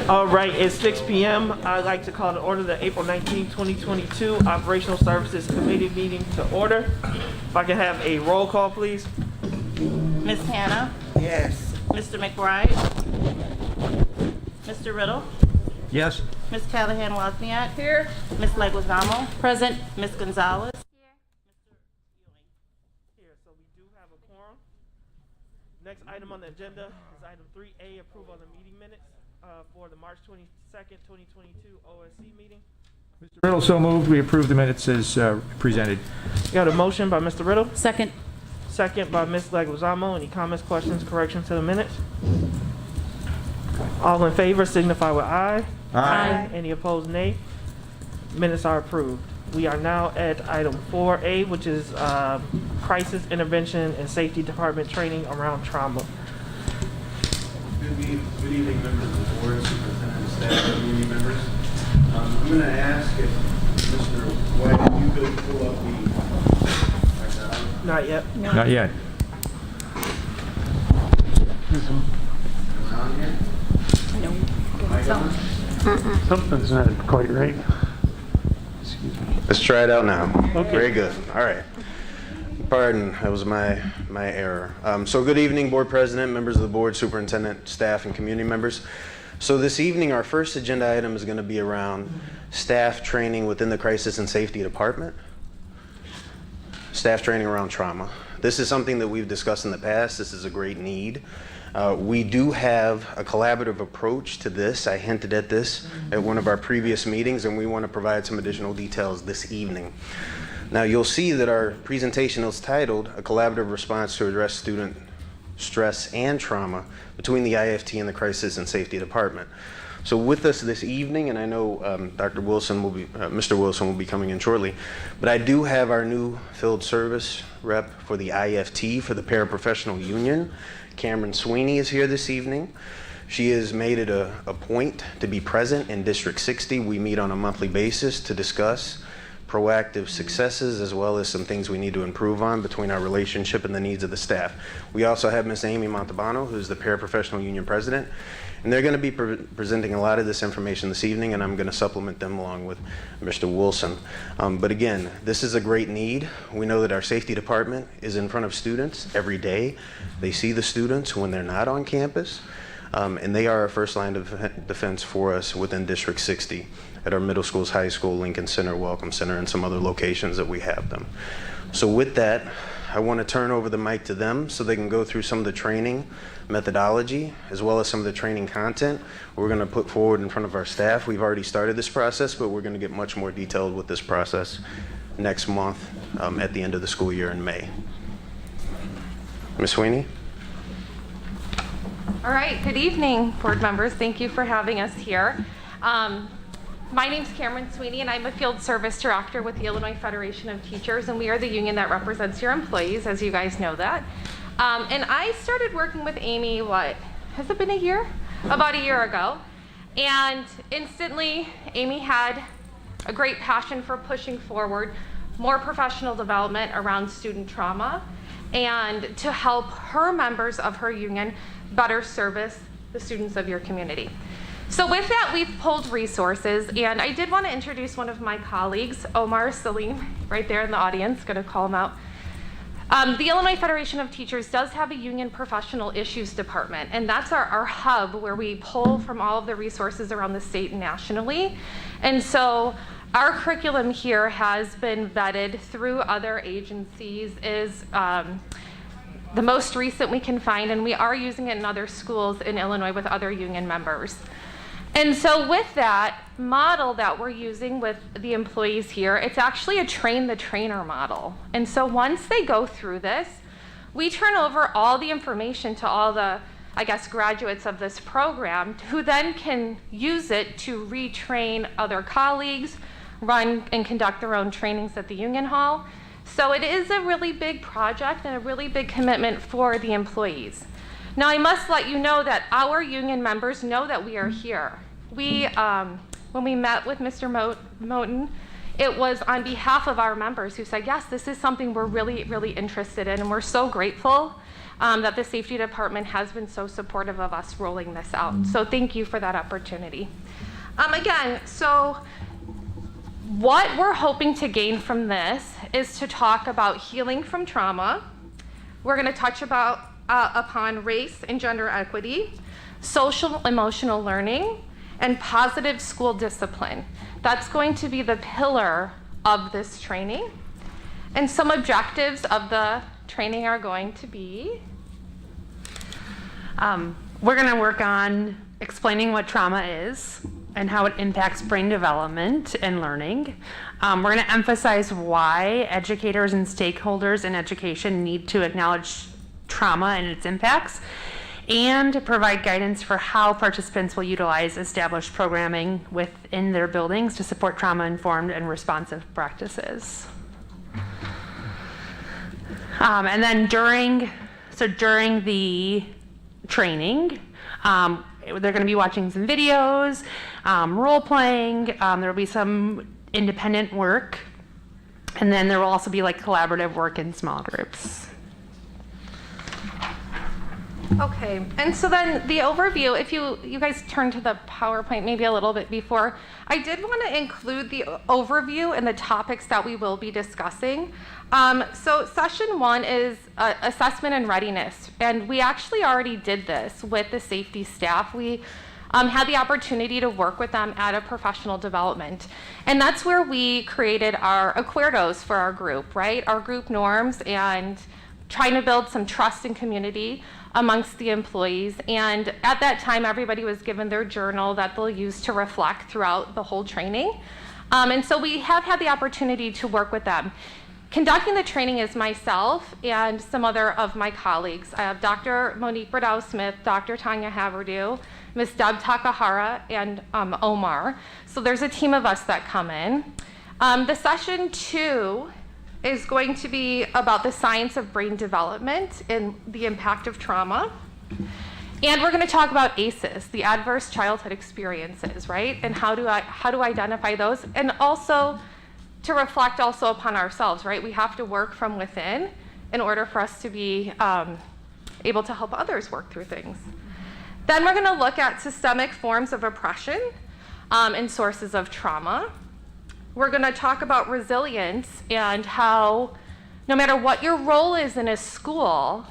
All right, it's 6 p.m. I'd like to call to order the April 19, 2022 Operational Services Committee meeting to order. If I can have a roll call, please. Ms. Hannah? Yes. Mr. McBride? Mr. Riddle? Yes. Ms. Callahan-Wozniak? Here. Ms. Leguizamo? Present. Ms. Gonzalez? Here. Mr. Ewing? Here, so we do have a quorum. Next item on the agenda is item 3A, approval of the meeting minutes for the March 22nd, 2022 OSC meeting. Mr. Riddle, so moved. We approve the minutes as presented. Got a motion by Mr. Riddle, Second. second by Ms. Leguizamo. Any comments, questions, corrections to the minutes? All in favor signify with aye. Aye. Any opposed, nay. Minutes are approved. We are now at item 4A, which is Crisis Intervention and Safety Department training around trauma. Good evening, members of the board, superintendent, staff, community members. I'm going to ask if Mr. White, if you could pull up the. Not yet. Not yet. Around here? Something's not quite right. Excuse me. Let's try it out now. Okay. Very good. All right. Pardon, that was my error. So good evening, board president, members of the board, superintendent, staff, and community members. So this evening, our first agenda item is going to be around staff training within the Crisis and Safety Department. Staff training around trauma. This is something that we've discussed in the past. This is a great need. We do have a collaborative approach to this. I hinted at this at one of our previous meetings, and we want to provide some additional details this evening. Now, you'll see that our presentation is titled A Collaborative Response to Address Student Stress and Trauma Between the IFT and the Crisis and Safety Department. So with us this evening, and I know Mr. Wilson will be coming in shortly, but I do have our new field service rep for the IFT for the Paraprofessional Union. Cameron Sweeney is here this evening. She has made it a point to be present in District 60. We meet on a monthly basis to discuss proactive successes as well as some things we need to improve on between our relationship and the needs of the staff. We also have Ms. Amy Montalbano, who's the Paraprofessional Union President, and they're going to be presenting a lot of this information this evening, and I'm going to supplement them along with Mr. Wilson. But again, this is a great need. We know that our safety department is in front of students every day. They see the students when they're not on campus, and they are our first line of defense for us within District 60 at our middle schools, high school, Lincoln Center, Welcome Center, and some other locations that we have them. So with that, I want to turn over the mic to them so they can go through some of the training methodology as well as some of the training content we're going to put forward in front of our staff. We've already started this process, but we're going to get much more detailed with this process next month at the end of the school year in May. Ms. Sweeney? All right, good evening, board members. Thank you for having us here. My name's Cameron Sweeney, and I'm a field service director with the Illinois Federation of Teachers, and we are the union that represents your employees, as you guys know that. And I started working with Amy, has it been a year? About a year ago. And instantly, Amy had a great passion for pushing forward more professional development around student trauma and to help her members of her union better service the students of your community. So with that, we've pulled resources, and I did want to introduce one of my colleagues, Omar Salim, right there in the audience, going to call him out. The Illinois Federation of Teachers does have a union professional issues department, and that's our hub where we pull from all of the resources around the state and nationally. And so our curriculum here has been vetted through other agencies, is the most recent we can find, and we are using it in other schools in Illinois with other union members. And so with that model that we're using with the employees here, it's actually a train the trainer model. And so once they go through this, we turn over all the information to all the, graduates of this program who then can use it to retrain other colleagues, run and conduct their own trainings at the union hall. So it is a really big project and a really big commitment for the employees. Now, I must let you know that our union members know that we are here. When we met with Mr. Moten it was on behalf of our members who said, yes, this is something we're really, really interested in, and we're so grateful that the safety department has been so supportive of us rolling this out. So thank you for that opportunity. Again, so what we're hoping to gain from this is to talk about healing from trauma. We're going to touch upon race and gender equity, social emotional learning, and positive school discipline. That's going to be the pillar of this training. And some objectives of the training are going to be, we're going to work on explaining what trauma is and how it impacts brain development and learning. We're going to emphasize why educators and stakeholders in education need to acknowledge trauma and its impacts, and provide guidance for how participants will utilize established programming within their buildings to support trauma-informed and responsive practices. And then during the training, they're going to be watching some videos, role-playing, there will be some independent work, and then there will also be like collaborative work in small groups. okay, and so then the overview, if you guys turn to the PowerPoint maybe a little bit before, I did want to include the overview and the topics that we will be discussing. So session 1 is assessment and readiness, and we actually already did this with the safety staff. We had the opportunity to work with them at a professional development, and that's where we created our acuerdos for our group, right? Our group norms, and trying to build some trust and community amongst the employees. And at that time, everybody was given their journal that they'll use to reflect throughout the whole training. And so we have had the opportunity to work with them. Conducting the training is myself and some other of my colleagues. I have Dr. Monique Bordeaux-Smith, Dr. Tanya Haverdew, Ms. Deb Takahara, and Omar. So there's a team of us that come in. The session 2 is going to be about the science of brain development and the impact of trauma. And we're going to talk about ACEs, the adverse childhood experiences, right? And how to identify those, and also to reflect also upon ourselves, right? We have to work from within in order for us to be able to help others work through things. Then we're going to look at systemic forms of oppression and sources of trauma. We're going to talk about resilience and how, no matter what your role is in a school,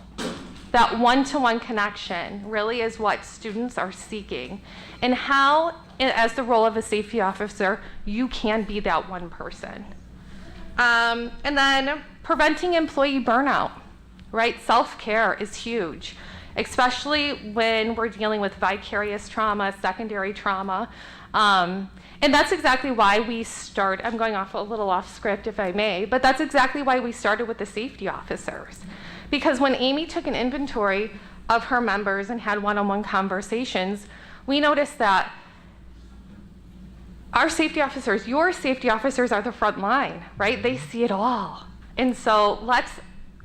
that one-to-one connection really is what students are seeking, and how, as the role of a safety officer, you can be that one person. And then preventing employee burnout, right? Self-care is huge, especially when we're dealing with vicarious trauma, secondary trauma. And that's exactly why we start, I'm going off a little off script if I may, but that's exactly why we started with the safety officers. Because when Amy took an inventory of her members and had one-on-one conversations, we noticed that our safety officers, your safety officers, are the front line, right? They see it all. And so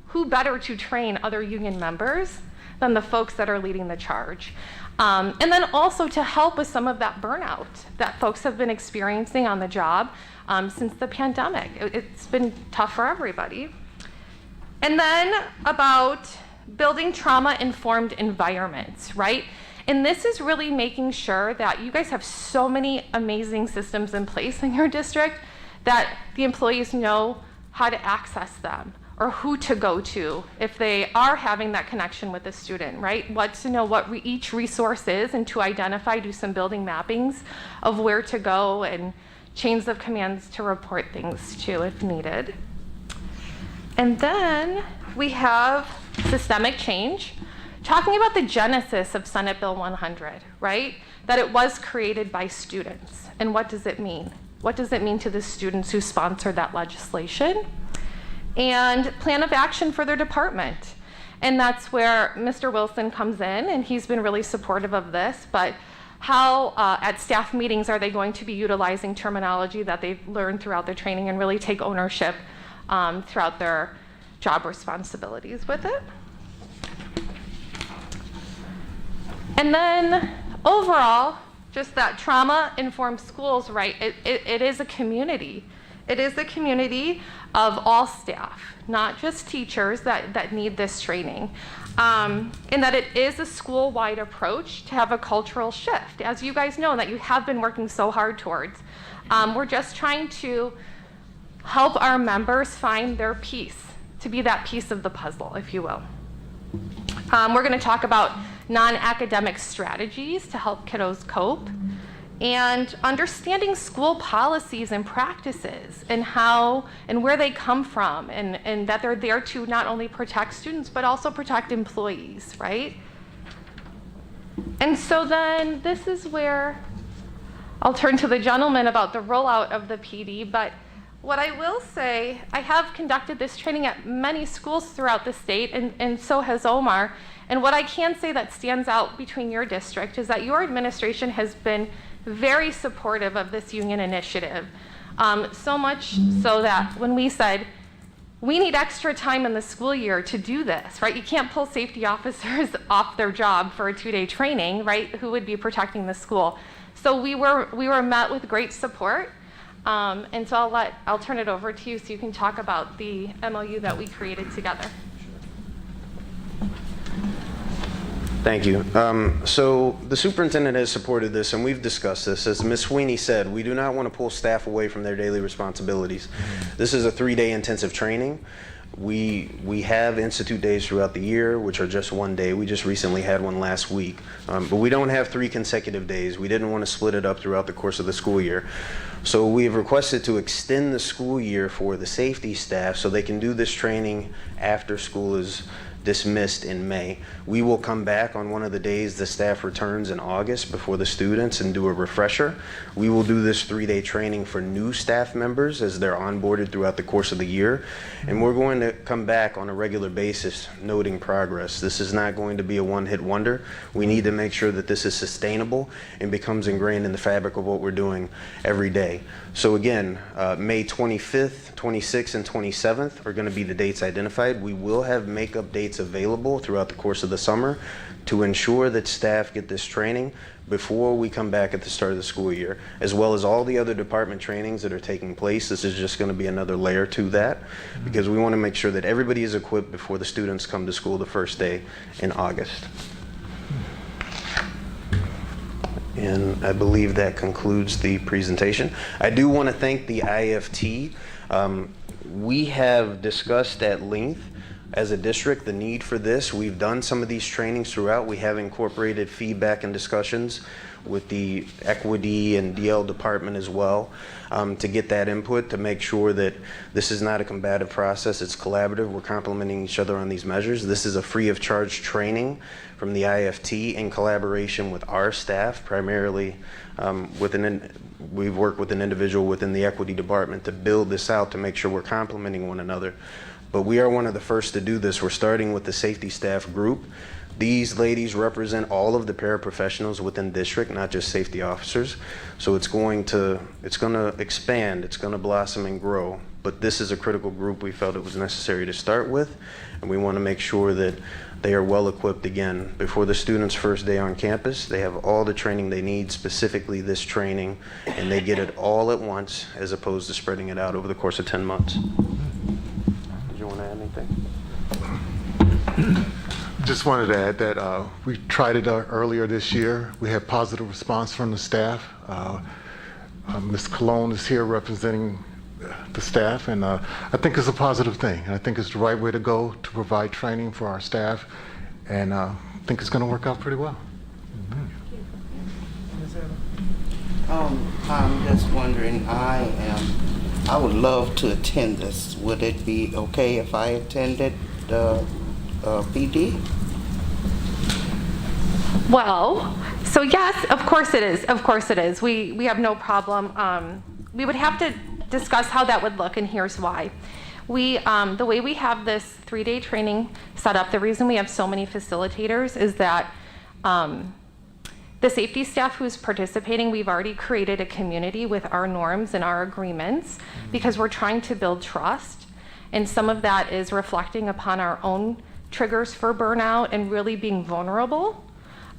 who better to train other union members than the folks that are leading the charge? And then also to help with some of that burnout that folks have been experiencing on the job since the pandemic. It's been tough for everybody. And then about building trauma-informed environments, right? And this is really making sure that you guys have so many amazing systems in place in your district that the employees know how to access them, or who to go to if they are having that connection with the student, right? What to know what each resource is, and to identify, do some building mappings of where to go and chains of commands to report things to if needed. And then we have systemic change, talking about the genesis of Senate Bill 100, right? That it was created by students. And what does it mean? What does it mean to the students who sponsored that legislation? And plan of action for their department. And that's where Mr. Wilson comes in, and he's been really supportive of this, but how at staff meetings are they going to be utilizing terminology that they've learned throughout the training and really take ownership throughout their job responsibilities with it. And then overall, just that trauma-informed schools, right, it is a community. it is the community of all staff, not just teachers that need this training. And that it is a school-wide approach to have a cultural shift, as you guys know, that you have been working so hard towards. We're just trying to help our members find their piece, to be that piece of the puzzle, if you will. We're going to talk about non-academic strategies to help kiddos cope, and understanding school policies and practices and how and where they come from, and that they're there to not only protect students but also protect employees, right? And so then this is where I'll turn to the gentleman about the rollout of the PD, but what I will say, I have conducted this training at many schools throughout the state, and so has Omar. And what I can say that stands out between your district is that your administration has been very supportive of this union initiative. So much so that when we said, we need extra time in the school year to do this, right? You can't pull safety officers off their job for a 2-day training, right? Who would be protecting the school? So we were met with great support. And so I'll turn it over to you so you can talk about the MOU that we created together. Thank you. So the superintendent has supported this, and we've discussed this. As Ms. Sweeney said, we do not want to pull staff away from their daily responsibilities. This is a 3-day intensive training. We have institute days throughout the year, which are just 1 day. We just recently had one last week. But we don't have 3 consecutive days. We didn't want to split it up throughout the course of the school year. So we have requested to extend the school year for the safety staff so they can do this training after school is dismissed in May. We will come back on one of the days the staff returns in August before the students and do a refresher. We will do this 3-day training for new staff members as they're onboarded throughout the course of the year. And we're going to come back on a regular basis noting progress. This is not going to be a one-hit wonder. We need to make sure that this is sustainable and becomes ingrained in the fabric of what we're doing every day. So again, May 25th, 26th, and 27th are going to be the dates identified. We will have makeup dates available throughout the course of the summer to ensure that staff get this training before we come back at the start of the school year, as well as all the other department trainings that are taking place. This is just going to be another layer to that, because we want to make sure that everybody is equipped before the students come to school the first day in August. And I believe that concludes the presentation. I do want to thank the IFT. We have discussed at length as a district the need for this. We've done some of these trainings throughout. We have incorporated feedback and discussions with the equity and DL department as well, to get that input, to make sure that this is not a combative process, it's collaborative. We're complementing each other on these measures. This is a free of charge training from the IFT in collaboration with our staff, primarily we've worked with an individual within the equity department to build this out to make sure we're complementing one another. But we are one of the first to do this. We're starting with the safety staff group. These ladies represent all of the paraprofessionals within district, not just safety officers. So it's going to expand, it's going to blossom and grow. But this is a critical group we felt it was necessary to start with, and we want to make sure that they are well equipped again before the students' first day on campus. They have all the training they need, specifically this training, and they get it all at once as opposed to spreading it out over the course of 10 months. Did you want to add anything? Just wanted to add that we tried it earlier this year. We had positive response from the staff. Ms. Colon is here representing the staff, and I think it's a positive thing. And I think it's the right way to go to provide training for our staff, and I think it's going to work out pretty well. I'm just wondering, I would love to attend this. Would it be okay if I attended the PD? Well, so yes, of course it is. Of course it is. We have no problem. We would have to discuss how that would look, and here's why. The way we have this 3-day training set up, the reason we have so many facilitators is that the safety staff who's participating, we've already created a community with our norms and our agreements, because we're trying to build trust, and some of that is reflecting upon our own triggers for burnout and really being vulnerable.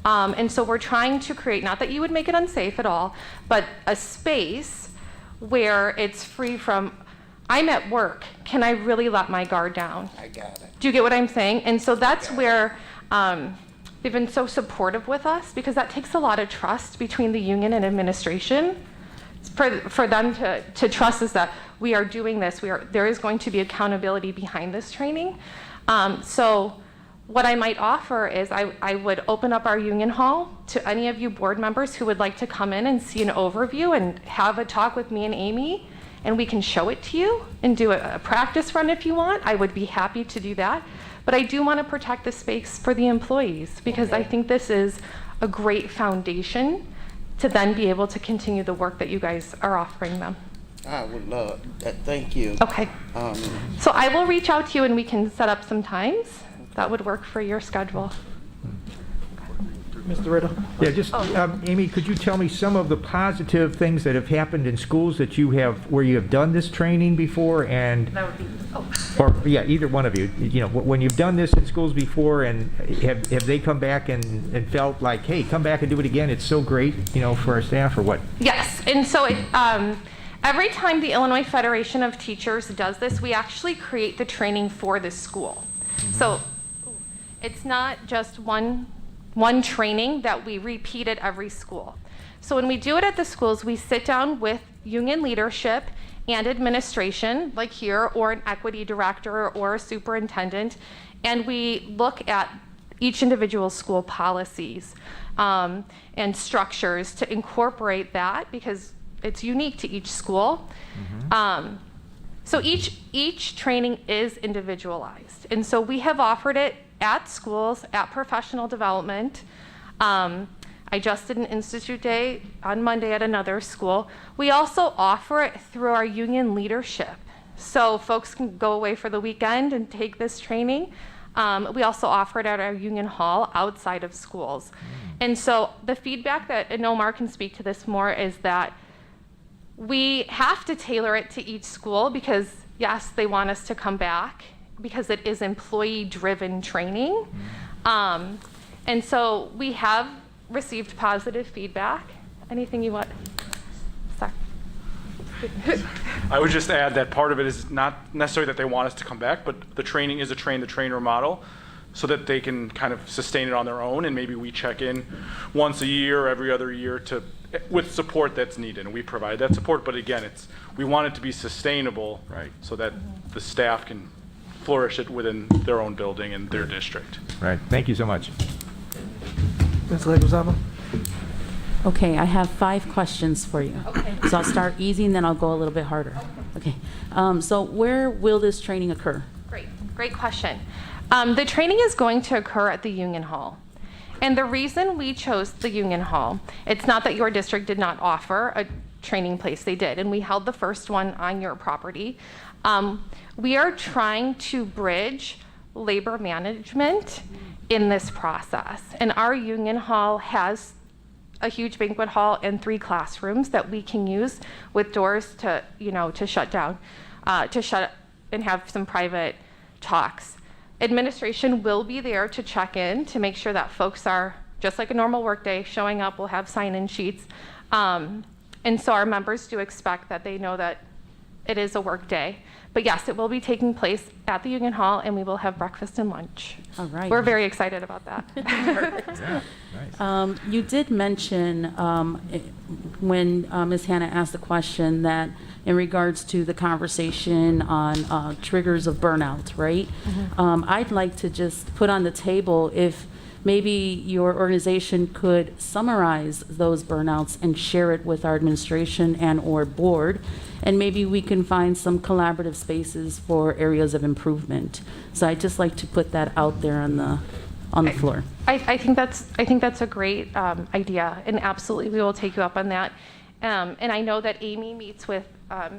And so we're trying to create, not that you would make it unsafe at all, but a space where it's free from, I'm at work, can I really let my guard down? I got it. Do you get what I'm saying? And so that's where they've been so supportive with us, because that takes a lot of trust between the union and administration. For them to trust us that we are doing this, there is going to be accountability behind this training. So what I might offer is I would open up our union hall to any of you board members who would like to come in and see an overview and have a talk with me and Amy, and we can show it to you and do a practice run if you want. I would be happy to do that. But I do want to protect the space for the employees, because I think this is a great foundation to then be able to continue the work that you guys are offering them. I would love that. Thank you. Okay. So I will reach out to you and we can set up some times that would work for your schedule. Mr. Riddle? Yeah, just, Amy, could you tell me some of the positive things that have happened in schools that you have, where you have done this training before, and, That would be, or, yeah, either one of you, when you've done this in schools before, and have they come back and felt like, hey, come back and do it again, it's so great, for our staff, or what? Yes, and so every time the Illinois Federation of Teachers does this, we actually create the training for the school. So it's not just one training that we repeat at every school. So when we do it at the schools, we sit down with union leadership and administration, like here, or an equity director or a superintendent, and we look at each individual school policies and structures to incorporate that, because it's unique to each school. So each training is individualized. And so we have offered it at schools, at professional development. I just did an Institute Day on Monday at another school. We also offer it through our union leadership. So folks can go away for the weekend and take this training. We also offer it at our union hall outside of schools. And so the feedback that, and Omar can speak to this more, is that we have to tailor it to each school, because yes, they want us to come back because it is employee-driven training. And so we have received positive feedback. Anything you want? Sorry. I would just add that part of it is not necessarily that they want us to come back, but the training is a train-the-trainer model, so that they can kind of sustain it on their own, and maybe we check in once a year or every other year with support that's needed, and we provide that support. But again, we want it to be sustainable, right, so that the staff can flourish it within their own building and their district. Right, thank you so much. Ms. Leguizamo? okay, I have 5 questions for you. Okay. So I'll start easy and then I'll go a little bit harder. Okay. So where will this training occur? Great question. The training is going to occur at the Union Hall. And the reason we chose the Union Hall, it's not that your district did not offer a training place, they did, and we held the first one on your property. We are trying to bridge labor management in this process. And our Union Hall has a huge banquet hall and 3 classrooms that we can use with doors to, to shut down, and have some private talks. Administration will be there to check in to make sure that folks are, just like a normal workday, showing up. We'll have sign-in sheets. And so our members do expect that they know that it is a work day. But yes, it will be taking place at the Union Hall, and we will have breakfast and lunch. All right. We're very excited about that. Yeah, nice. You did mention when Ms. Hannah asked the question that in regards to the conversation on triggers of burnout, right? Mm-hmm. I'd like to just put on the table if maybe your organization could summarize those burnouts and share it with our administration and or board, and maybe we can find some collaborative spaces for areas of improvement. So I'd just like to put that out there on the floor. I think that's a great idea, and absolutely we will take you up on that. And I know that Amy meets with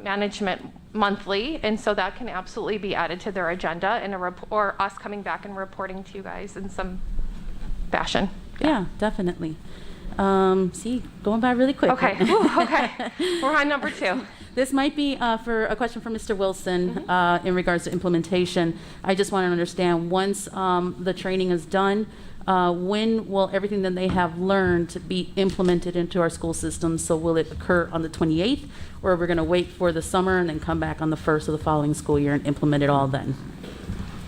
management monthly, and so that can absolutely be added to their agenda, and or us coming back and reporting to you guys in some fashion. Yeah, definitely. See, going by really quick. Okay. Ooh, okay. We're on number 2. This might be for a question for Mr. Wilson in regards to implementation. I just want to understand, once the training is done, When will everything that they have learned be implemented into our school system? So will it occur on the 28th, or we're going to wait for the summer and then come back on the 1st of the following school year and implement it all then?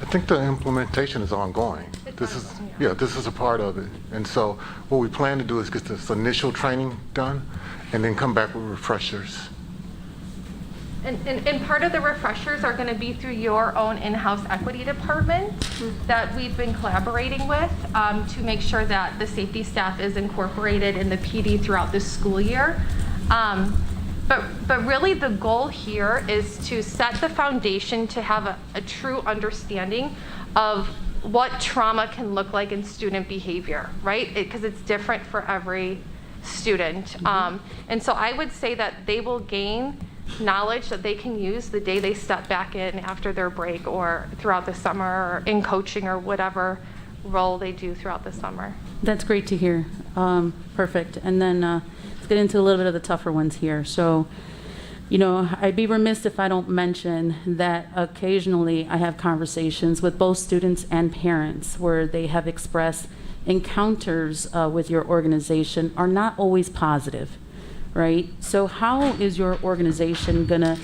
I think the implementation is ongoing. This is a part of it. And so what we plan to do is get this initial training done and then come back with refreshers. And part of the refreshers are going to be through your own in-house equity department that we've been collaborating with to make sure that the safety staff is incorporated in the PD throughout the school year. But really the goal here is to set the foundation to have a true understanding of what trauma can look like in student behavior, right? Because it's different for every student. And so I would say that they will gain knowledge that they can use the day they step back in after their break or throughout the summer or in coaching or whatever role they do throughout the summer. That's great to hear. Perfect. And then let's get into a little bit of the tougher ones here. So, you know, I'd be remiss if I don't mention that occasionally I have conversations with both students and parents where they have expressed encounters with your organization are not always positive, right? So how is your organization gonna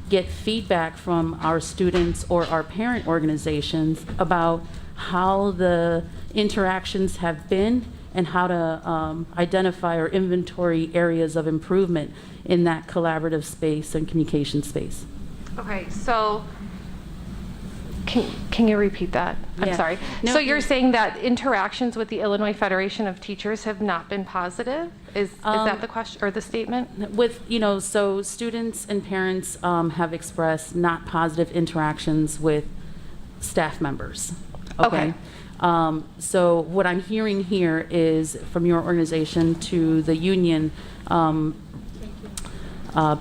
get feedback from our students or our parent organizations about how the interactions have been and how to identify or inventory areas of improvement in that collaborative space and communication space? Okay, so can you repeat that? I'm Yeah. sorry. No, So you're saying that interactions with the Illinois Federation of Teachers have not been positive? Is that the question or the statement? With, you know, so students and parents have expressed not positive interactions with staff members. Okay. So what I'm hearing here is from your organization to the union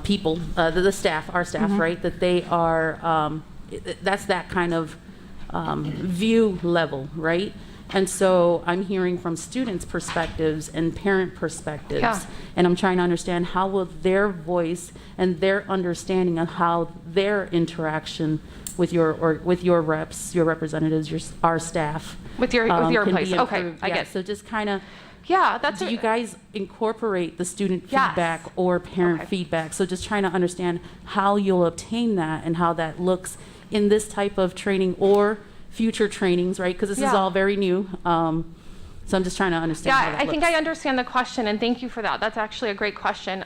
people, the staff, our staff, right? That they are, that's that kind of view level, right? And so I'm hearing from students' perspectives and parent perspectives, Yeah. and I'm trying to understand how will their voice and their understanding of how their interaction with your reps, your representatives, our staff, With your can place. be Okay, improved. I Yeah, get. so just kind of, Yeah, that's do you guys incorporate the student Yes. feedback or parent Okay. feedback? So just trying to understand how you'll obtain that and how that looks in this type of training or future trainings, right? Because this is Yeah. all very new. So I'm just trying to understand how Yeah, that I think looks. I understand the question, and thank you for that. That's actually a great question.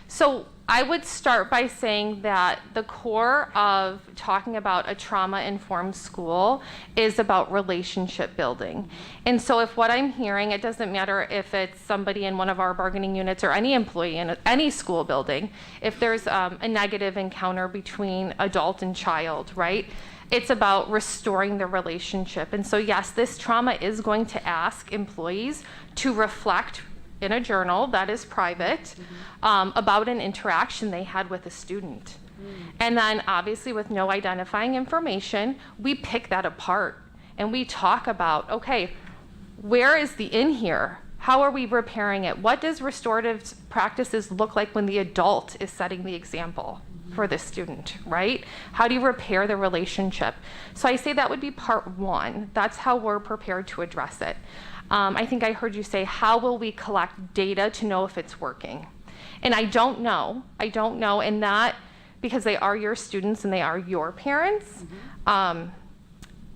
So I would start by saying that the core of talking about a trauma-informed school is about relationship building. And so if what I'm hearing, it doesn't matter if it's somebody in one of our bargaining units or any employee in any school building, if there's a negative encounter between adult and child, right? It's about restoring the relationship. And so yes, this trauma is going to ask employees to reflect in a journal that is private about an interaction they had with a student. And then obviously with no identifying information, we pick that apart and we talk about, okay, where is the in here? How are we repairing it? What does restorative practices look like when the adult is setting the example for the student, right? How do you repair the relationship? So I say that would be part one. That's how we're prepared to address it. I think I heard you say, how will we collect data to know if it's working? And I don't know, and that, because they are your students and they are your parents,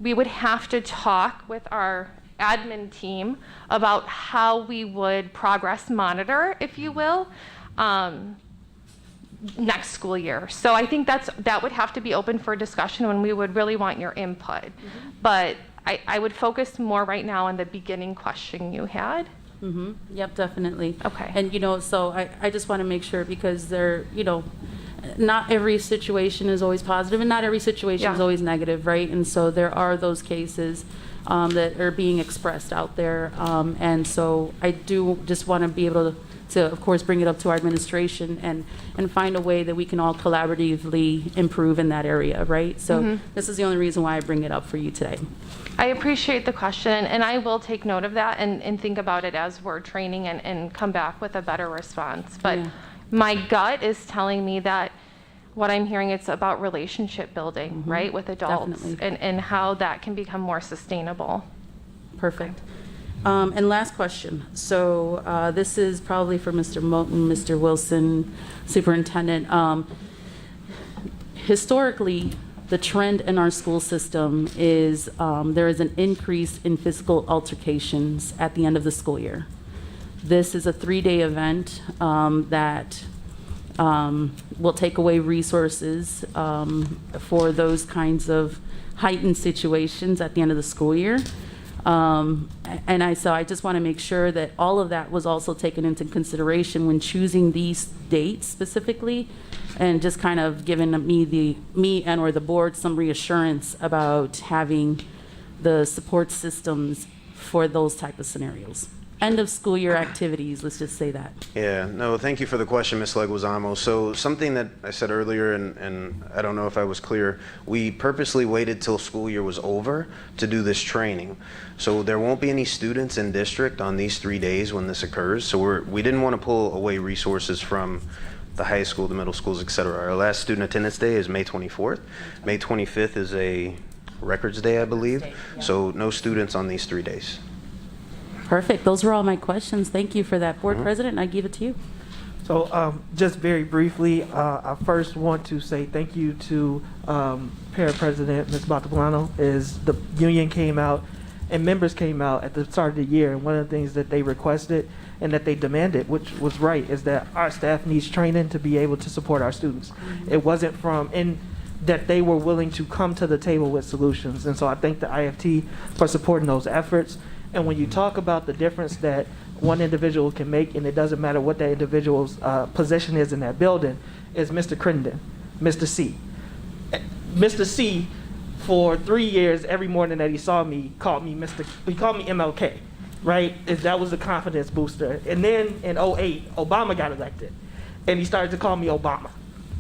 we would have to talk with our admin team about how we would progress monitor, if you will, next school year. So I think that would have to be open for discussion when we would really want your input. But I would focus more right now on the beginning question you had. Yep, definitely. Okay. And, you know, so I just want to make sure because they're, you know, not every situation is always positive and not every situation is Yeah. always negative, right? And so there are those cases that are being expressed out there. And so I do just want to be able to, of course, bring it up to our administration and find a way that we can all collaboratively improve in that area, right? So this is the only reason why I bring it up for you today. I appreciate the question, and I will take note of that and think about it as we're training and come back with a better response. But Yeah. my gut is telling me that what I'm hearing, it's about relationship building, right, with adults, Definitely. and how that can become more sustainable. Perfect. And last question. So this is probably for Mr. Moten, Mr. Wilson, Superintendent. Historically, the trend in our school system is there is an increase in physical altercations at the end of the school year. This is a 3-day event that will take away resources for those kinds of heightened situations at the end of the school year. So I just want to make sure that all of that was also taken into consideration when choosing these dates specifically, and just kind of giving me and or the board some reassurance about having the support systems for those type of scenarios. End of school year activities, let's just say that. Yeah, no, thank you for the question, Ms. Leguizamo. So something that I said earlier, and I don't know if I was clear, we purposely waited till school year was over to do this training. So there won't be any students in district on these 3 days when this occurs. So we didn't want to pull away resources from the high school, the middle schools, et cetera. Our last student attendance day is May 24th. May 25th is a Records Day, I believe. So no students on these 3 days. Perfect. Those were all my questions. Thank you for that, Board President. I give it to you. So just very briefly, I first want to say thank you to Para-President Ms. Montalbano. The union came out and members came out at the start of the year, and one of the things that they requested and that they demanded, which was right, is that our staff needs training to be able to support our students. It wasn't that they were willing to come to the table with solutions. And so I thank the IFT for supporting those efforts. And when you talk about the difference that one individual can make, and it doesn't matter what that individual's position is in that building, is Mr. Crittenden, Mr. C. Mr. C, for 3 years, every morning that he saw me, he called me MLK, right? That was a confidence booster. And then in 2008, Obama got elected, and he started to call me Obama.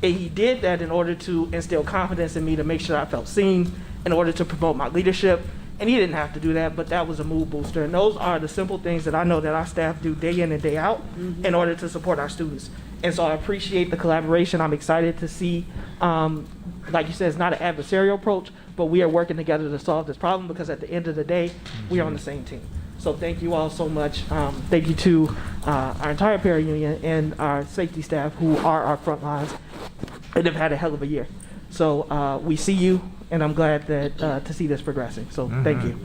And he did that in order to instill confidence in me, to make sure I felt seen, in order to promote my leadership. And he didn't have to do that, but that was a mood booster. And those are the simple things that I know that our staff do day in and day out in order to support our students. And so I appreciate the collaboration. I'm excited to see, like you said, it's not an adversarial approach, but we are working together to solve this problem, because at the end of the day, we are on the same team. So thank you all so much. Thank you to our entire para union and our safety staff, who are our front lines and have had a hell of a year. So we see you, and I'm glad that to see this progressing. So thank you.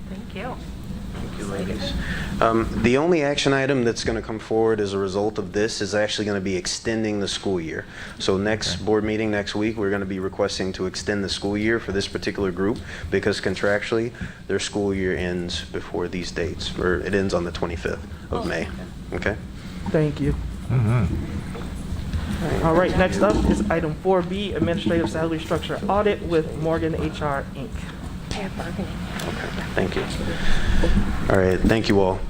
Thank you. Thank you, ladies. The only action item that's going to come forward as a result of this is actually going to be extending the school year. So next board meeting next week, we're going to be requesting to extend the school year for this particular group, because contractually their school year ends before these dates, or it ends on the 25th of May. Okay? Thank you. All right, next up is item 4B, Administrative Salary Structure Audit with Morgan HR, Inc. Okay, thank you. All right, thank you all.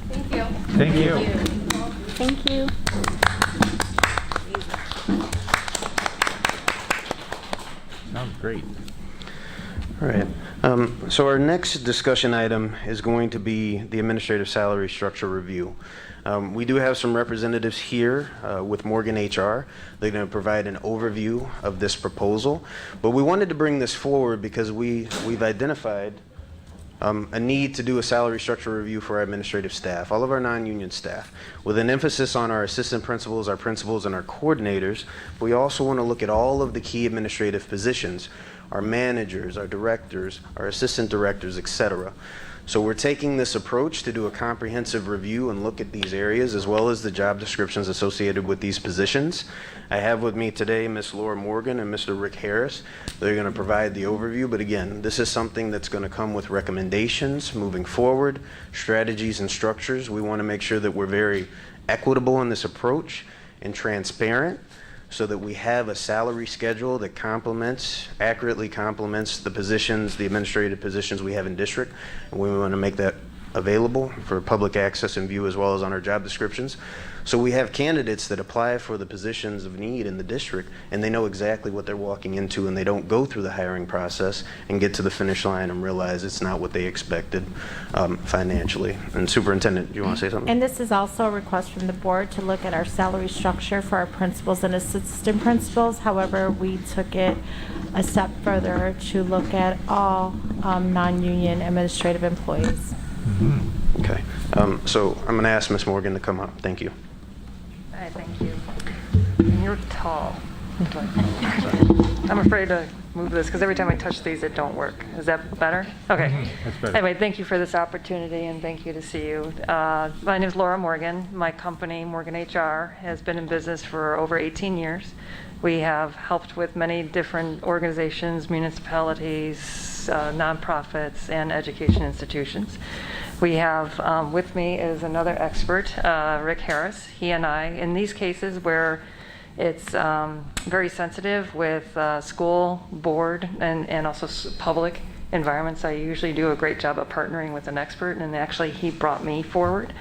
Thank you. Thank you. Thank you. Sounds great. All right. So our next discussion item is going to be the Administrative Salary Structure Review. We do have some representatives here with Morgan HR. They're going to provide an overview of this proposal. But we wanted to bring this forward because we've identified a need to do a salary structure review for our administrative staff, all of our non-union staff, with an emphasis on our assistant principals, our principals, and our coordinators. We also want to look at all of the key administrative positions, our managers, our directors, our assistant directors, etc. So we're taking this approach to do a comprehensive review and look at these areas, as well as the job descriptions associated with these positions. I have with me today Ms. Laura Morgan and Mr. Rick Harris. They're going to provide the overview, but again, this is something that's going to come with recommendations moving forward, strategies and structures. We want to make sure that we're very equitable in this approach and transparent, so that we have a salary schedule that accurately complements the positions, the administrative positions we have in district. And we want to make that available for public access and view, as well as on our job descriptions. So we have candidates that apply for the positions of need in the district, and they know exactly what they're walking into, and they don't go through the hiring process and get to the finish line and realize it's not what they expected financially. And Superintendent, do you want to say something? And this is also a request from the board to look at our salary structure for our principals and assistant principals. However, we took it a step further to look at all non-union administrative employees. So I'm going to ask Ms. Morgan to come up. Thank you. All right, thank you. And you're tall. I'm afraid to move this because every time I touch these, it don't work. Is that better? Okay. That's better. Anyway, thank you for this opportunity and thank you to see you. My name is Laura Morgan. My company, Morgan HR, has been in business for over 18 years. We have helped with many different organizations, municipalities, nonprofits, and education institutions. We have with me is another expert, Rick Harris. He and I, in these cases where it's very sensitive with school, board, and also public environments, I usually do a great job of partnering with an expert, and actually he brought me forward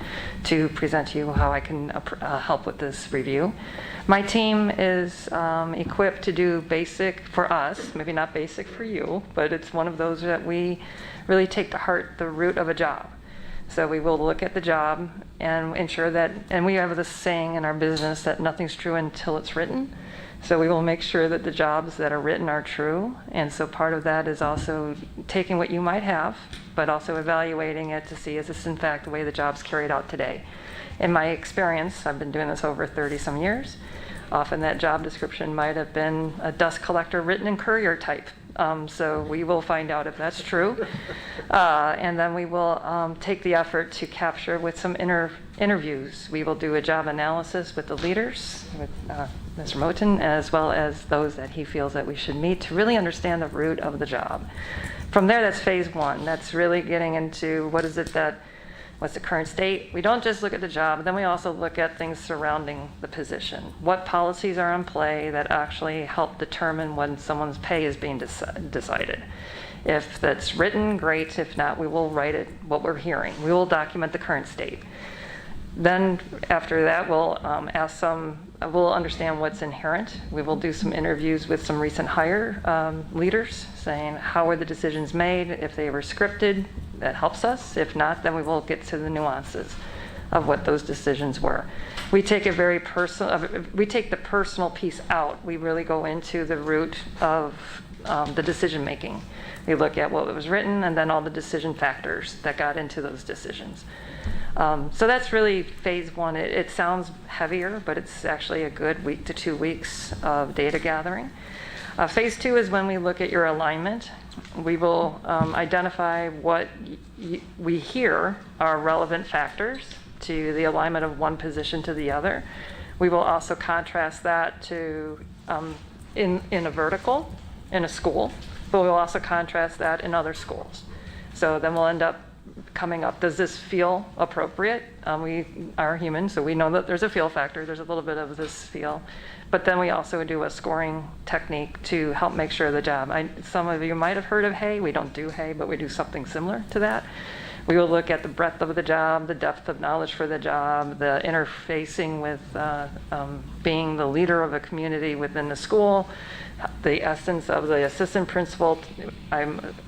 to present to you how I can help with this review. My team is equipped to do basic for us, maybe not basic for you, but it's one of those that we really take to heart the root of a job. So we will look at the job and ensure that, and we have this saying in our business that nothing's true until it's written. So we will make sure that the jobs that are written are true. And so part of that is also taking what you might have, but also evaluating it to see, is this in fact the way the job's carried out today? In my experience, I've been doing this over 30 some years. Often that job description might have been a dust collector written in courier type. So we will find out if that's true. And then we will take the effort to capture with some interviews. We will do a job analysis with the leaders, with Mr. Moten, as well as those that he feels that we should meet to really understand the root of the job. From there, that's phase one. That's really getting into what is it that, what's the current state? We don't just look at the job, then we also look at things surrounding the position. What policies are in play that actually help determine when someone's pay is being decided? If that's written, great. If not, we will write it, what we're hearing. We will document the current state. Then after that, we'll we'll understand what's inherent. We will do some interviews with some recent hire leaders saying how were the decisions made, if they were scripted, that helps us. If not, then we will get to the nuances of what those decisions were. We take a very personal, we take the personal piece out. We really go into the root of the decision making. We look at what was written and then all the decision factors that got into those decisions. So that's really phase one. It sounds heavier, but it's actually a good week to 2 weeks of data gathering. Phase two is when we look at your alignment. We will identify what we hear are relevant factors to the alignment of one position to the other. We will also contrast that to in a vertical in a school, but we'll also contrast that in other schools. So then we'll end up coming up, does this feel appropriate? We are human, so we know that there's a feel factor. There's a little bit of this feel. But then we also do a scoring technique to help make sure the job. Some of you might have heard of HAY. We don't do HAY, but we do something similar to that. We will look at the breadth of the job, the depth of knowledge for the job, the interfacing with being the leader of a community within the school, the essence of the assistant principal.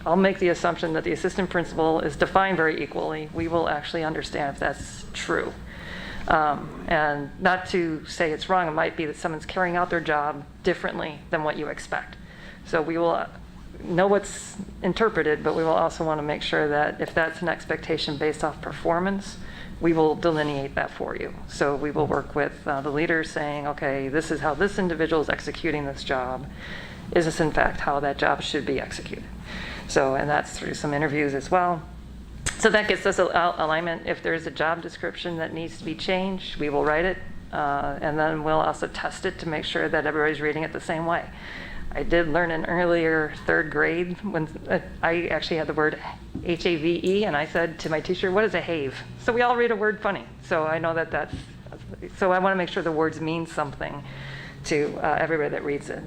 I'll make the assumption that the assistant principal is defined very equally. We will actually understand if that's true. And not to say it's wrong, it might be that someone's carrying out their job differently than what you expect. So we will know what's interpreted, but we will also want to make sure that if that's an expectation based off performance, we will delineate that for you. So we will work with the leaders saying, okay, this is how this individual is executing this job. Is this in fact how that job should be executed? So, and that's through some interviews as well. So that gets us alignment. If there's a job description that needs to be changed, we will write it. And then we'll also test it to make sure that everybody's reading it the same way. I did learn in earlier third grade when I actually had the word H-A-V-E, and I said to my teacher, what is a have? So we all read a word funny. So I know that so I want to make sure the words mean something to everybody that reads it.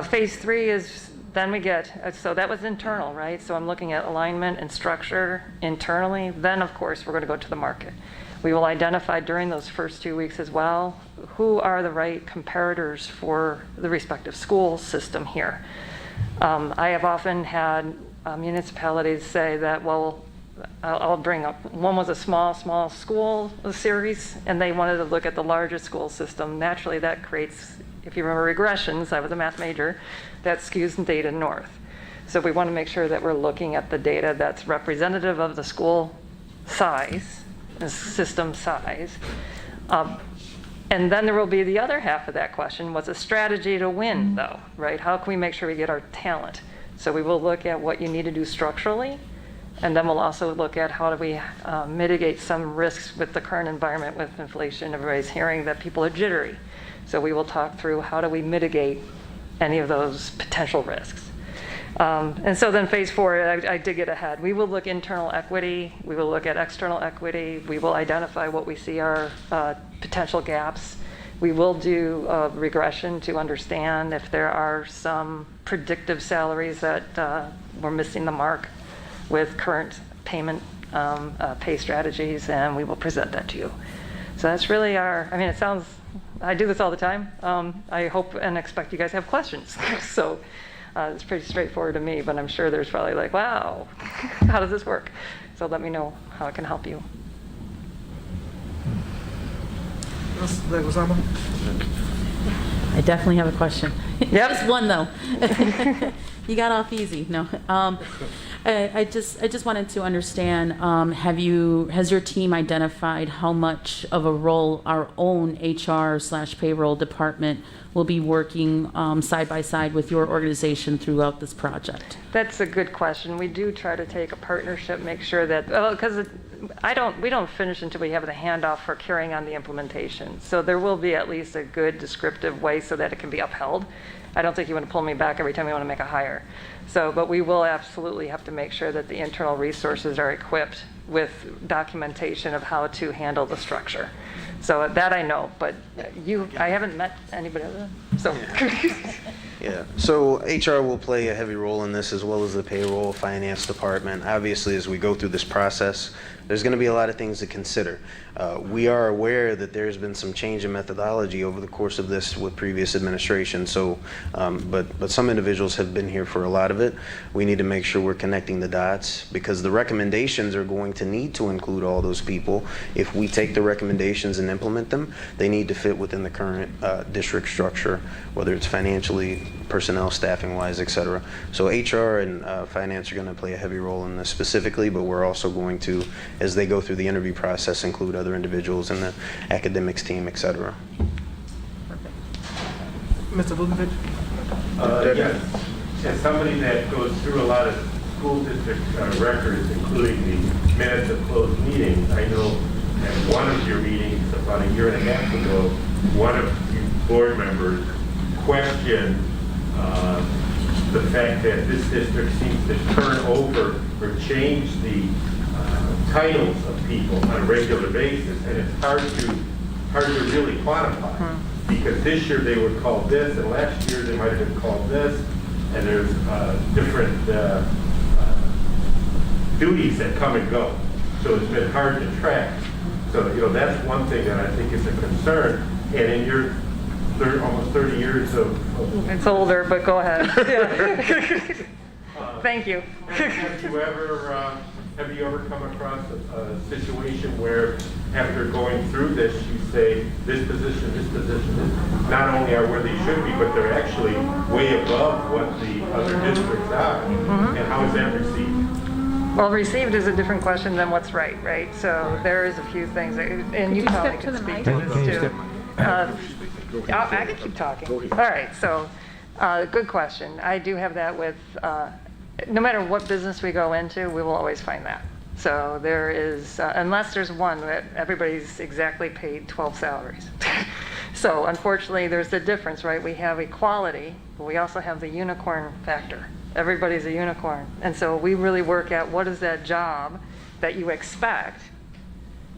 Phase three is then we get, so that was internal, right? So I'm looking at alignment and structure internally. Then, of course, we're going to go to the market. We will identify during those first 2 weeks as well, who are the right comparators for the respective school system here. I have often had municipalities say that, well, I'll bring up, one was a small school series, and they wanted to look at the larger school system. Naturally, that creates, if you remember regressions, I was a math major, that skews the data north. So we want to make sure that we're looking at the data that's representative of the school size system size. And then there will be the other half of that question, what's a strategy to win though, right? How can we make sure we get our talent? So we will look at what you need to do structurally, and then we'll also look at how do we mitigate some risks with the current environment with inflation. Everybody's hearing that people are jittery. So we will talk through how do we mitigate any of those potential risks. And so then phase 4, I did get ahead. We will look internal equity. We will look at external equity. We will identify what we see are potential gaps. We will do a regression to understand if there are some predictive salaries that we're missing the mark with current payment pay strategies, and we will present that to you. So that's really it sounds, I do this all the time. I hope and expect you guys have questions. So it's pretty straightforward to me, but I'm sure there's probably like, wow, how does this work? So let me know how I can help you. I definitely have a question. Yep. Just one though. You got off easy. No. I just wanted to understand, has your team identified how much of a role our own HR/payroll department will be working side by side with your organization throughout this project? That's a good question. We do try to take a partnership, make sure that, because we don't finish until we have the handoff for carrying on the implementation. So there will be at least a good descriptive way so that it can be upheld. I don't think you want to pull me back every time you want to make a hire. So, but we will absolutely have to make sure that the internal resources are equipped with documentation of how to handle the structure. So that I know, but I haven't met anybody other than, so. Yeah, so HR will play a heavy role in this, as well as the payroll, finance department. Obviously, as we go through this process, there's going to be a lot of things to consider. We are aware that there's been some change in methodology over the course of this with previous administration. So, but some individuals have been here for a lot of it. We need to make sure we're connecting the dots, because the recommendations are going to need to include all those people. If we take the recommendations and implement them, they need to fit within the current district structure, whether it's financially, personnel, staffing wise, et cetera. So HR and finance are going to play a heavy role in this specifically, but we're also going to, as they go through the interview process, include other individuals in the academics team, et cetera. Mr. Vukovic? Yes. As somebody that goes through a lot of school district records, including the minutes of closed meetings, I know at one of your meetings about a year and a half ago, one of you board members questioned the fact that this district seems to turn over or change the titles of people on a regular basis, and it's hard to really quantify. Because this year they were called this, and last year they might have been called this, and there's different duties that come and go. So it's been hard to track. So that's one thing that I think is a concern. And in your almost 30 years of it's older, but go ahead. Yeah. Thank you. Have you ever come across a situation where, after going through this, you say this position, not only are where they should be, but they're actually way above what the other districts are? And how is that received? Well, received is a different question than what's right? So there is a few things, and you probably can speak to this too. I can keep talking. All right, so good question. I do have that with, no matter what business we go into, we will always find that. So there is, unless there's one that everybody's exactly paid 12 salaries. So unfortunately, there's the difference, right? We have equality, but we also have the unicorn factor. Everybody's a unicorn. And so we really work at what is that job that you expect,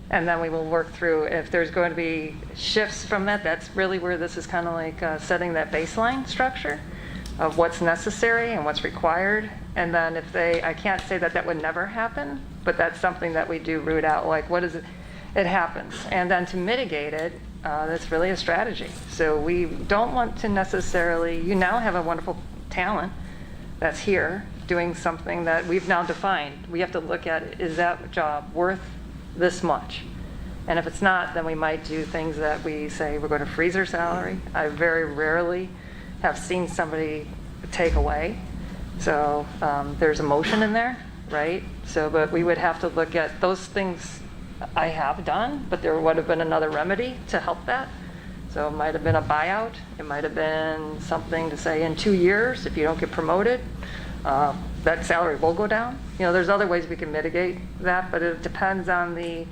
and then we will work through if there's going to be shifts from that. That's really where this is kind of like setting that baseline structure of what's necessary and what's required. And then if I can't say that that would never happen, but that's something that we do root out, like what is it? It happens. And then to mitigate it, that's really a strategy. So we don't want to necessarily, you now have a wonderful talent that's here doing something that we've now defined. We have to look at, is that job worth this much? And if it's not, then we might do things that we say we're going to freeze their salary. I very rarely have seen somebody take away. So there's emotion in there, right? So, but we would have to look at those things I have done, but there would have been another remedy to help that. So it might have been a buyout. It might have been something to say in 2 years, if you don't get promoted, that salary will go down. You know, there's other ways we can mitigate that, but it depends on the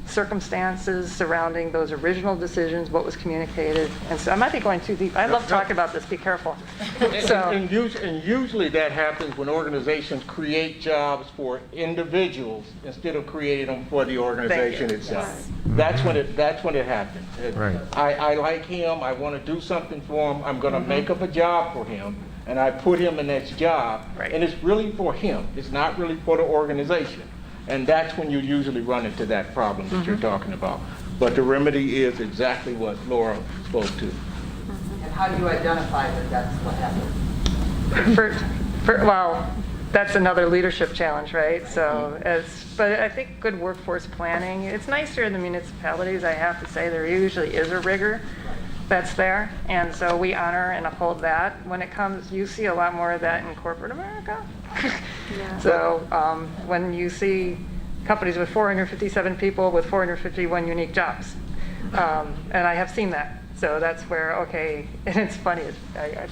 circumstances surrounding those original decisions, what was communicated. And so I might be going too deep. I love talking about this. Be careful. And usually that happens when organizations create jobs for individuals instead of creating them for the organization itself. That's when it happens. Right. I like him. I want to do something for him. I'm going to make up a job for him, and I put him in that job. Right. And it's really for him. It's not really for the organization. And that's when you usually run into that problem that you're talking about. But the remedy is exactly what Laura spoke to. And how do you identify that that's what happened? Well, that's another leadership challenge, right? So, but I think good workforce planning, it's nicer in the municipalities, I have to say. There usually is a rigor that's there. And so we honor and uphold that. When it comes, you see a lot more of that in corporate America. Yeah. So when you see companies with 457 people with 451 unique jobs, and I have seen that. So that's where, okay, and it's funny,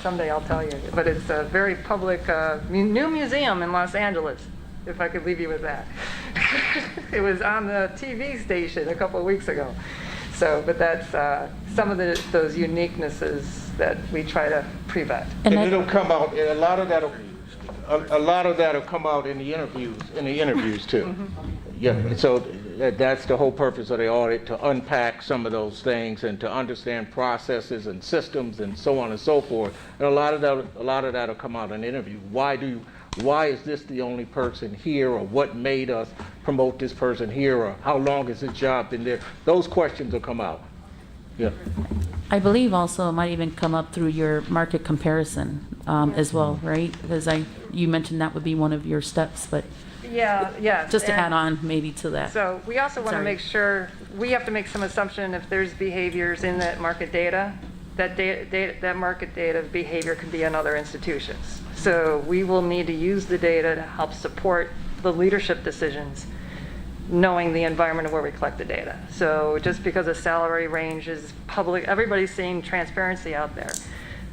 someday I'll tell you, but it's a very public new museum in Los Angeles, if I could leave you with that. It was on the TV station a couple of weeks ago. So, but that's some of those uniquenesses that we try to prevent. And it'll come out, and a lot of that'll come out in the interviews too. Mm-hmm. Yeah, so that's the whole purpose of the audit, to unpack some of those things and to understand processes and systems and so on and so forth. And a lot of that'll come out in the interview. Why is this the only person here, or what made us promote this person here, or how long has this job been there? Those questions will come out. Yeah. I believe also it might even come up through your market comparison as well, right? Because you mentioned that would be one of your steps, but yeah, just to add on maybe to that. So we also want to make sure, we have to make some assumption if there's behaviors in that market data, that market data behavior could be in other institutions. So we will need to use the data to help support the leadership decisions, knowing the environment of where we collect the data. So just because a salary range is public, everybody's seeing transparency out there,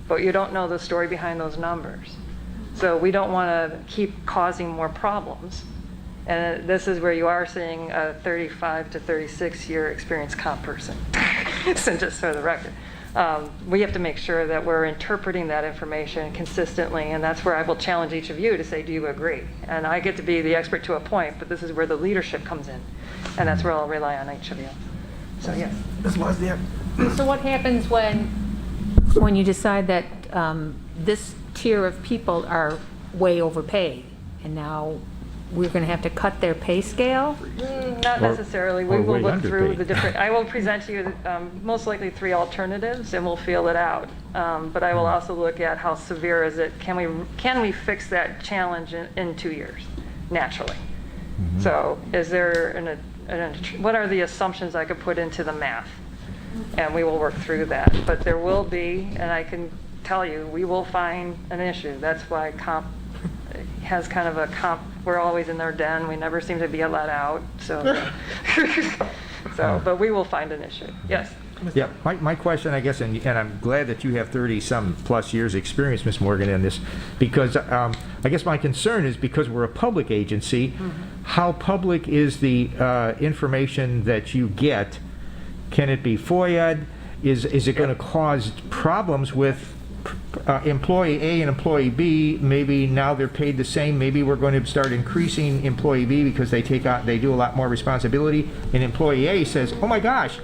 but you don't know the story behind those numbers. So we don't want to keep causing more problems. And this is where you are seeing a 35 to 36 year experienced comp person, so just for the record. We have to make sure that we're interpreting that information consistently, and that's where I will challenge each of you to say, do you agree? And I get to be the expert to a point, but this is where the leadership comes in, and that's where I'll rely on each of you. So yes. So what happens when you decide that this tier of people are way overpaid, and now we're going to have to cut their pay scale? Not necessarily. We will look through underpaid. the different, I will present to you most likely 3 alternatives, and we'll feel it out. But I will also look at how severe is it. Can we fix that challenge in 2 years, naturally? Mm-hmm. So is there what are the assumptions I could put into the math? And we will work through that. But there will be, and I can tell you, we will find an issue. That's why comp has kind of a comp, we're always in their den, we never seem to be let out, so but we will find an issue. Yes. Yeah, my question, I guess, and I'm glad that you have 30-some plus years experience, Ms. Morgan, in this, because I guess my concern is, because we're a public agency, how public is the information that you get? Can it be FOIA'd? Is it going to cause problems with employee A and employee B? Maybe now they're paid the same. Maybe we're going to start increasing employee B because they do a lot more responsibility. And employee A says, "Oh my gosh,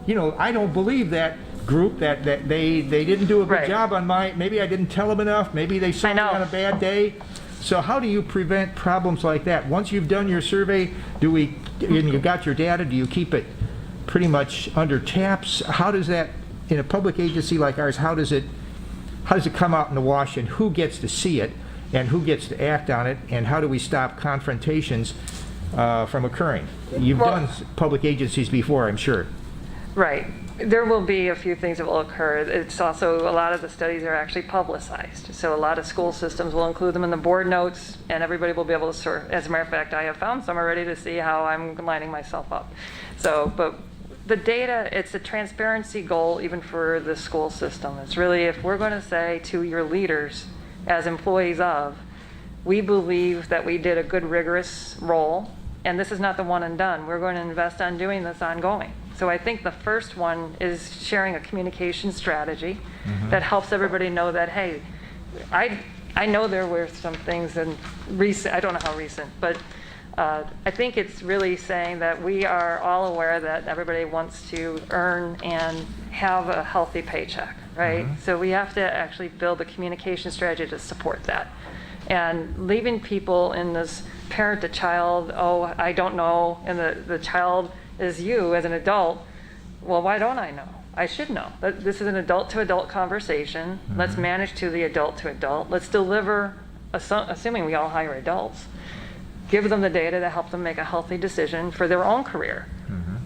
I don't believe that group that they didn't do a good job on maybe I didn't tell them enough. Maybe they saw me on a bad day." So how do you prevent problems like that? Once you've done your survey, and you've got your data, do you keep it pretty much under taps? How does that, in a public agency like ours, how does it come out in the wash, and who gets to see it, and who gets to act on it, and how do we stop confrontations from occurring? You've done public agencies before, I'm sure. Right. There will be a few things that will occur. It's also, a lot of the studies are actually publicized. So a lot of school systems will include them in the board notes, and everybody will be able to sort. As a matter of fact, I have found some already to see how I'm lining myself up. So, but the data, it's a transparency goal even for the school system. It's really, if we're going to say to your leaders as employees of, we believe that we did a good rigorous role, and this is not the one and done. We're going to invest on doing this ongoing. So I think the first one is sharing a communication strategy that helps everybody know that, hey, I know there were some things in recent, I don't know how recent, but I think it's really saying that we are all aware that everybody wants to earn and have a healthy paycheck, right? So we have to actually build a communication strategy to support that. And leaving people in this parent to child, oh, I don't know, and the child is you as an adult, well, why don't I know? I should know. This is an adult-to-adult conversation. Let's manage to the adult-to-adult. Let's deliver, assuming we all hire adults, give them the data to help them make a healthy decision for their own career,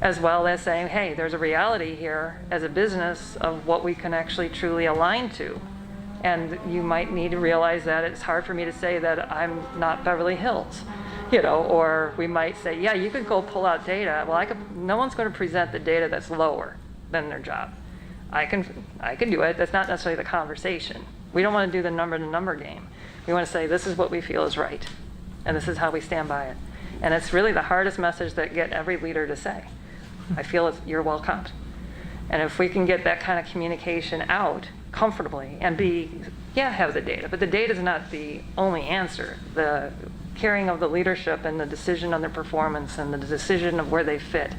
as well as saying, hey, there's a reality here as a business of what we can actually truly align to. And you might need to realize that it's hard for me to say that I'm not Beverly Hills. You know, or we might say, yeah, you could go pull out data. Well, no one's going to present the data that's lower than their job. I can do it. That's not necessarily the conversation. We don't want to do the number game. We want to say, this is what we feel is right, and this is how we stand by it. And it's really the hardest message that get every leader to say. I feel you're welcomed. And if we can get that kind of communication out comfortably and have the data, but the data is not the only answer. The caring of the leadership and the decision on their performance and the decision of where they fit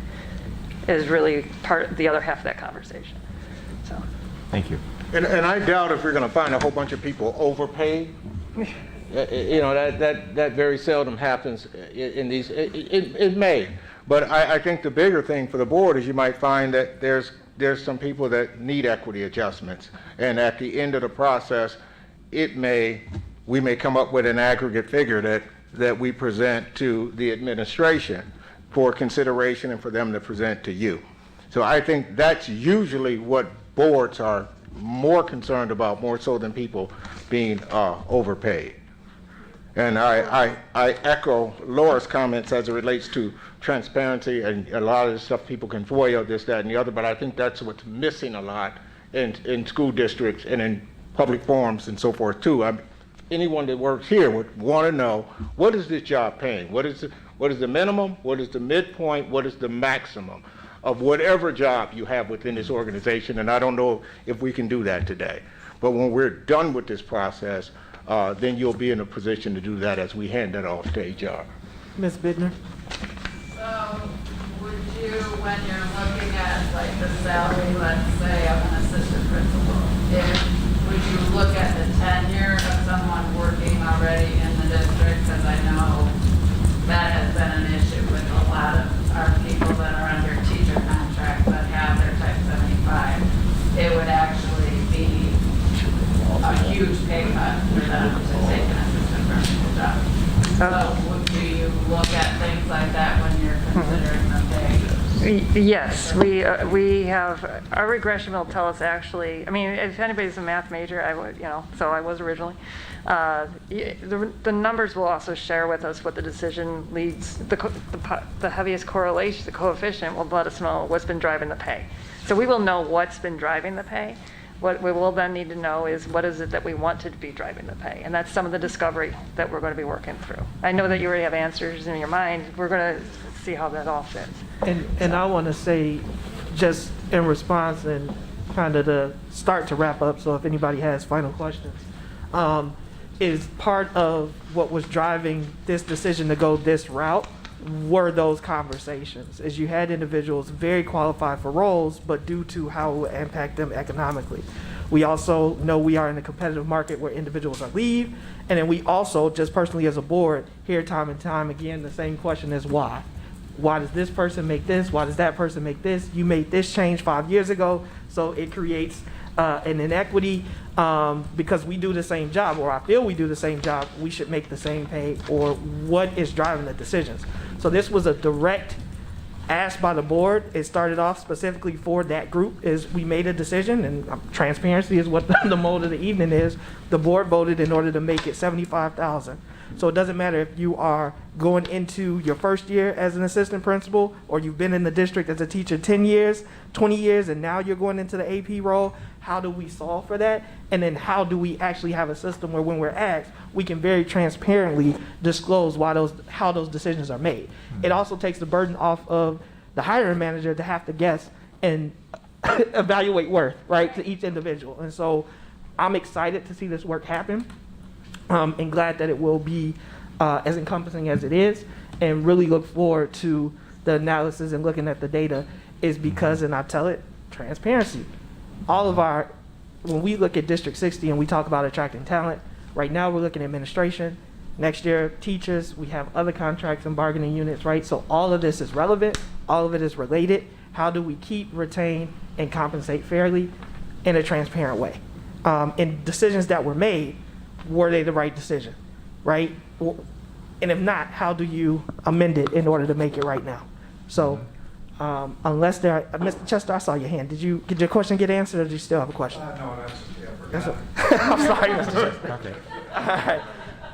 is really the other half of that conversation. So, thank you. And I doubt if we're going to find a whole bunch of people overpaid. You know, that very seldom happens in these. It may, but I think the bigger thing for the board is you might find that there's some people that need equity adjustments, and at the end of the process, we may come up with an aggregate figure that we present to the administration for consideration and for them to present to you. So I think that's usually what boards are more concerned about, more so than people being overpaid. And I echo Laura's comments as it relates to transparency, and a lot of the stuff people can FOIA, this, that, and the other, but I think that's what's missing a lot in school districts and in public forums and so forth too. Anyone that works here would want to know, what is this job paying? What is the minimum? What is the midpoint? What is the maximum of whatever job you have within this organization? And I don't know if we can do that today. But when we're done with this process, then you'll be in a position to do that as we hand that off to HR. Ms. Bidner? So would you, when you're looking at like the salary, let's say of an assistant principal, would you look at the tenure of someone working already in the district? Because I know that has been an issue with a lot of our people that are under teacher contracts that have their type 75. It would actually be a huge pay cut for them to take an assistant principal job. So do you look at things like that when you're considering the pay? Yes, we have, our regression will tell us actually, I mean, if anybody's a math major, I would, so I was originally, the numbers will also share with us what the decision leads, the heaviest correlation, the coefficient will let us know what's been driving the pay. So we will know what's been driving the pay. What we will then need to know is what is it that we want to be driving the pay. And that's some of the discovery that we're going to be working through. I know that you already have answers in your mind. We're going to see how that all fits. And I want to say, just in response and kind of to start to wrap up, so if anybody has final questions, is part of what was driving this decision to go this route were those conversations, as you had individuals very qualified for roles, but due to how it would impact them economically. We also know we are in a competitive market where individuals are leave, and then we also, just personally as a board, hear time and time again the same question is why? Why does this person make this? Why does that person make this? You made this change 5 years ago, so it creates an inequity because we do the same job, or I feel we do the same job, we should make the same pay, or what is driving the decisions. So this was a direct asked by the board. It started off specifically for that group. Is we made a decision, and transparency is what the mode of the evening is. The board voted in order to make it $75,000. So it doesn't matter if you are going into your first year as an assistant principal, or you've been in the district as a teacher 10 years, 20 years, and now you're going into the AP role. How do we solve for that? And then how do we actually have a system where when we're asked, we can very transparently disclose how those decisions are made. It also takes the burden off of the hiring manager to have to guess and evaluate worth, right, to each individual. And so I'm excited to see this work happen. And glad that it will be as encompassing as it is, and really look forward to the analysis and looking at the data, is because, and I tell it, transparency. When we look at District 60 and we talk about attracting talent, right now we're looking at administration. Next year, teachers, we have other contracts and bargaining units, right? So all of this is relevant, all of it is related. How do we keep, retain, and compensate fairly in a transparent way? And decisions that were made, were they the right decision, right? And if not, how do you amend it in order to make it right now? So unless Mr. Chester, I saw your hand. Did your question get answered, or do you still have a question? No, that's okay. I'm sorry, Mr. Chester. Okay. All right.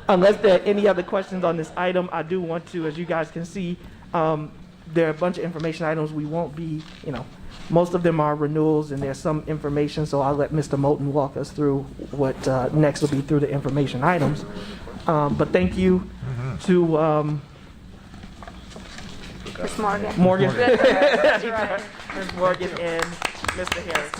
Unless there are any other questions on this item, I do want to, as you guys can see, there are a bunch of information items we won't be, most of them are renewals, and there's some information, so I'll let Mr. Moulton walk us through what next will be through the information items. But thank you to Ms. Morgan. Morgan. That's right. Ms. Morgan and Mr. Harris.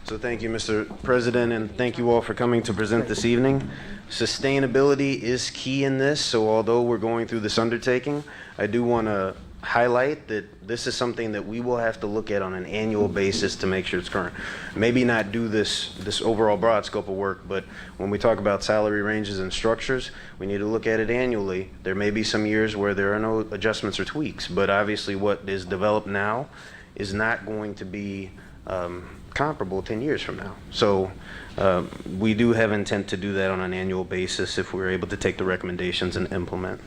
So thank you, Mr. President, and thank you all for coming to present this evening. Sustainability is key in this, so although we're going through this undertaking, I do want to highlight that this is something that we will have to look at on an annual basis to make sure it's current. Maybe not do this overall broad scope of work, but when we talk about salary ranges and structures, we need to look at it annually. There may be some years where there are no adjustments or tweaks, but obviously what is developed now is not going to be comparable 10 years from now. So we do have intent to do that on an annual basis if we're able to take the recommendations and implement.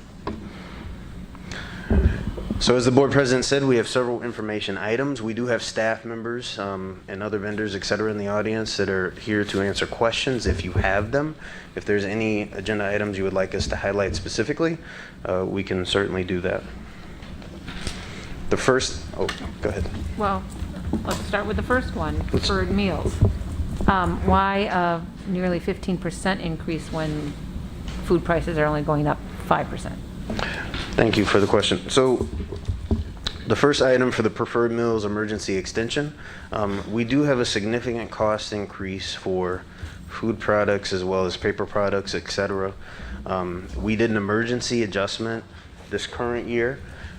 So as the board president said, we have several information items. We do have staff members and other vendors, et cetera, in the audience that are here to answer questions if you have them. If there's any agenda items you would like us to highlight specifically, we can certainly do that. The first, go ahead. Well, let's start with the first one, preferred meals. Why a nearly 15% increase when food prices are only going up 5%? Thank you for the question. So the first item for the preferred meals emergency extension, we do have a significant cost increase for food products as well as paper products, et cetera. We did an emergency adjustment this current year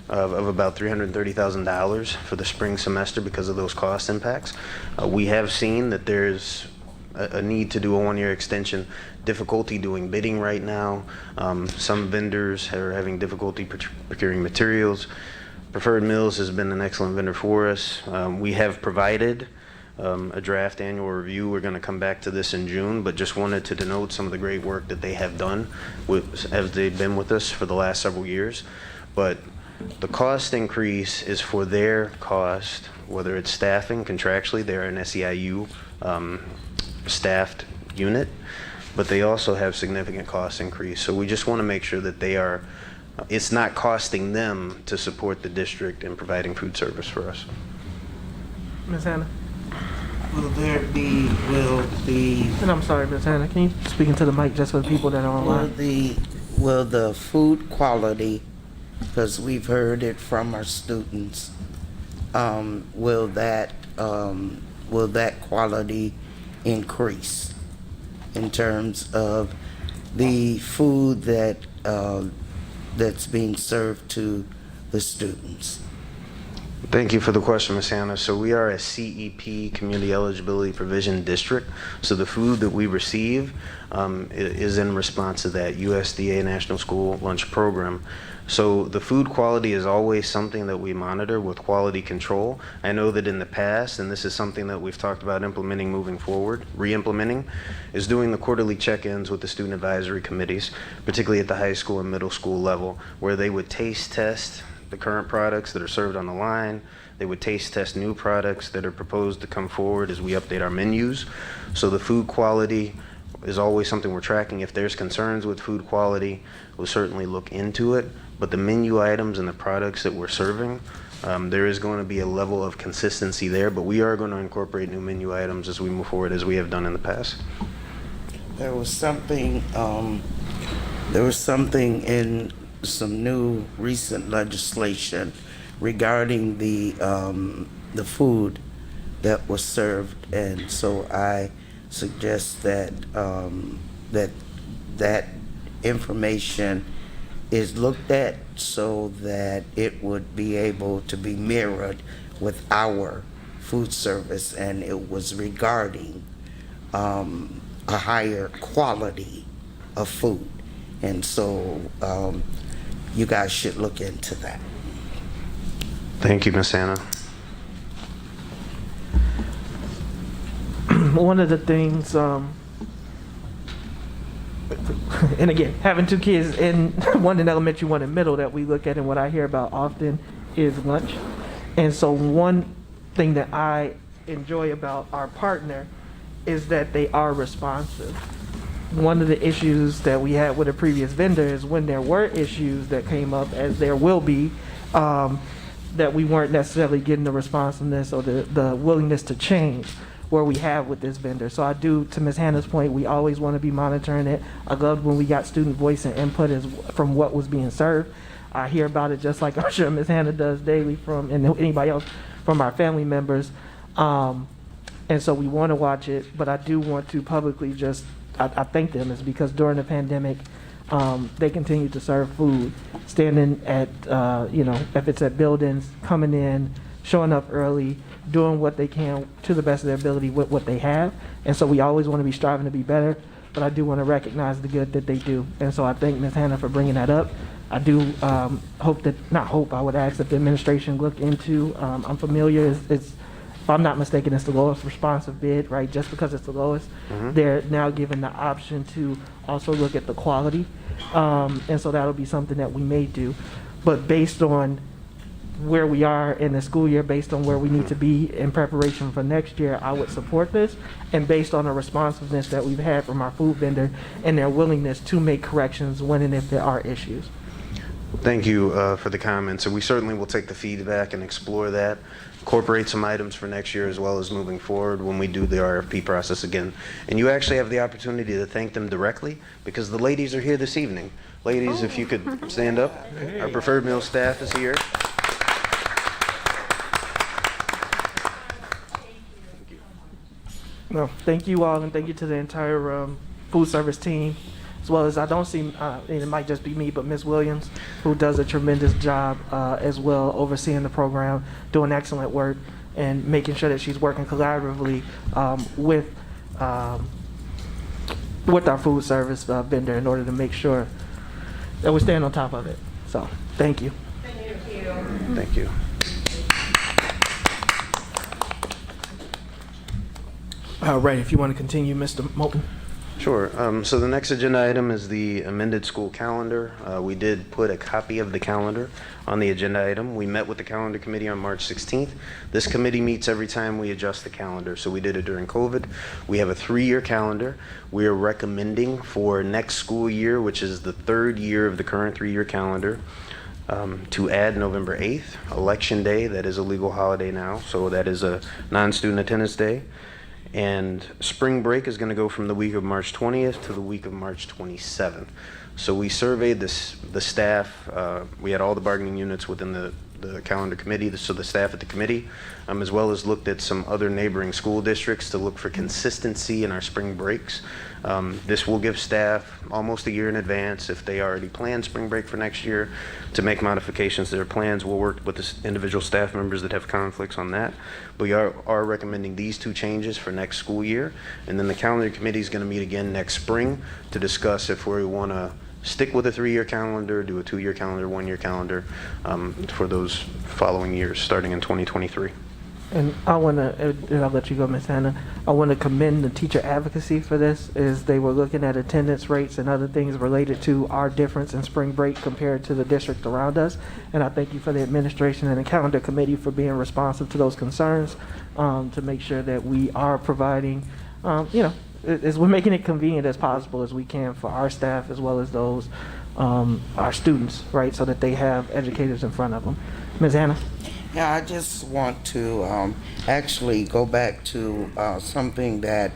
of about $330,000 for the spring semester because of those cost impacts. We have seen that there's a need to do a one-year extension, difficulty doing bidding right now. Some vendors are having difficulty procuring materials. Preferred Meals has been an excellent vendor for us. We have provided a draft annual review. We're going to come back to this in June, but just wanted to denote some of the great work that they have done as they've been with us for the last several years. But the cost increase is for their cost, whether it's staffing, contractually, they're an SEIU staffed unit, but they also have significant cost increase. So we just want to make sure that it's not costing them to support the district in providing food service for us. Ms. Hannah. Will the And I'm sorry, Ms. Hannah, can you speak into the mic just for the people that are online? will the food quality, because we've heard it from our students, will that quality increase in terms of the food that's being served to the students? Thank you for the question, Ms. Hannah. So we are a CEP, Community Eligibility Provision District. So the food that we receive is in response to that USDA National School Lunch Program. So the food quality is always something that we monitor with quality control. I know that in the past, and this is something that we've talked about implementing moving forward, re-implementing, is doing the quarterly check-ins with the student advisory committees, particularly at the high school and middle school level, where they would taste test the current products that are served on the line. They would taste test new products that are proposed to come forward as we update our menus. So the food quality is always something we're tracking. If there's concerns with food quality, we'll certainly look into it. But the menu items and the products that we're serving, there is going to be a level of consistency there, but we are going to incorporate new menu items as we move forward, as we have done in the past. There was something in some new recent legislation regarding the food that was served, and so I suggest that that information is looked at so that it would be able to be mirrored with our food service, and it was regarding a higher quality of food. And so you guys should look into that. Thank you, Ms. Hannah. One of the things, and again, having two kids, one in elementary, one in middle, that we look at and what I hear about often is lunch. And so one thing that I enjoy about our partner is that they are responsive. One of the issues that we had with a previous vendor is when there were issues that came up, as there will be, that we weren't necessarily getting the responsiveness or the willingness to change where we have with this vendor. So I do, to Ms. Hannah's point, we always want to be monitoring it. I loved when we got student voice and input from what was being served. I hear about it just like I'm sure Ms. Hannah does daily and anybody else from our family members. And so we want to watch it, but I do want to publicly I thank them, is because during the pandemic, they continue to serve food, standing at, if it's at buildings, coming in, showing up early, doing what they can to the best of their ability with what they have. And so we always want to be striving to be better, but I do want to recognize the good that they do. And so I thank Ms. Hannah for bringing that up. I do I would ask that the administration look into, I'm familiar, if I'm not mistaken, it's the lowest responsive bid, right? Just because it's the lowest, they're now given the option to also look at the quality. And so that'll be something that we may do. But based on where we are in the school year, based on where we need to be in preparation for next year, I would support this. And based on the responsiveness that we've had from our food vendor and their willingness to make corrections when and if there are issues. Thank you for the comments. So we certainly will take the feedback and explore that, incorporate some items for next year as well as moving forward when we do the RFP process again. And you actually have the opportunity to thank them directly because the ladies are here this evening. Ladies, if you could stand up. Our preferred meal staff is here. No, thank you all, and thank you to the entire food service team, as well as I don't see, and it might just be me, but Ms. Williams, who does a tremendous job as well, overseeing the program, doing excellent work, and making sure that she's working collaboratively with our food service vendor in order to make sure that we're staying on top of it. So, thank you. Thank you. Thank you. All right, if you want to continue, Mr. Moulton. Sure. So the next agenda item is the amended school calendar. We did put a copy of the calendar on the agenda item. We met with the calendar committee on March 16th. This committee meets every time we adjust the calendar. So we did it during COVID. We have a 3-year calendar. We are recommending for next school year, which is the 3rd year of the current 3-year calendar, to add November 8th, Election Day. That is a legal holiday now. So that is a non-student attendance day. And spring break is going to go from the week of March 20th to the week of March 27th. So we surveyed the staff. We had all the bargaining units within the calendar committee, so the staff at the committee, as well as looked at some other neighboring school districts to look for consistency in our spring breaks. This will give staff almost a year in advance, if they already planned spring break for next year, to make modifications to their plans. We'll work with the individual staff members that have conflicts on that. But we are recommending these 2 changes for next school year. And then the calendar committee is going to meet again next spring to discuss if we want to stick with a 3-year calendar, do a 2-year calendar, 1-year calendar for those following years starting in 2023. And I want to, and I'll let you go, Ms. Hannah. I want to commend the teacher advocacy for this, is they were looking at attendance rates and other things related to our difference in spring break compared to the district around us. And I thank you for the administration and the calendar committee for being responsive to those concerns, to make sure that we are providing, as we're making it convenient as possible as we can for our staff as well as those, our students, right, so that they have educators in front of them. Ms. Hannah? Yeah, I just want to actually go back to something that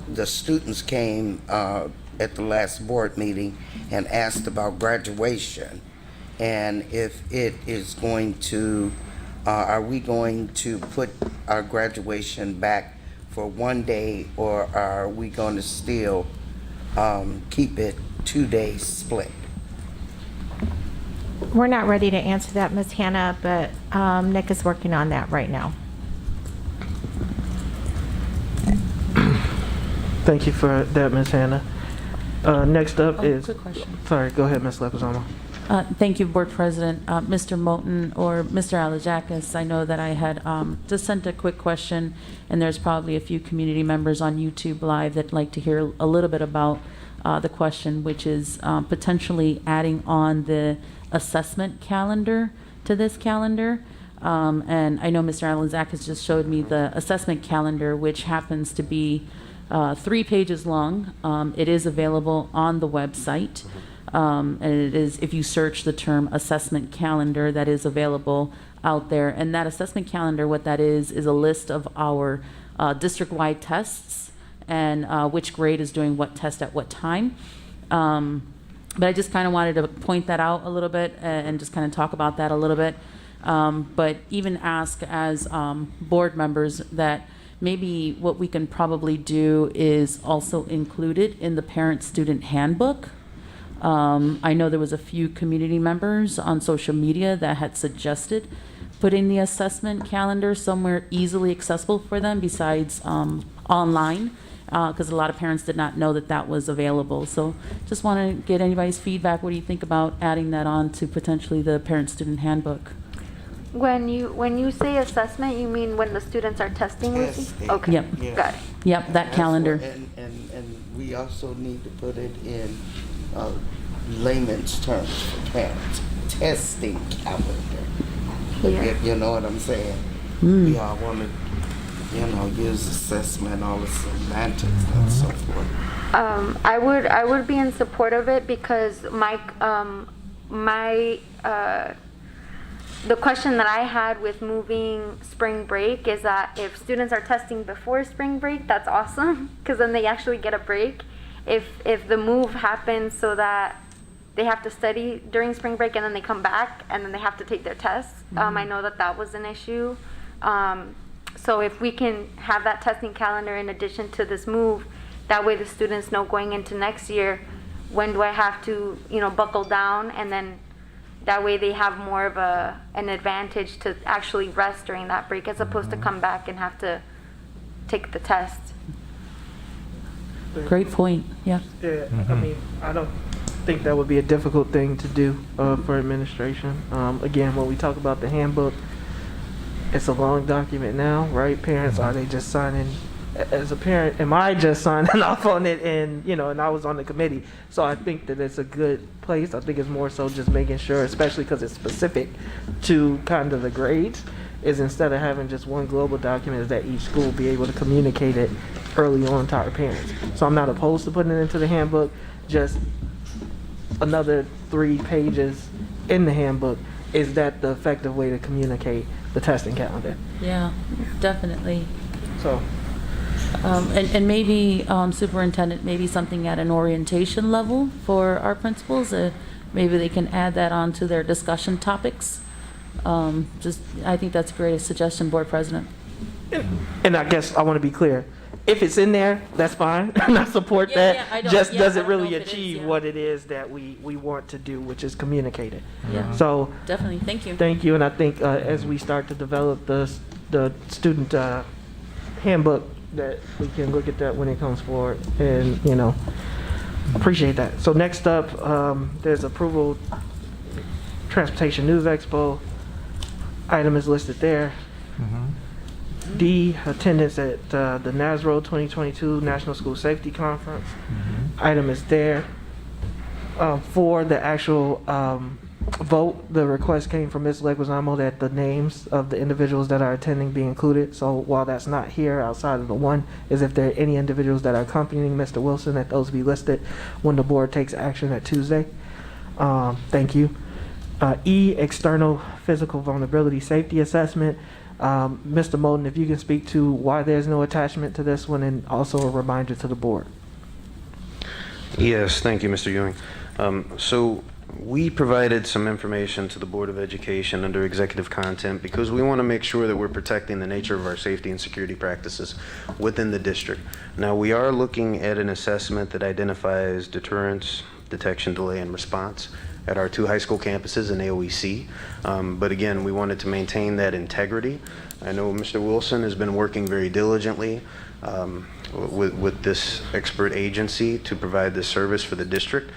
the students came at the last board meeting and asked about graduation, and if it is going to, are we going to put our graduation back for one day, or are we going to still keep it 2 days split? We're not ready to answer that, Ms. Hannah, but Nick is working on that right now. Thank you for that, Ms. Hannah. Next up is... Quick question. Sorry, go ahead, Ms. Lepisano. Thank you, Board President. Mr. Moulton or Mr. Alajakis, I know that I had just sent a quick question, and there's probably a few community members on YouTube Live that'd like to hear a little bit about the question, which is potentially adding on the assessment calendar to this calendar. And I know Mr. Alajakis just showed me the assessment calendar, which happens to be 3 pages long. It is available on the website. And it is, if you search the term assessment calendar, that is available out there. And that assessment calendar, what that is a list of our district-wide tests and which grade is doing what test at what time. But I just kind of wanted to point that out a little bit and just kind of talk about that a little bit. But even ask as board members that maybe what we can probably do is also include it in the parent-student handbook. I know there was a few community members on social media that had suggested putting the assessment calendar somewhere easily accessible for them besides online, because a lot of parents did not know that that was available. So just want to get anybody's feedback. What do you think about adding that on to potentially the parent-student handbook? When you say assessment, you mean when the students are testing with you? Okay, Yep. got it. Yep, that That's calendar. And we also need to put it in layman's terms for parents. Testing calendar. Yeah. You know what I'm saying? Mm. We all want to, use assessment, all the semantics and so forth. I would be in support of it because the question that I had with moving spring break is that if students are testing before spring break, that's awesome because then they actually get a break. If the move happens so that they have to study during spring break and then they come back and then they have to take their tests, I know that was an issue. So if we can have that testing calendar in addition to this move, that way the students know going into next year, when do I have to, buckle down, and then that way they have more of an advantage to actually rest during that break as opposed to come back and have to take the test. Great point. Yeah. Yeah, I mean, I don't think that would be a difficult thing to do for administration. Again, when we talk about the handbook, it's a long document now, right? Parents, are they just signing? As a parent, am I just signing off on it? And and I was on the committee, so I think that it's a good place. I think it's more so just making sure, especially because it's specific to kind of the grades, is instead of having just one global document, is that each school be able to communicate it early on to our parents. So I'm not opposed to putting it into the handbook, just another 3 pages in the handbook. Is that the effective way to communicate the testing calendar? Yeah, definitely. So. And maybe superintendent, maybe something at an orientation level for our principals. Maybe they can add that on to their discussion topics. I think that's a great suggestion, Board President. And I guess I want to be clear. If it's in there, that's fine. And I support that. Yeah, I don't- just yeah, doesn't I don't know really if it is, achieve yeah. what it is that we want to do, which is communicate it. Yeah. So Definitely. Thank you. thank you. And I think as we start to develop the student handbook, that we can look at that when it comes forward, and appreciate that. So next up, there's approval Transportation News Expo. Item is listed there. D, attendance at the NASRO 2022 National School Safety Conference. Item is there. For the actual vote, the request came from Ms. Leguizamo that the names of the individuals that are attending be included. So while that's not here, outside of the one, is if there are any individuals that are accompanying Mr. Wilson, that those be listed when the board takes action at Tuesday. Thank you. E, external physical vulnerability safety assessment. Mr. Moulton, if you can speak to why there's no attachment to this one, and also a reminder to the board. Yes, thank you, Mr. Ewing. So we provided some information to the Board of Education under executive content because we want to make sure that we're protecting the nature of our safety and security practices within the district. Now, we are looking at an assessment that identifies deterrence, detection, delay, and response at our 2 high school campuses in AOEC. But again, we wanted to maintain that integrity. I know Mr. Wilson has been working very diligently with this expert agency to provide this service for the district.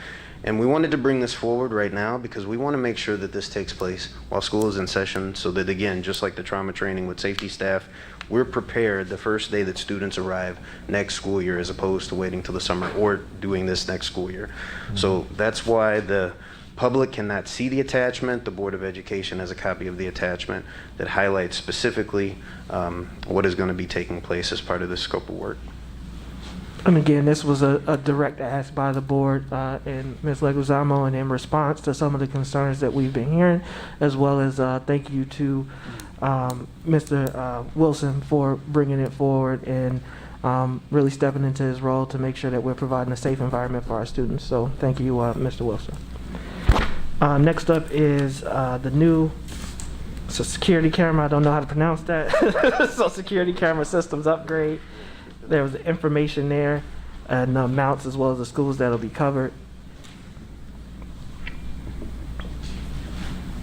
And we wanted to bring this forward right now because we want to make sure that this takes place while school is in session, so that, again, just like the trauma training with safety staff, we're prepared the first day that students arrive next school year, as opposed to waiting till the summer or doing this next school year. So that's why the public cannot see the attachment. The Board of Education has a copy of the attachment that highlights specifically what is going to be taking place as part of this scope of work. And again, this was a direct ask by the board and Ms. Leguizamo, and in response to some of the concerns that we've been hearing, as well as thank you to Mr. Wilson for bringing it forward and really stepping into his role to make sure that we're providing a safe environment for our students. So thank you, Mr. Wilson. Next up is the new security camera. I don't know how to pronounce that. So security camera systems upgrade. There was information there and amounts as well as the schools that'll be covered.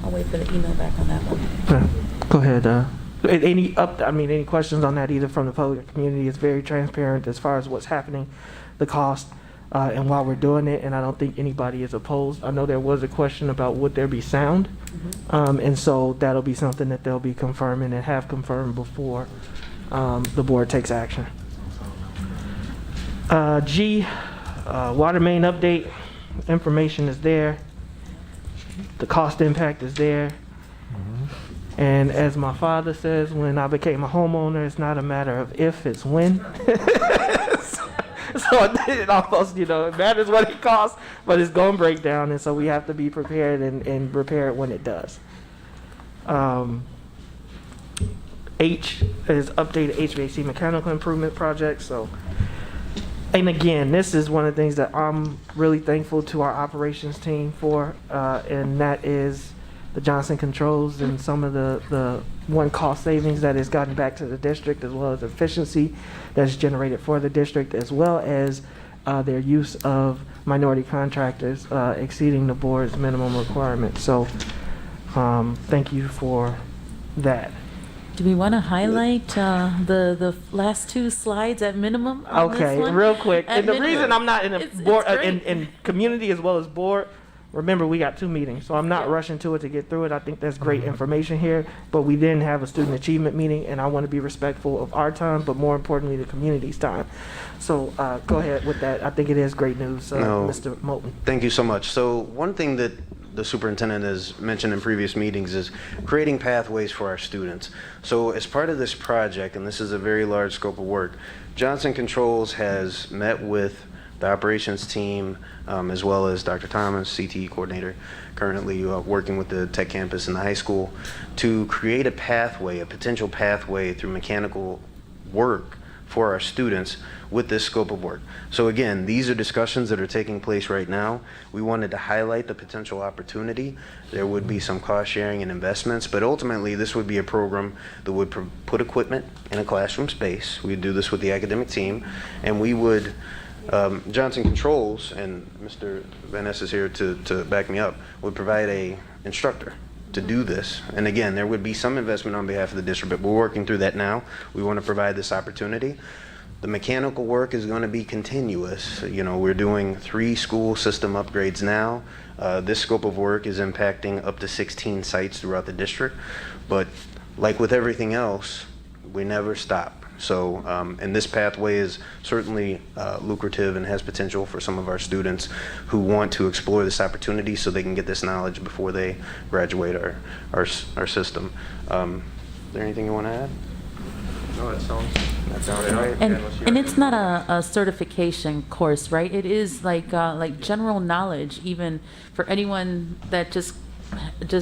I'll wait for the email back on that one. Go ahead. Any questions on that either from the public community? It's very transparent as far as what's happening, the cost, and why we're doing it. And I don't think anybody is opposed. I know there was a question about would there be sound, and so that'll be something that they'll be confirming and have confirmed before the board takes action. G, water main update. Information is there. The cost impact is there. And as my father says, when I became a homeowner, it's not a matter of if, it's when. So it almost, it matters what it costs, but it's going to break down, and so we have to be prepared and prepare it when it does. H is updated HVAC mechanical improvement project. So, and again, this is one of the things that I'm really thankful to our operations team for, and that is the Johnson Controls and some of the cost savings that has gotten back to the district, as well as efficiency that's generated for the district, as well as their use of minority contractors exceeding the board's minimum requirements. So thank you for that. Do we want to highlight the last 2 slides at minimum on this Okay, one? real quick. At And the minimum. reason I'm not in the It's board, great. in community as well as board, remember we got 2 meetings, so I'm not rushing to it to get through it. I think there's great information here, but we didn't have a student achievement meeting, and I want to be respectful of our time, but more importantly, the community's time. So go ahead with that. I think it is great news, Mr. Moulton. Thank you so much. So one thing that the superintendent has mentioned in previous meetings is creating pathways for our students. So as part of this project, and this is a very large scope of work, Johnson Controls has met with the operations team, as well as Dr. Thomas, CTE coordinator, currently working with the tech campus in the high school, to create a pathway, a potential pathway through mechanical work for our students with this scope of work. So again, these are discussions that are taking place right now. We wanted to highlight the potential opportunity. There would be some cost sharing and investments, but ultimately this would be a program that would put equipment in a classroom space. We'd do this with the academic team, and we would, Johnson Controls, and Mr. Van Ness is here to back me up, would provide a instructor to do this. And again, there would be some investment on behalf of the district, but we're working through that now. We want to provide this opportunity. The mechanical work is going to be continuous. We're doing 3 school system upgrades now. This scope of work is impacting up to 16 sites throughout the district. But like with everything else, We never stop. So, and this pathway is certainly lucrative and has potential for some of our students who want to explore this opportunity so they can get this knowledge before they graduate our system. Is there anything you want to add? No, that sounds right. And it's not a certification course, right? It is like general knowledge, even for anyone that just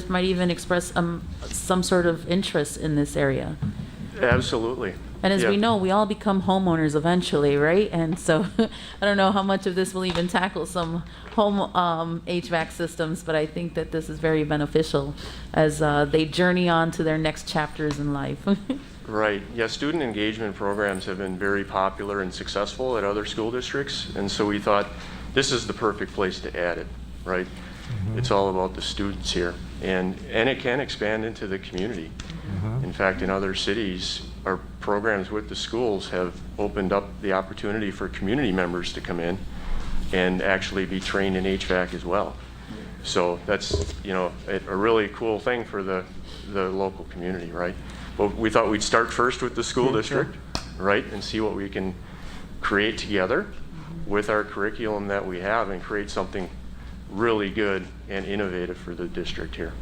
might even express some sort of interest in this area. Absolutely. And as Yeah. we know, we all become homeowners eventually, right? And so I don't know how much of this will even tackle some home HVAC systems, but I think that this is very beneficial as they journey on to their next chapters in life. Right. Yeah, student engagement programs have been very popular and successful at other school districts, and so we thought this is the perfect place to add it, right? It's all about the students here, and it can expand into the community. In fact, in other cities, our programs with the schools have opened up the opportunity for community members to come in and actually be trained in HVAC as well. So that's, you know, a really cool thing for the local community, right? But we thought we'd start first with the school district, right, and see what we can create together with our curriculum that we have and create something really good and innovative for the district here.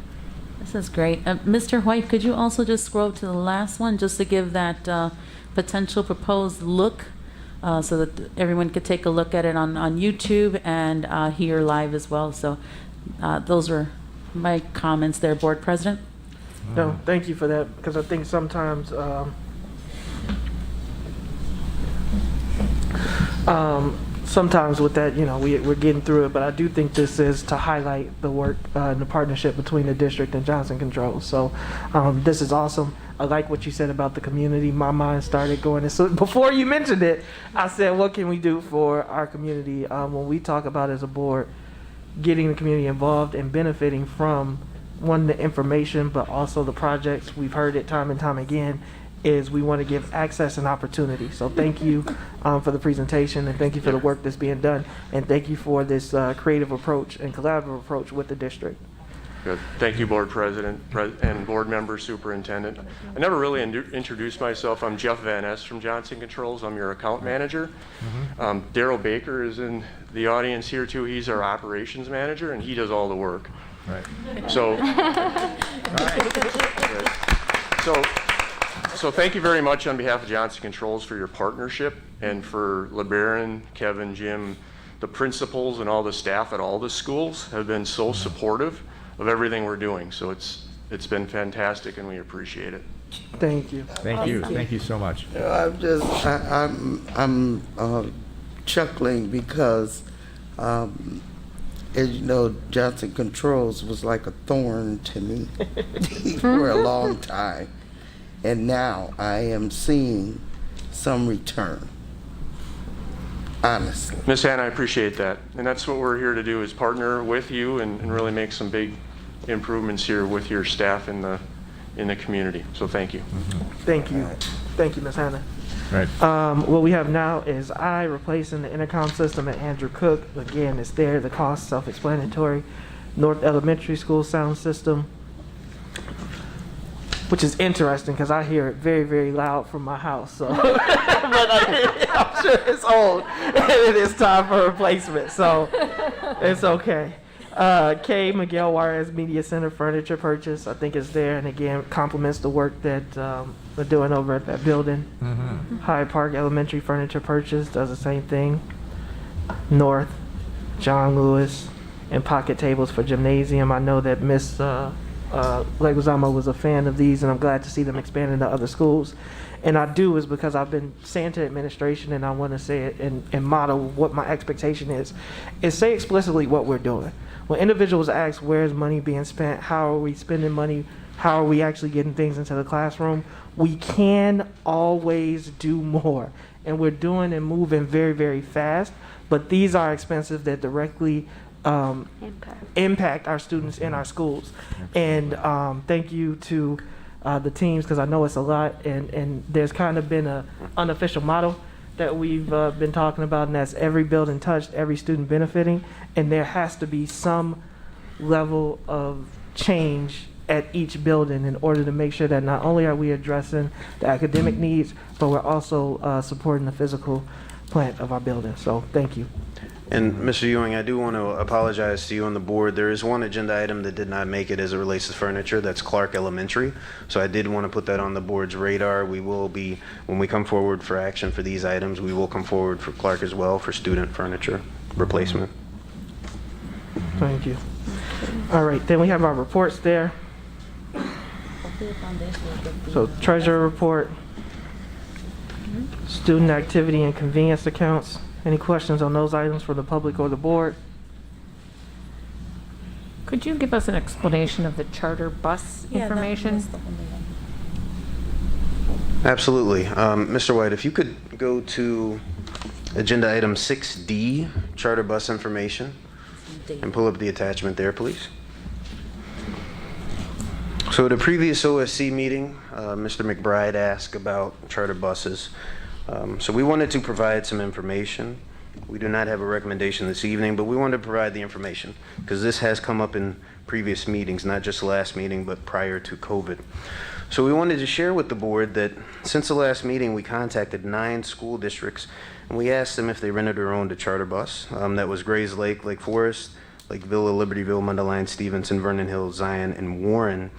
This is great. Mr. White, could you also just scroll up to the last one just to give that potential proposed look so that everyone could take a look at it on YouTube and here live as well. So those were my comments there, Board President. No, thank you for that, because I think sometimes sometimes with that, you know, we're getting through it, but I do think this is to highlight the work and the partnership between the district and Johnson Controls. So this is awesome. I like what you said about the community. My mind started going, so before you mentioned it, I said, what can we do for our community? When we talk about as a board, getting the community involved and benefiting from, one, the information, but also the projects, we've heard it time and time again, is we want to give access and opportunity. So thank you for the presentation, and thank you for the work that's being done, and thank you for this creative approach and collaborative approach with the district. Good. Thank you, Board President and Board Member Superintendent. I never really introduced myself. I'm Jeff Van Ness from Johnson Controls. I'm your account manager. Daryl Baker is in the audience here too. He's our operations manager, and he does all the work. Right. So, so thank you very much on behalf of Johnson Controls for your partnership, and for LeBaron, Kevin, Jim, the principals and all the staff at all the schools have been so supportive of everything we're doing. So it's been fantastic, and we appreciate it. Thank you. Thank you. Thank you so much. I'm chuckling because, as you know, Johnson Controls was like a thorn to me for a long time. And now I am seeing some return, honestly. Ms. Hannah, I appreciate that. And that's what we're here to do, is partner with you and really make some big improvements here with your staff in the community. So thank you. Thank you. Thank you, Ms. Hannah. Right. What we have now is I replacing the intercom system at Andrew Cook. Again, it's there. The cost self-explanatory. North Elementary School sound system, which is interesting because I hear it very, very loud from my house. So, but I'm sure it's old and it is time for replacement. So it's okay. K. Miguel Juarez Media Center furniture purchase, I think is there, and again complements the work that we're doing over at that building. Hyde Park Elementary furniture purchase does the same thing. North, John Lewis, and pocket tables for gymnasium. I know that Miss Leguizamo was a fan of these, and I'm glad to see them expand into other schools. And I do is because I've been saying to administration, and I want to say it and model what my expectation is say explicitly what we're doing. When individuals ask where's money being spent, how are we spending money, how are we actually getting things into the classroom, we can always do more. And we're doing and moving very, very fast, but these are expenses that directly impact our students in our schools. And thank you to the teams, because I know it's a lot, and there's kind of been an unofficial model that we've been talking about, and that's every building touched, every student benefiting, and there has to be some level of change at each building in order to make sure that not only are we addressing the academic needs, but we're also supporting the physical plant of our building. So thank you. And Mr. Ewing, I do want to apologize to you on the board. There is one agenda item that did not make it as it relates to furniture. That's Clark Elementary. So I did want to put that on the board's radar. We will be, when we come forward for action for these items, we will come forward for Clark as well for student furniture replacement. Thank you. All right, then we have our reports there. So treasurer report, student activity and convenience accounts. Any questions on those items for the public or the board? Could you give us an explanation of the charter bus information? Absolutely. Mr. White, if you could go to agenda item 6D, charter bus information, and pull up the attachment there, please. So at a previous OSC meeting, Mr. McBride asked about charter buses. So we wanted to provide some information. We do not have a recommendation this evening, but we wanted to provide the information because this has come up in previous meetings, not just the last meeting, but prior to COVID. So we wanted to share with the board that since the last meeting, we contacted 9 school districts and we asked them if they rented or owned a charter bus. That was Grays Lake, Lake Forest, Lake Villa, Libertyville, Mundelein, Stevenson, Vernon Hills, Zion, and Warren.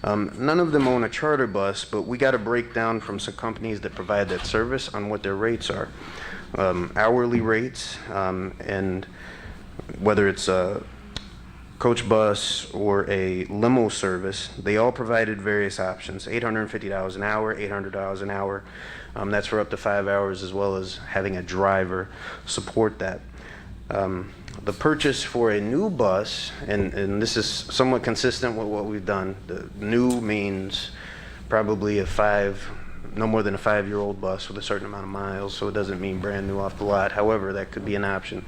None of them own a charter bus, but we got a breakdown from some companies that provide that service on what their rates are. Hourly rates, and whether it's a coach bus or a limo service, they all provided various options, $850 an hour, $800 an hour. That's for up to 5 hours, as well as having a driver support that. The purchase for a new bus, and this is somewhat consistent with what we've done. The new means probably no more than a 5-year-old bus with a certain amount of miles, so it doesn't mean brand new off the lot. However, that could be an option.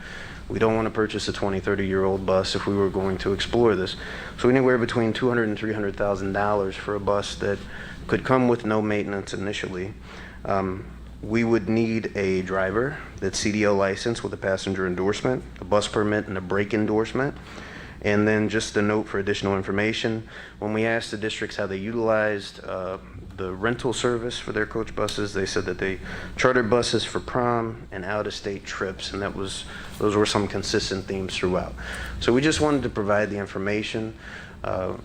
We don't want to purchase a 20, 30-year-old bus if we were going to explore this. So anywhere between $200,000 and $300,000 for a bus that could come with no maintenance initially. We would need a driver that's CDL licensed with a passenger endorsement, a bus permit, and a brake endorsement. And then just a note for additional information. When we asked the districts how they utilized the rental service for their coach buses, they said that they chartered buses for prom and out-of-state trips, and those were some consistent themes throughout. So we just wanted to provide the information.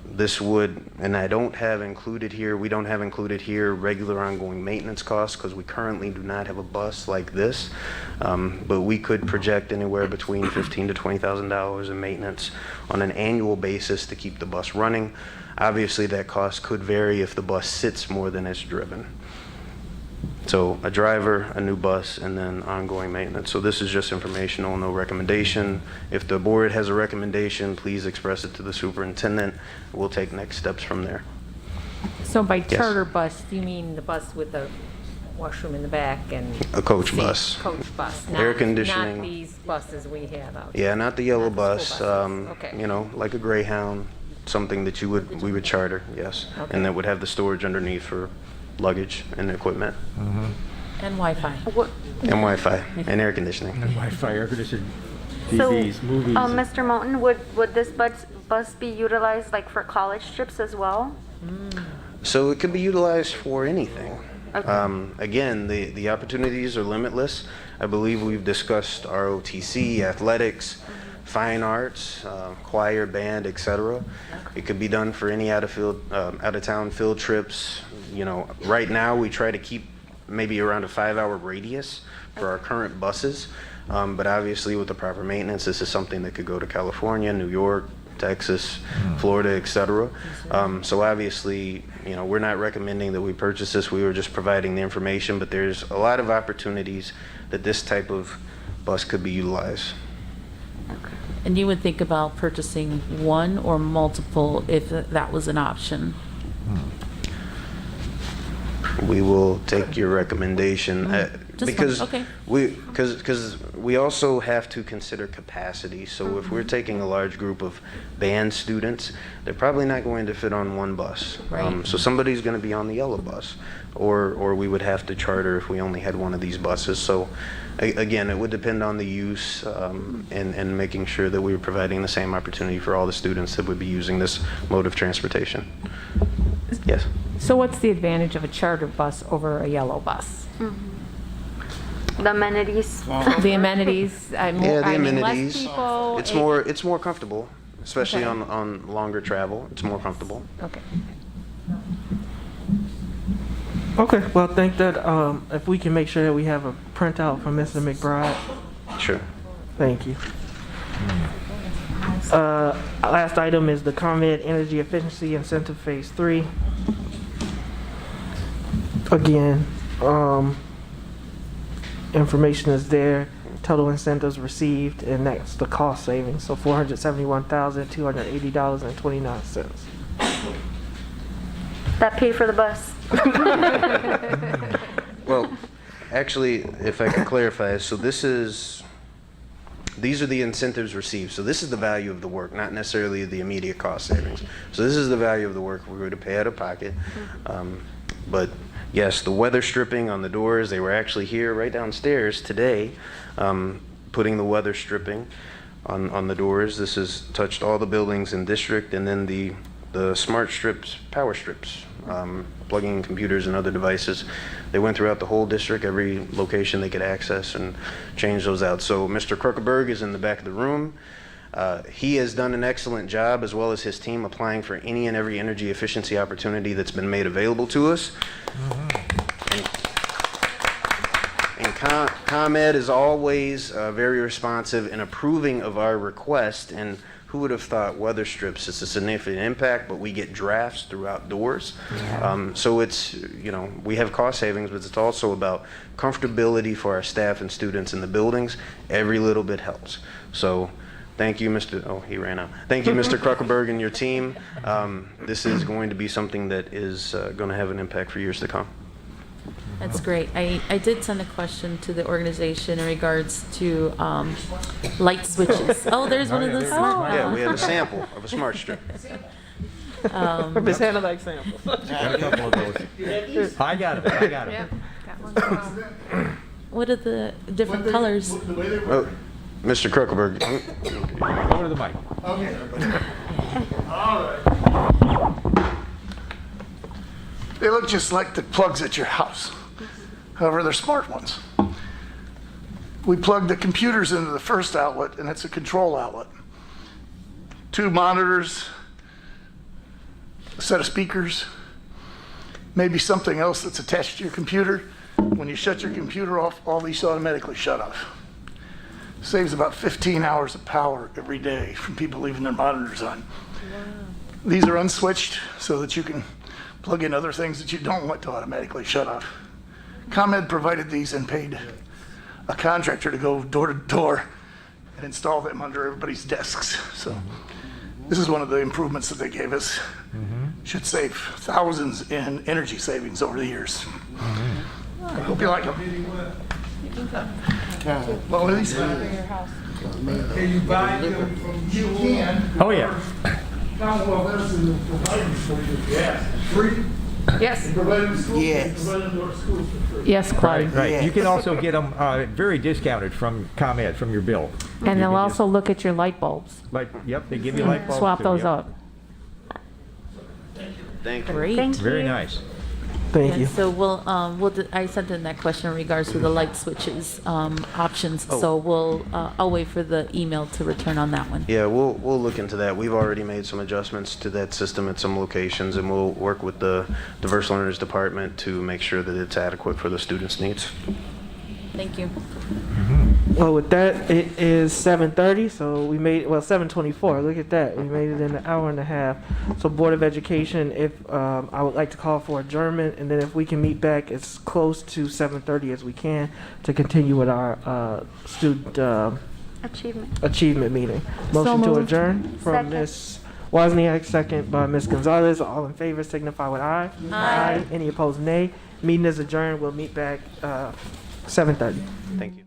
This would, and I don't have included here, we don't have included here regular ongoing maintenance costs because we currently do not have a bus like this, but we could project anywhere between $15,000 to $20,000 in maintenance on an annual basis to keep the bus running. Obviously that cost could vary if the bus sits more than it's driven. So a driver, a new bus, and then ongoing maintenance. So this is just informational, no recommendation. If the board has a recommendation, please express it to the superintendent. We'll take next steps from there. So by Yes. charter bus, do you mean the bus with the washroom in the back and? A coach seat? bus. Coach bus. Air not- conditioning. Not these buses we have out. Yeah, not the yellow bus, school buses. Okay. you know, like a Greyhound, something that we would charter, yes. Okay. And that would have the storage underneath for luggage and equipment. And Wi-Fi. And Wi-Fi and air conditioning. And Wi-Fi, air conditioning, So, TVs, movies. Mr. Moulton, would this bus be utilized like for college trips as well? So it could be utilized for anything. Okay. Again, the opportunities are limitless. I believe we've discussed ROTC, athletics, fine arts, choir, band, etc. It could be done for any out of town field trips. You know, right now we try to keep maybe around a 5-hour radius for our current buses. But obviously with the proper maintenance, this is something that could go to California, New York, Texas, Florida, etc. So obviously, you know, we're not recommending that we purchase this. We were just providing the information, but there's a lot of opportunities that this type of bus could be utilized. And you would think about purchasing one or multiple if that was an option? We will take your recommendation. Just because okay. because we also have to consider capacity. So if we're taking a large group of band students, they're probably not going to fit on one bus. Right. So somebody's going to be on the yellow bus, or we would have to charter if we only had one of these buses. So again, it would depend on the use and making sure that we were providing the same opportunity for all the students that would be using this mode of transportation. Yes. So what's the advantage of a charter bus over a yellow bus? The amenities. The amenities, Yeah, the amenities. less people. It's more comfortable, especially Okay. on longer travel. It's more comfortable. Okay. Okay, well, I think that if we can make sure that we have a printout from Mr. McBride. Sure. Thank you. Last item is the ComEd Energy Efficiency Incentive Phase 3. Again, information is there, total incentives received, and that's the cost savings, so $471,280.29. That paid for the bus. Well, actually, if I could clarify, so these are the incentives received. So this is the value of the work, not necessarily the immediate cost savings. So this is the value of the work we're going to pay out of pocket. But yes, the weather stripping on the doors, they were actually here right downstairs today, putting the weather stripping on the doors. This has touched all the buildings in district, and then the smart strips, power strips, plugging in computers and other devices. They went throughout the whole district, every location they could access, and changed those out. So Mr. Kruckerberg is in the back of the room. He has done an excellent job, as well as his team, applying for any and every energy efficiency opportunity that's been made available to us. And ComEd is always very responsive in approving of our request. And who would have thought weather strips is a significant impact, but we get drafts throughout doors. So it's, we have cost savings, but it's also about comfortability for our staff and students in the buildings. Every little bit helps. So thank you, he ran out. Thank you, Mr. Kruckerberg and your team. This is going to be something that is going to have an impact for years to come. That's great. I did send a question to the organization in regards to light switches. Oh, there's one of those smart ones. Yeah, we have a sample of a smart strip. Miss Hannah likes samples. Got a couple of those. I got it. Yep. What are the different colors? Oh, Mr. Kruckerberg. Over to the mic. Okay. All right. They look just like the plugs at your house. However, they're smart ones. We plug the computers into the first outlet, and it's a control outlet. 2 monitors, a set of speakers, maybe something else that's attached to your computer. When you shut your computer off, all these automatically shut off. Saves about 15 hours of power every day from people leaving their monitors on. Wow. These are unswitched so that you can plug in other things that you don't want to automatically shut off. ComEd provided these and paid a contractor to go door to door and install them under everybody's desks. So this is one of the improvements that they gave us. Should save thousands in energy savings over the years. I hope you like them. What were these? Can you buy them from you can? Oh, yeah. Commonwealth Edison provided for you gas. Free? Yes. Yes. Yes, Claudia. Right. You can also get them very discounted from ComEd, from your bill. And they'll also look at your light bulbs. Yep, they give you light bulbs. Swap too, those yep. up. Thank you. Great. Thank you. Very nice. Thank And you. so I sent in that question in regards to the light switches options. Oh. So I'll wait for the email to return on that one. Yeah, we'll look into that. We've already made some adjustments to that system at some locations, and we'll work with the Diverse Learners Department to make sure that it's adequate for the students' needs. Thank you. Well, with that, it is 7:30, so we made, 7:24. Look at that. We made it in an hour and a half. So Board of Education, if I would like to call for adjournment, and then if we can meet back as close to 7:30 as we can to continue with our student achievement meeting. Motion to moved. adjourn from Second. Ms. Wozniak, second by Ms. Gonzalez. All in favor signify with aye. Aye. Any opposed, nay. Meeting is adjourned. We'll meet back 7:30. Thank you.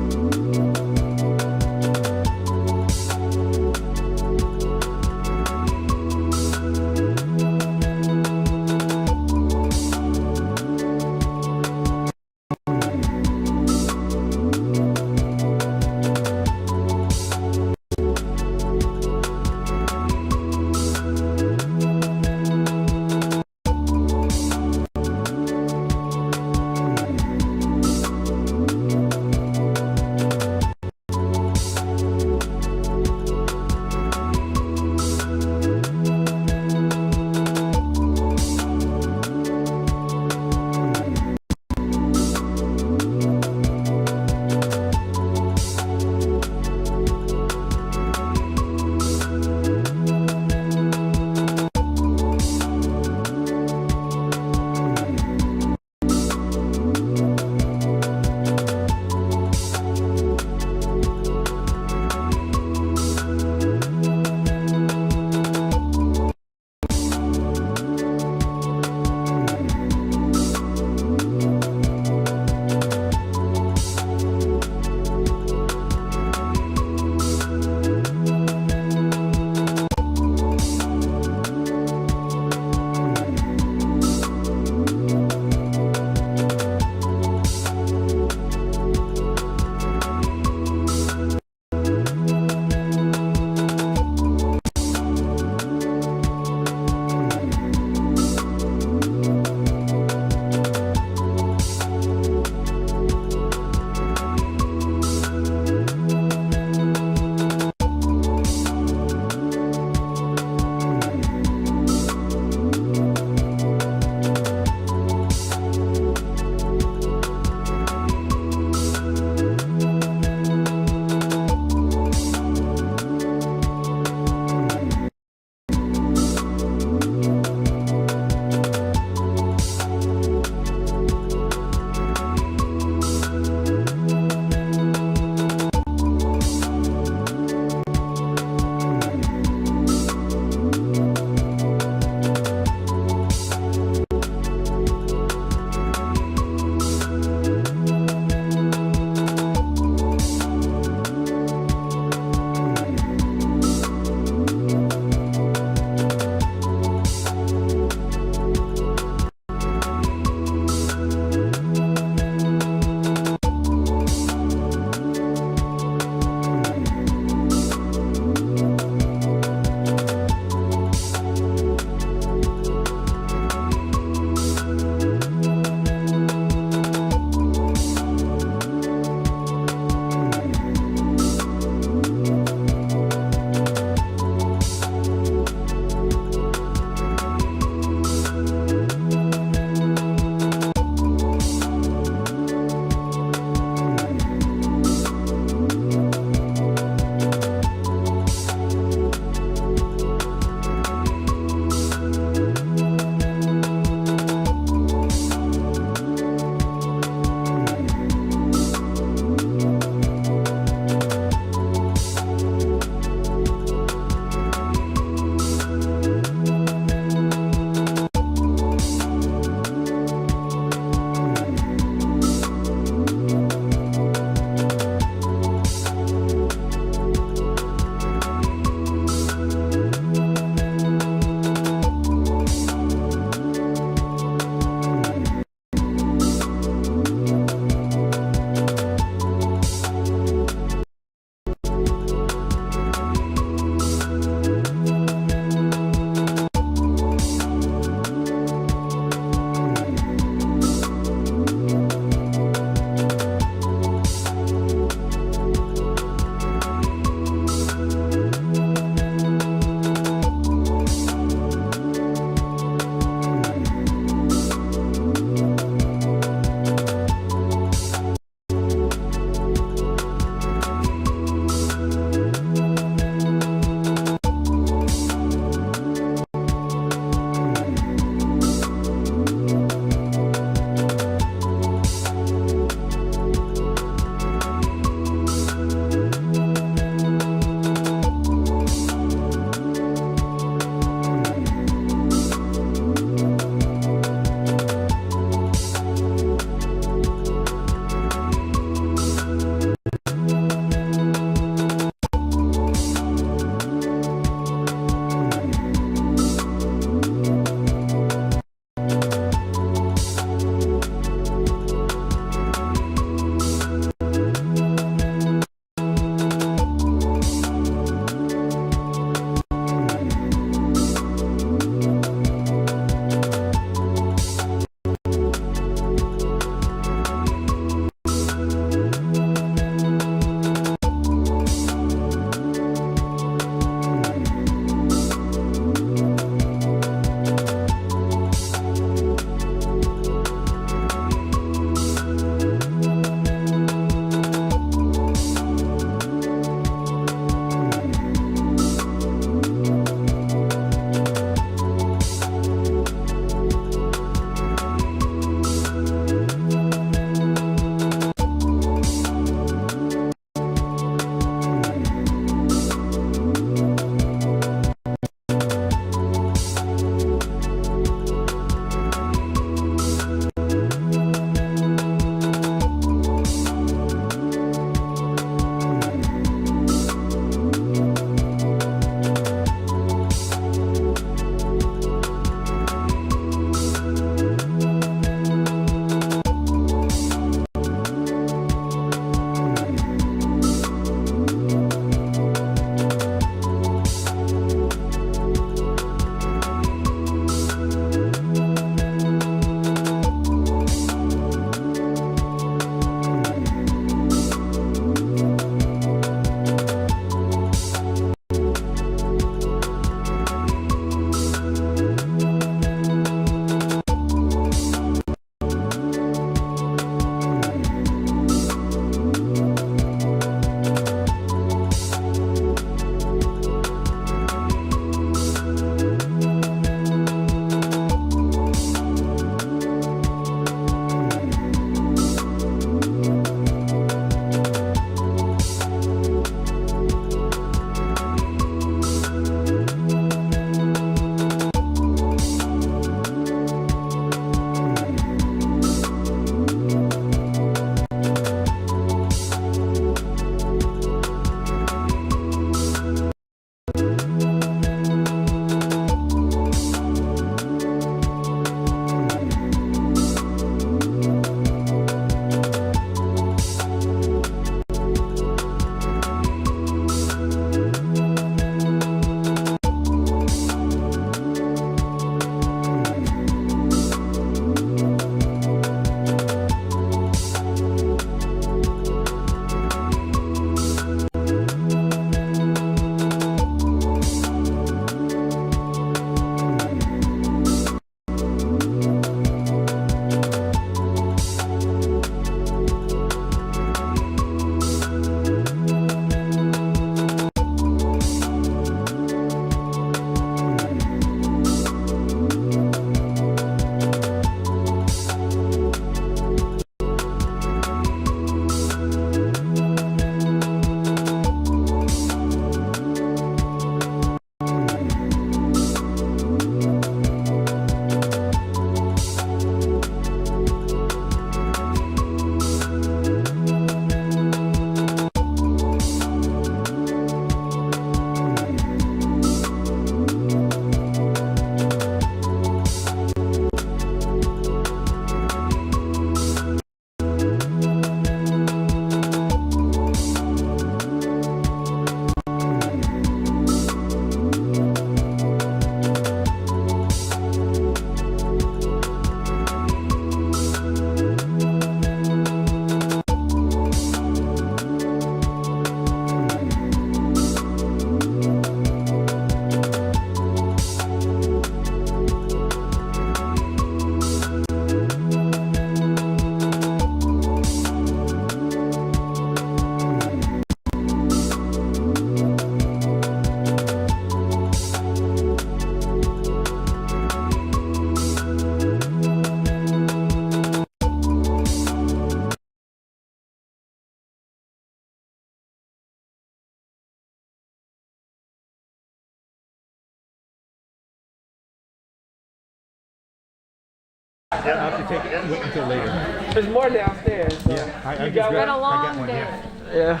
I'll have to take it wait until later. There's more downstairs. So Yeah, I you just got grabbed- one? I got one, yeah. Yeah.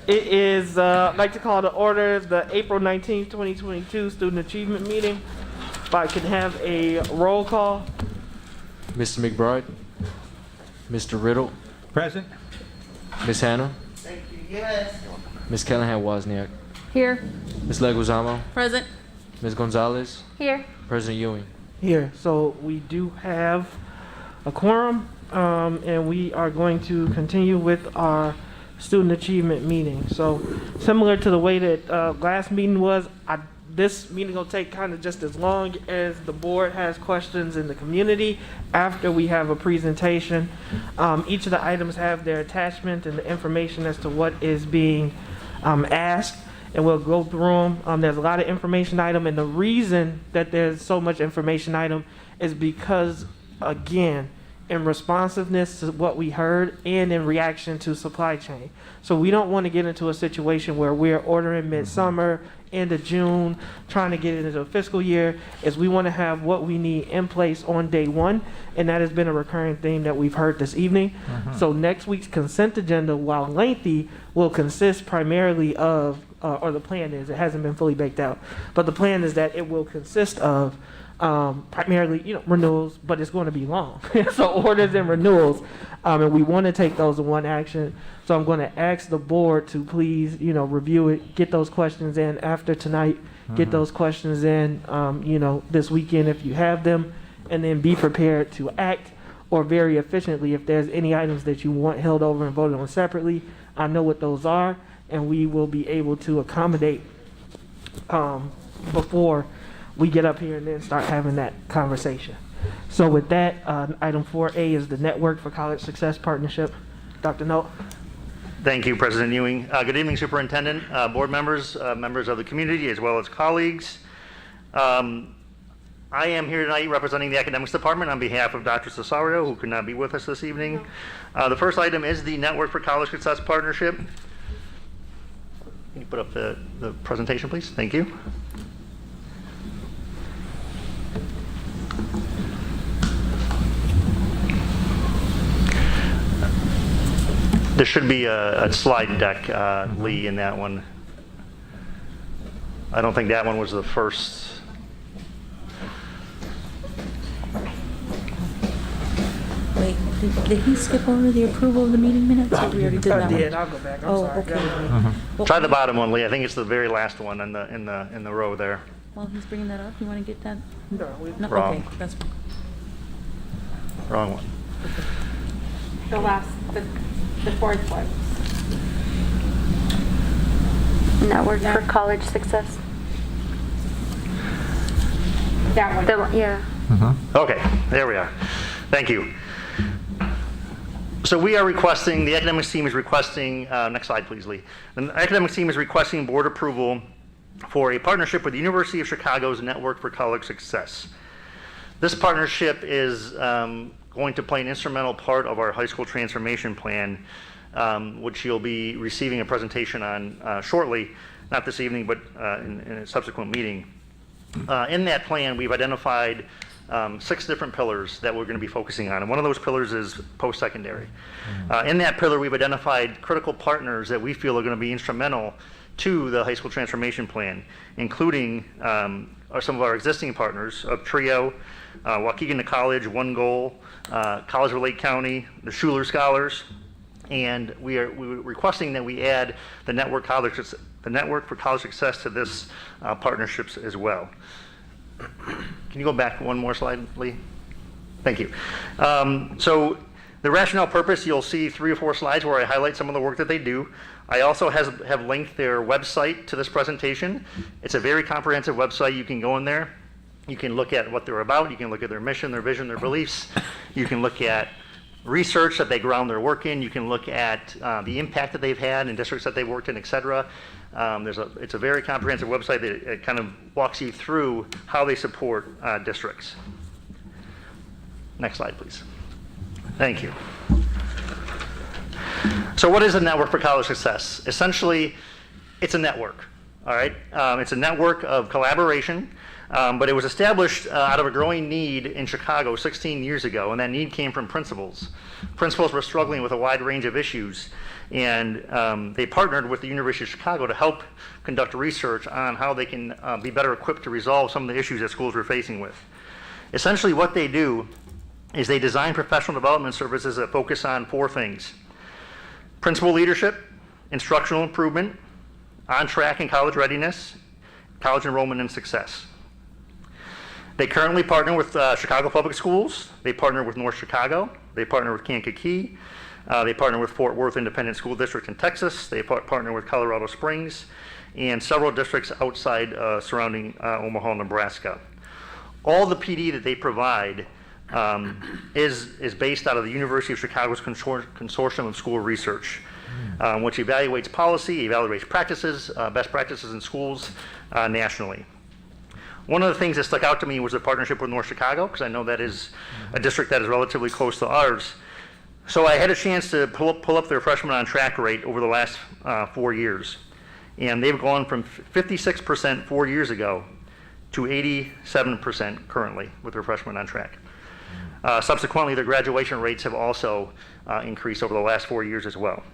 It is, I'd like to call to order the April 19th, 2022 Student Achievement Meeting. If I can have a roll call. Mr. McBride, Mr. Riddle, Present. Miss Hannah, Thank you, yes. Miss Callahan Wozniak, Here. Miss Leguizamo, Present. Miss Gonzalez, Here. President Ewing. Here, so we do have a quorum, and we are going to continue with our student achievement meeting. So similar to the way that last meeting was, this meeting will take kind of just as long as the board has questions in the community after we have a presentation. Each of the items have their attachment and the information as to what is being asked, and we'll go through them. There's a lot of information item, and the reason that there's so much information item is because, again, in responsiveness to what we heard and in reaction to supply chain. So we don't want to get into a situation where we're ordering midsummer, end of June, trying to get it into a fiscal year, is we want to have what we need in place on day one, and that has been a recurring theme that we've heard this evening. So next week's consent agenda, while lengthy, will consist primarily of, or the plan is, it hasn't been fully baked out, but the plan is that it will consist of primarily, renewals, but it's going to be long. So orders and renewals, and we want to take those in one action. So I'm going to ask the board to please, review it, get those questions in after tonight, get those questions in, this weekend if you have them, and then be prepared to act or very efficiently if there's any items that you want held over and voted on separately. I know what those are, and we will be able to accommodate before we get up here and then start having that conversation. So with that, item 4A is the Network for College Success Partnership. Dr. Note. Thank you, President Ewing. Good evening, Superintendent, board members, members of the community, as well as colleagues. I am here tonight representing the Academics Department on behalf of Dr. Cesario, who could not be with us this evening. The first item is the Network for College Success Partnership. Can you put up the presentation, please? Thank you. There should be a slide deck, Lee, in that one. I don't think that one was the first. Wait, did he skip over the approval of the meeting minutes? Or we already did that I did. one? I'll go back. I'm Oh, sorry. okay. Well, Try the bottom one, Lee. I think it's the very last one in the row there. While he's bringing that up, you want to get that? No, Wrong. Okay, that's fine. Wrong one. The last, the fourth one. Network for College Success. That one. Yeah. Okay, there we are. Thank you. So we are requesting, the academics team is requesting, next slide please, Lee. The academics team is requesting board approval for a partnership with the University of Chicago's Network for College Success. This partnership is going to play an instrumental part of our high school transformation plan, which you'll be receiving a presentation on shortly, not this evening, but in a subsequent meeting. In that plan, we've identified 6 different pillars that we're going to be focusing on, and one of those pillars is post-secondary. In that pillar, we've identified critical partners that we feel are going to be instrumental to the high school transformation plan, including some of our existing partners of TRIO, Waukegan to College, One Goal, College of Lake County, the Schuler Scholars, and we're requesting that we add the Network for College Success to this partnerships as well. Can you go back one more slide, Lee? Thank you. So the rationale purpose, you'll see 3 or 4 slides where I highlight some of the work that they do. I also have linked their website to this presentation. It's a very comprehensive website. You can go in there. You can look at what they're about. You can look at their mission, their vision, their beliefs. You can look at research that they ground their work in. You can look at the impact that they've had in districts that they've worked in, et cetera. It's a very comprehensive website that it kind of walks you through how they support districts. Next slide, please. Thank you. So what is a Network for College Success? Essentially, it's a network, all right? It's a network of collaboration But it was established out of a growing need in Chicago 16 years ago, and that need came from principals. Principals were struggling with a wide range of issues, and they partnered with the University of Chicago to help conduct research on how they can be better equipped to resolve some of the issues that schools were facing with. Essentially what they do is they design professional development services that focus on 4 things: principal leadership, instructional improvement, on-track and college readiness, college enrollment and success. They currently partner with Chicago Public Schools. They partner with North Chicago. They partner with Kankakee. They partner with Fort Worth Independent School District in Texas. They partner with Colorado Springs and several districts outside surrounding Omaha, Nebraska. All the PD that they provide is based out of the University of Chicago's Consortium of School Research, which evaluates policy, evaluates practices, best practices in schools nationally. One of the things that stuck out to me was the partnership with North Chicago, because I know that is a district that is relatively close to ours. So I had a chance to pull up their freshman on track rate over the last 4 years. And they've gone from 56% 4 years ago to 87% currently with their freshmen on track. Subsequently, their graduation rates have also increased over the last 4 years as well.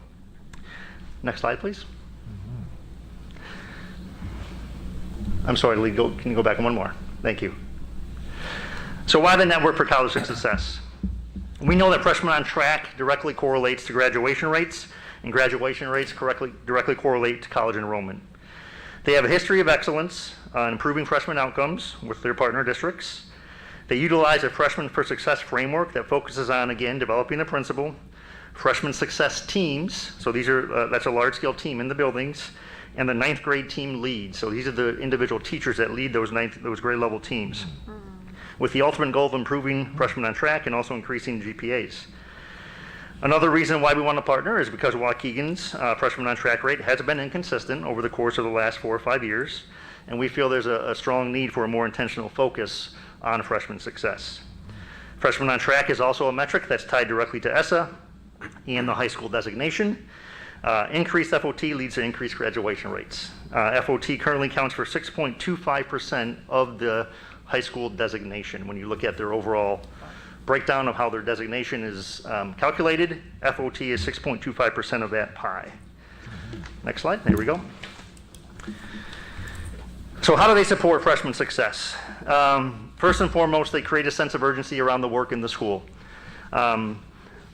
Next slide, please. I'm sorry, Lee, can you go back one more? Thank you. So why the Network for College Success? We know that freshmen on track directly correlates to graduation rates, and graduation rates directly correlate to college enrollment. They have a history of excellence on improving freshman outcomes with their partner districts. They utilize a Freshman for Success framework that focuses on, again, developing a principal, freshman success teams, so these are that's a large-scale team in the buildings, and the 9th grade team leads. So these are the individual teachers that lead those grade level teams, with the ultimate goal of improving freshmen on track and also increasing GPAs. Another reason why we want to partner is because Waukegan's freshman on track rate has been inconsistent over the course of the last 4 or 5 years, and we feel there's a strong need for a more intentional focus on freshman success. Freshman on track is also a metric that's tied directly to ESSA and the high school designation. Increased FOT leads to increased graduation rates. FOT currently counts for 6.25% of the high school designation. When you look at their overall breakdown of how their designation is calculated, FOT is 6.25% of that pie. Next slide, there we go. So how do they support freshman success? First and foremost, they create a sense of urgency around the work in the school.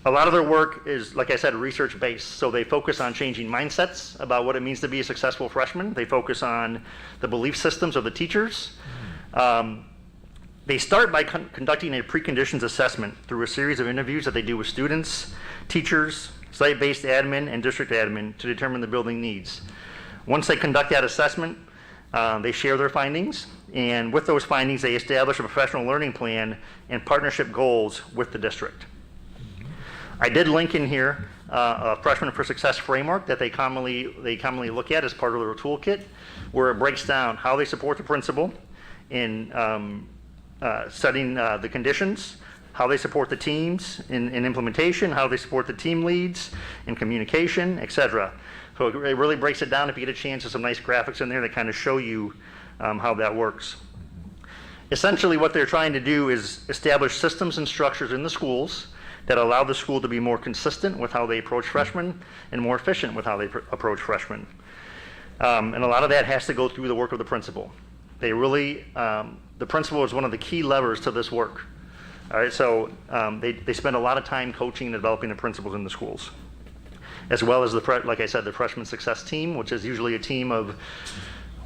A lot of their work is, like I said, research-based, so they focus on changing mindsets about what it means to be a successful freshman. They focus on the belief systems of the teachers. They start by conducting a preconditions assessment through a series of interviews that they do with students, teachers, site-based admin, and district admin to determine the building needs. Once they conduct that assessment, they share their findings, and with those findings, they establish a professional learning plan and partnership goals with the district. I did link in here a Freshman for Success framework that they commonly look at as part of their toolkit, where it breaks down how they support the principal in setting the conditions, how they support the teams in implementation, how they support the team leads in communication, etc. So it really breaks it down. If you get a chance, there's some nice graphics in there that kind of show you how that works. Essentially, what they're trying to do is establish systems and structures in the schools that allow the school to be more consistent with how they approach freshmen and more efficient with how they approach freshmen. And a lot of that has to go through the work of the principal. They really, the principal is one of the key levers to this work. All right, so they spend a lot of time coaching and developing the principals in the schools, as well as like I said, the freshman success team, which is usually a team of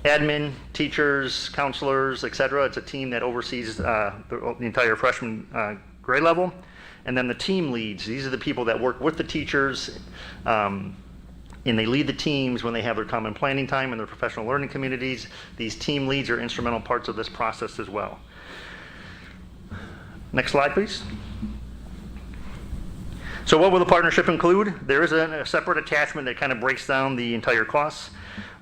admin, teachers, counselors, etc. It's a team that oversees the entire freshman grade level. And then the team leads. These are the people that work with the teachers, and they lead the teams when they have their common planning time and their professional learning communities. These team leads are instrumental parts of this process as well. Next slide, please. So what will the partnership include? There is a separate attachment that kind of breaks down the entire costs.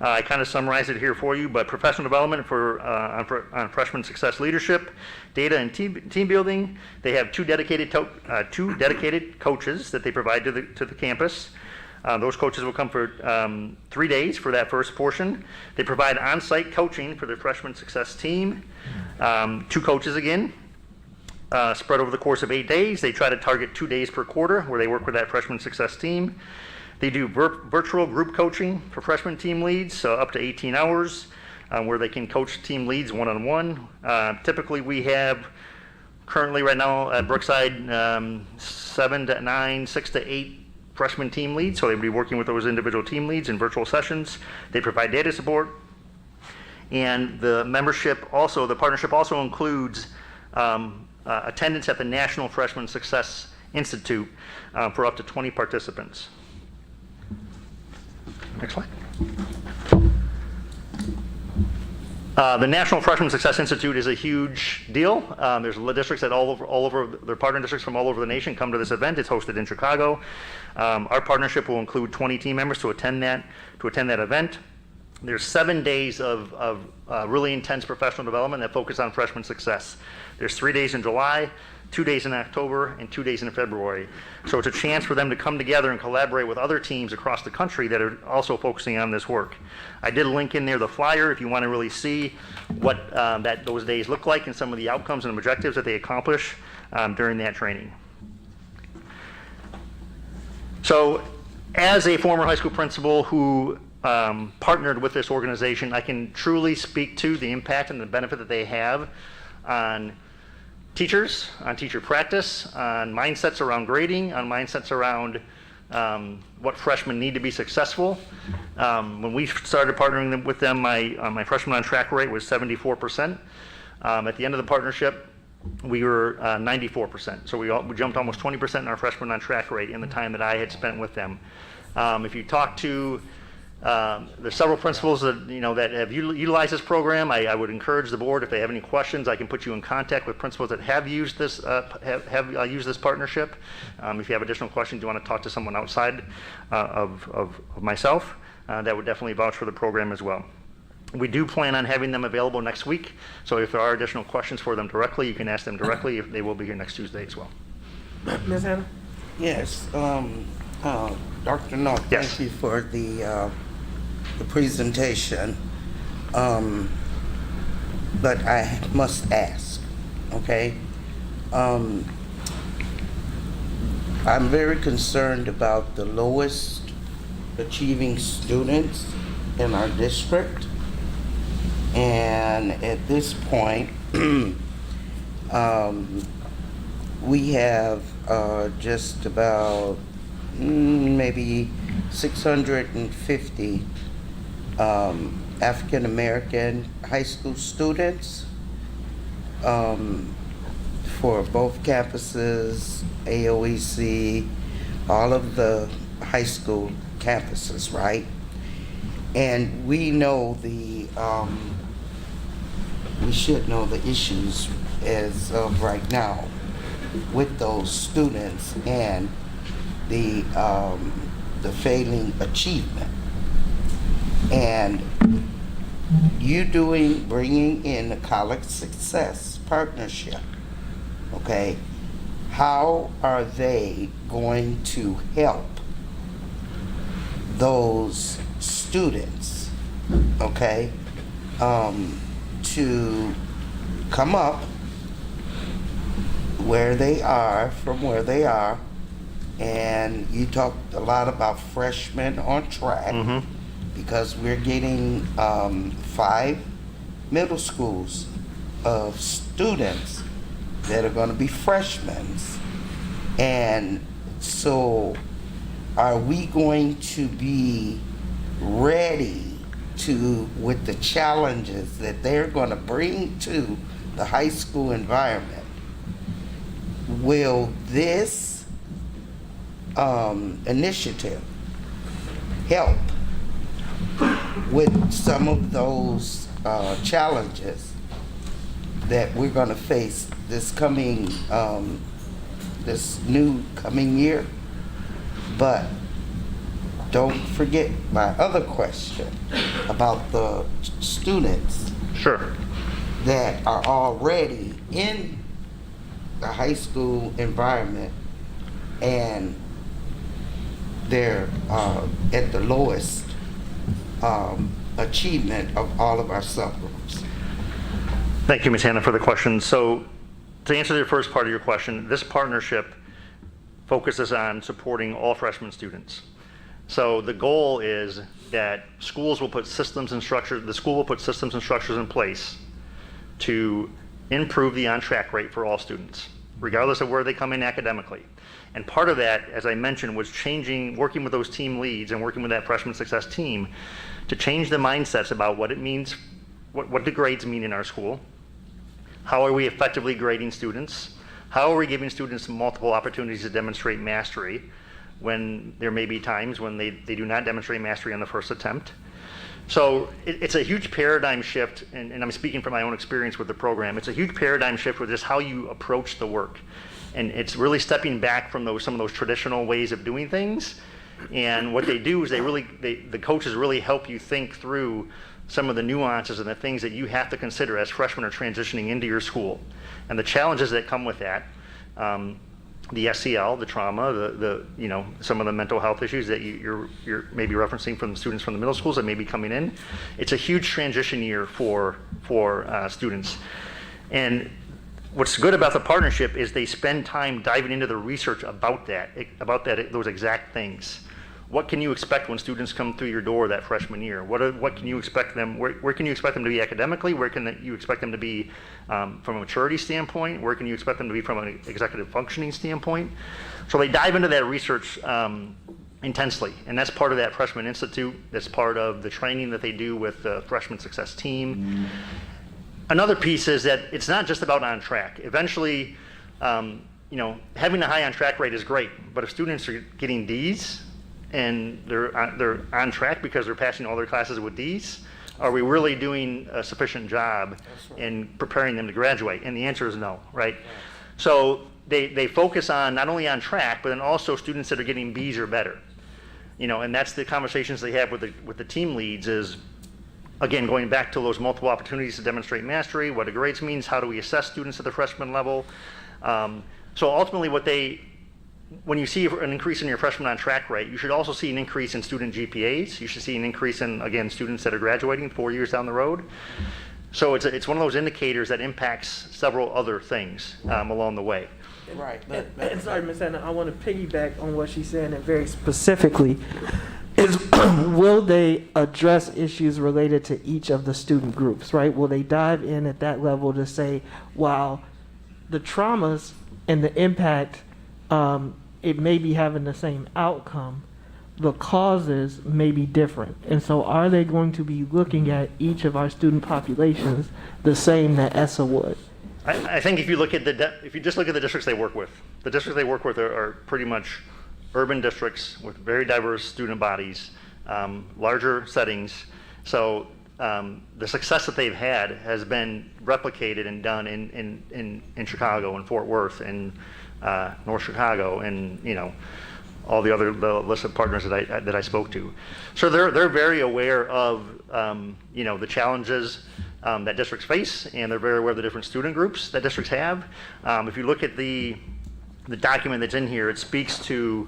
I kind of summarized it here for you, but professional development on freshman success leadership, data and team building. They have two dedicated coaches that they provide to the campus. Those coaches will come for 3 days for that first portion. They provide on-site coaching for the freshman success team. 2 coaches again, spread over the course of 8 days. They try to target 2 days per quarter where they work with that freshman success team. They do virtual group coaching for freshman team leads, so up to 18 hours, where they can coach team leads one-on-one. Typically, we have currently right now at Brookside 7 to 9, 6 to 8 freshman team leads, so they'd be working with those individual team leads in virtual sessions. They provide data support, and the partnership also includes attendance at the National Freshman Success Institute for up to 20 participants. Next slide. The National Freshman Success Institute is a huge deal. There's districts that all over their partner districts from all over the nation come to this event. It's hosted in Chicago. Our partnership will include 20 team members to attend that event. There's 7 days of really intense professional development that focus on freshman success. There's 3 days in July, 2 days in October, and 2 days in February. So it's a chance for them to come together and collaborate with other teams across the country that are also focusing on this work. I did link in there the flyer if you want to really see what those days look like and some of the outcomes and objectives that they accomplish during that training. So as a former high school principal who partnered with this organization, I can truly speak to the impact and the benefit that they have on teachers, on teacher practice, on mindsets around grading, on mindsets around what freshmen need to be successful. When we started partnering with them, my freshman on track rate was 74%. At the end of the partnership, we were 94%. So we jumped almost 20% in our freshman on track rate in the time that I had spent with them. If you talk to there's several principals that that have utilized this program. I would encourage the board, if they have any questions, I can put you in contact with principals that have used this used this partnership. If you have additional questions, you want to talk to someone outside of myself, that would definitely vouch for the program as well. We do plan on having them available next week, so if there are additional questions for them directly, you can ask them directly. If they will be here next Tuesday as well. Ms. Hannah? Yes, Dr. North, Yes. thank you for the presentation. But I must ask, okay? I'm very concerned about the lowest achieving students in our district. And at this point, we have just about maybe 650 African American high school students for both campuses, AOEC, all of the high school campuses, right? And we know we should know the issues as of right now with those students and the failing achievement. And you bringing in the College Success Partnership, okay? How are they going to help those students, okay, to come up where they are, from where they are? And you talked a lot about freshmen on track, because we're getting 5 middle schools of students that are going to be freshmen. And so are we going to be ready with the challenges that they're going to bring to the high school environment? Will this initiative help with some of those challenges that we're going to face this new coming year? But don't forget my other question about the students that are already in the high school environment, and they're at the lowest achievement of all of our subgroups. Thank you, Ms. Hanna, for the question. So to answer the first part of your question, this partnership focuses on supporting all freshman students. So the goal is that schools will put systems and structures, the school will put systems and structures in place to improve the on-track rate for all students, regardless of where they come in academically. And part of that, as I mentioned, was working with those team leads and working with that freshman success team to change the mindsets about what it means, what the grades mean in our school. How are we effectively grading students? How are we giving students multiple opportunities to demonstrate mastery when there may be times when they do not demonstrate mastery on the first attempt? So it's a huge paradigm shift, and I'm speaking from my own experience with the program. It's a huge paradigm shift with just how you approach the work. And it's really stepping back from some of those traditional ways of doing things. And what they do is the coaches really help you think through some of the nuances and the things that you have to consider as freshmen are transitioning into your school. And the challenges that come with that, the SEL, the trauma, some of the mental health issues that you're maybe referencing from the students from the middle schools that may be coming in. It's a huge transition year for students. And what's good about the partnership is they spend time diving into the research about those exact things. What can you expect when students come through your door that freshman year? What can you expect them? Where can you expect them to be academically? Where can you expect them to be from a maturity standpoint? Where can you expect them to be from an executive functioning standpoint? So they dive into that research intensely, and that's part of that freshman institute. That's part of the training that they do with the freshman success team. Another piece is that it's not just about on track. Eventually, having a high on track rate is great, but if students are getting D's and they're on track because they're passing all their classes with D's, are we really doing a sufficient job in preparing them to graduate? And the answer is no, right? So they focus on not only on track, but then also students that are getting B's or better. And that's the conversations they have with the team leads is, again, going back to those multiple opportunities to demonstrate mastery, what the grades means, how do we assess students at the freshman level. So ultimately when you see an increase in your freshman on track rate, you should also see an increase in student GPAs. You should see an increase in, again, students that are graduating 4 years down the road. So it's one of those indicators that impacts several other things along the way. Right. And sorry, Ms. Anna, I want to piggyback on what she's saying, and very specifically, is will they address issues related to each of the student groups, right? Will they dive in at that level to say, while the traumas and the impact, it may be having the same outcome, the causes may be different. And so are they going to be looking at each of our student populations the same that ESSA would? I think if you just look at the districts they work with, the districts they work with are pretty much urban districts with very diverse student bodies, larger settings. So the success that they've had has been replicated and done in Chicago and Fort Worth and North Chicago and all the list of partners that I spoke to. So they're very aware of the challenges that districts face, and they're very aware of the different student groups that districts have. If you look at the document that's in here, it speaks to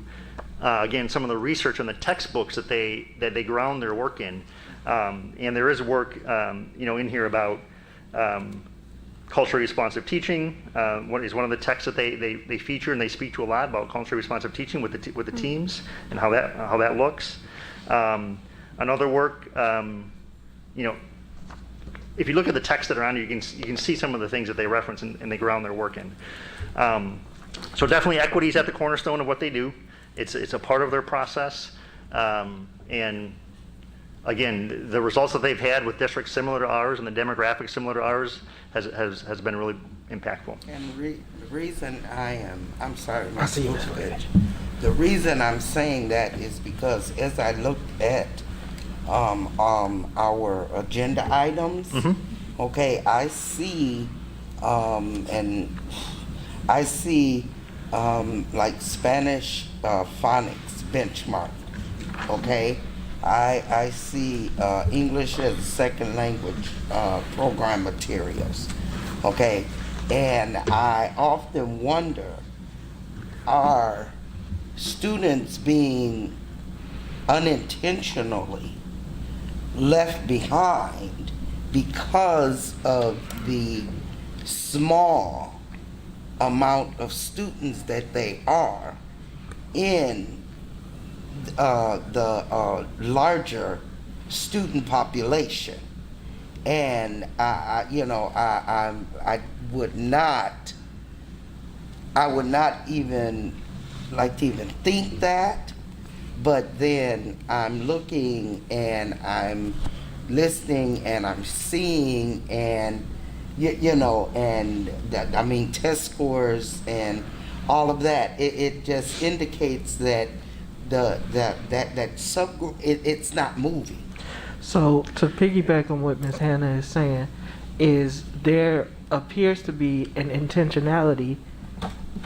again some of the research and the textbooks that they ground their work in, and there is work in here about culturally responsive teaching. Is one of the texts that they feature, and they speak to a lot about culturally responsive teaching with the teams and how that looks. Another work, if you look at the texts that are on here, you can see some of the things that they reference and they ground their work in. So definitely equity is at the cornerstone of what they do. It's a part of their process, and again, the results that they've had with districts similar to ours and the demographics similar to ours has been really impactful. And the reason I'm sorry, the reason I'm saying that is because as I looked at our agenda items, okay, I see like Spanish phonics benchmark, okay. I see English as a second language program materials, okay? And I often wonder, are students being unintentionally left behind because of the small amount of students that they are in the larger student population. And I would not even like to even think that, but then I'm looking and I'm listening and I'm seeing, and and that, I mean, test scores and all of that. It just indicates that that subgroup, it's not moving. So to piggyback on what Ms. Hannah is saying, is there appears to be an intentionality,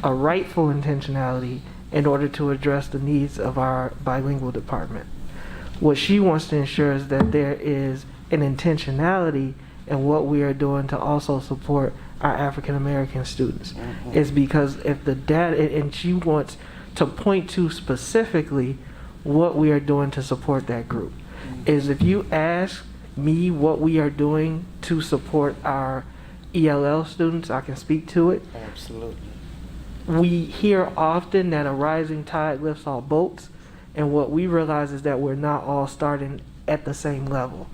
a rightful intentionality, in order to address the needs of our bilingual department. What she wants to ensure is that there is an intentionality in what we are doing to also support our African American students. Is because if the data, and she wants to point to specifically what we are doing to support that group. Is if you ask me what we are doing to support our ELL students, I can speak to it. Absolutely. We hear often that a rising tide lifts all boats, and what we realize is that we're not all starting at the same level,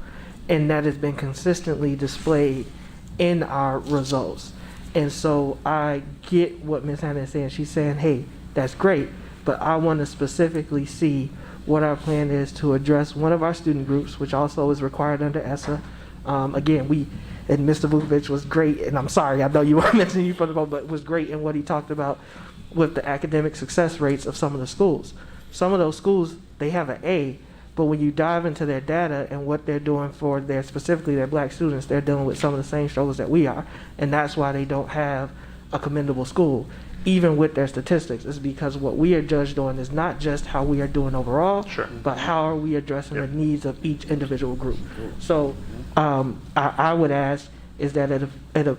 and that has been consistently displayed in our results. And so I get what Ms. Hannah is saying. She's saying, hey, that's great, but I want to specifically see what our plan is to address one of our student groups, which also is required under ESSA. Again, and Mr. Vukovic was great, and I'm sorry, I know you were mentioning you for the moment, but was great in what he talked about with the academic success rates of some of the schools. Some of those schools, they have an A, but when you dive into their data and what they're doing for specifically their black students, they're dealing with some of the same struggles that we are, and that's why they don't have a commendable school. Even with their statistics, is because what we are judged on is not just how we are doing overall, but how are we addressing the needs of each individual group. So I would ask is that at a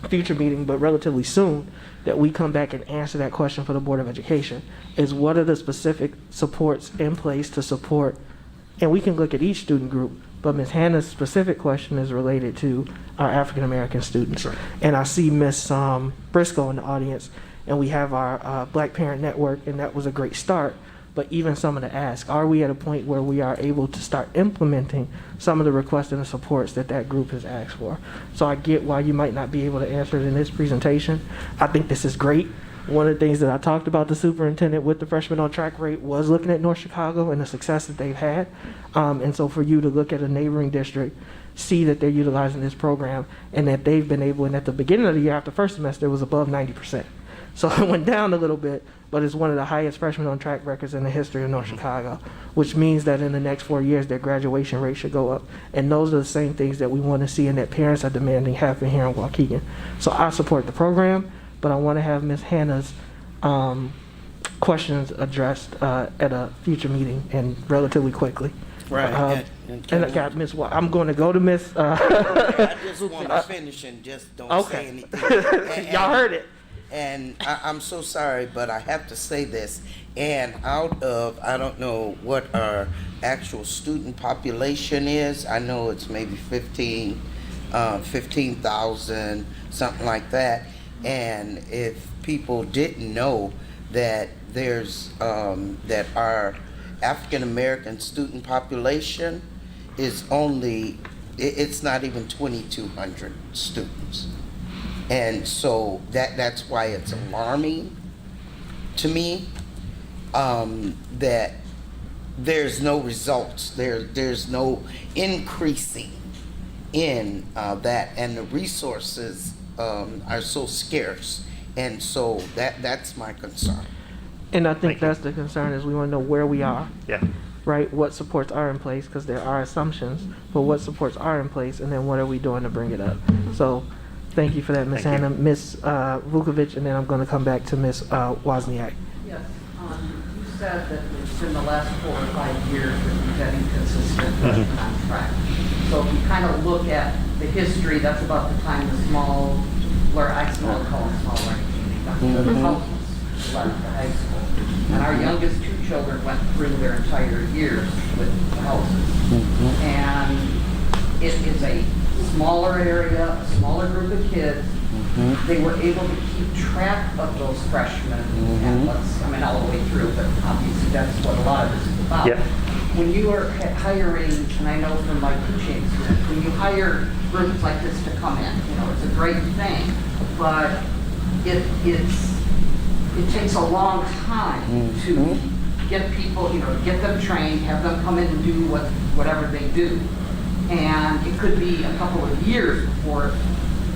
future meeting, but relatively soon, that we come back and answer that question for the Board of Education, is what are the specific supports in place to support, and we can look at each student group, but Ms. Hannah's specific question is related to our African American students. And I see Ms. Briscoe in the audience, and we have our Black Parent Network, and that was a great start. But even some of the asks, are we at a point where we are able to start implementing some of the requests and the supports that group has asked for? So I get why you might not be able to answer it in this presentation. I think this is great. One of the things that I talked about the superintendent with the freshman on track rate was looking at North Chicago and the success that they've had. And so for you to look at a neighboring district, see that they're utilizing this program, and that they've been able, and at the beginning of the year after first semester, it was above 90%. So it went down a little bit, but it's one of the highest freshman on track records in the history of North Chicago, which means that in the next 4 years, their graduation rate should go up. And those are the same things that we want to see and that parents are demanding happen here in Waukegan. So I support the program, but I want to have Ms. Hannah's questions addressed at a future meeting and relativally quickly. Right. And I got Ms. I'm going to go to Ms. I just want to finish and just don't say anything. Y'all heard it. And I'm so sorry, but I have to say this. And out of, I don't know what our actual student population is. I know it's maybe 15,000, something like that. And if people didn't know that there's, that our African American student population is only, it's not even 2,200 students. And so that's why it's alarming to me that there's no results, there's no increasing in that, and the resources are so scarce, and so that's my concern. And I think that's the concern, is we want to know where we are. Yeah. Right, what supports are in place, because there are assumptions, but what supports are in place, and then what are we doing to bring it up? So thank you for that, Ms. Hannah. Ms. Vukovic, and then I'm going to come back to Ms. Wozniak. Yes, you said that it's been the last 4 or 5 years that we've had inconsistent freshman on track. So if you kind of look at the history, that's about the time the small learning community, the houses left the high school. And our youngest two children went through their entire years with the houses. And it is a smaller area, a smaller group of kids. They were able to keep track of those freshmen and all the way through, but obviously that's what a lot of this is about. Yep. When you are hiring, and I know from my teaching experience, when you hire groups like this to come in, it's a great thing, but it takes a long time to get people, get them trained, have them come in and do whatever they do. And it could be a couple of years before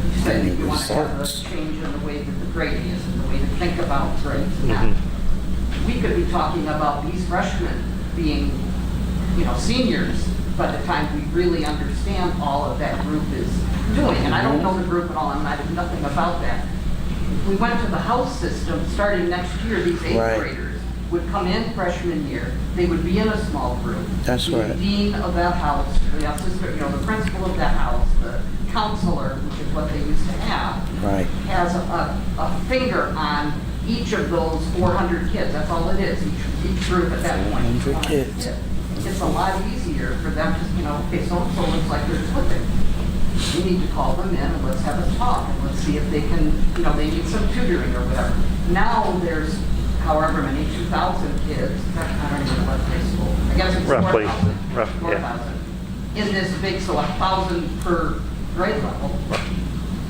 you said you want to have a change in the way that the grading is and the way to think about grades. We could be talking about these freshmen being, seniors by the time we really understand all of that group is doing. And I don't know the group at all, and I know nothing about that. If we went to the house system, starting next year, these 8th graders would come in freshman year. They would be in a small group. That's the right. dean of that house, the assistant, the principal of that house, the counselor, which is what they used to have, has a finger on each of those 400 kids. That's all it is. Each group at that point. 400 kids. It's a lot easier for them to, okay, so-and-so looks like they're slipping. We need to call them in and let's have a talk and let's see if they can, they need some tutoring or whatever. Now there's however many, 2,000 kids, I don't even know what high school, I guess it's 4,000. In this big, so 1,000 per grade level,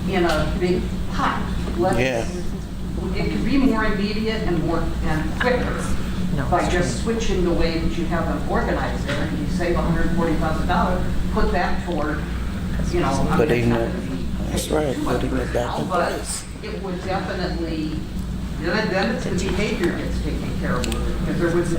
in a big pot. It could be more immediate and quicker by just switching the way that you have them organized there, and you save $140,000, put that toward, that's right, putting it back in place. It would definitely, then the behavior gets taken care of with it, because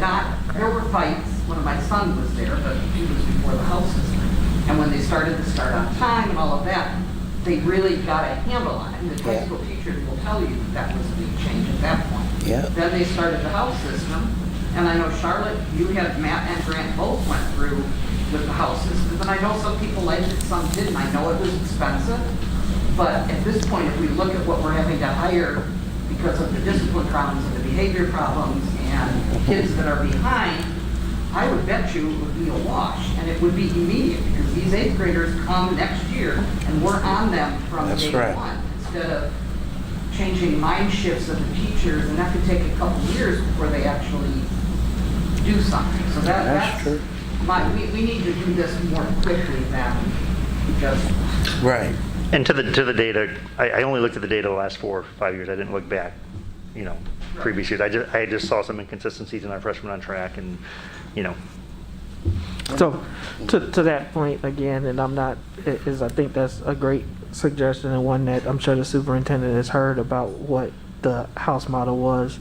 there were fights when my son was there, but he was before the house system. And when they started to start on time and all of that, they really got a handle on it. And the high school teachers will tell you that was the change at that point. Then they started the house system. And I know, Charlotte, you had Matt and Grant both went through with the house system. And I know some people liked it, some didn't. I know it was expensive. But at this point, if we look at what we're having to hire because of the discipline problems and the behavior problems and kids that are behind, I would bet you it would be a wash, and it would be immediate, because these 8th graders come next year, and we're on them from day one, instead of changing mind shifts of the teachers, and that could take a couple years before they actually do something. So that's true. We need to do this more quickly than just... Right. And to the data, I only looked at the data the last 4 or 5 years. I didn't look back, previous years. I just saw some inconsistencies in our freshmen on track, and So, to that point again, and I think that's a great suggestion, and one that I'm sure the superintendent has heard about what the house model was.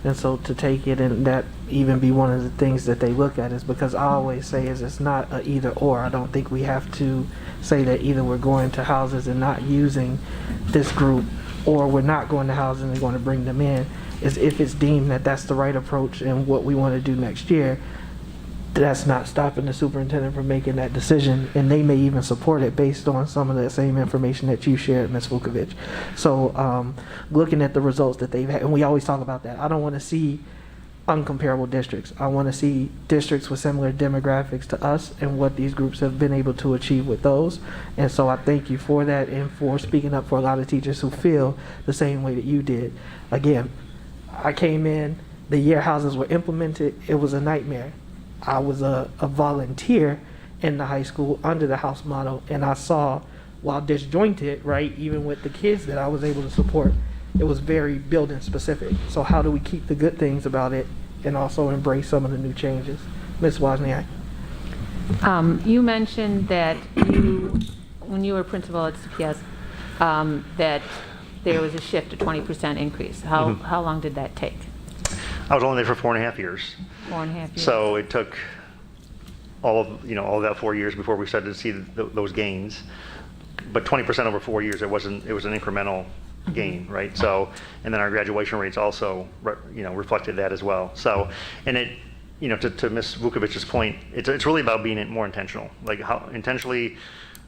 And so to take it and that even be one of the things that they look at is because I always say is it's not a either or. I don't think we have to say that either we're going to houses and not using this group, or we're not going to houses and going to bring them in. Is if it's deemed that that's the right approach and what we want to do next year, that's not stopping the superintendent from making that decision, and they may even support it based on some of the same information that you shared, Ms. Vukovic. So looking at the results that they've had, and we always talk about that, I don't want to see uncomparable districts. I want to see districts with similar demographics to us and what these groups have been able to achieve with those. And so I thank you for that and for speaking up for a lot of teachers who feel the same way that you did. Again, I came in, the year houses were implemented, it was a nightmare. I was a volunteer in the high school under the house model, and I saw, while disjointed, right, even with the kids that I was able to support, it was very building specific. So how do we keep the good things about it and also embrace some of the new changes? Ms. Wozniak. You mentioned that when you were principal at CPS, that there was a shift to 20% increase. How long did that take? I was only there for 4.5 years. 4.5 years. So it took all of that 4 years before we started to see those gains. But 20% over 4 years, it was an incremental gain, right? So, and then our graduation rates also, reflected that as well. So, and it, to Ms. Vukovic's point, it's really about being more intentional, like how intentionally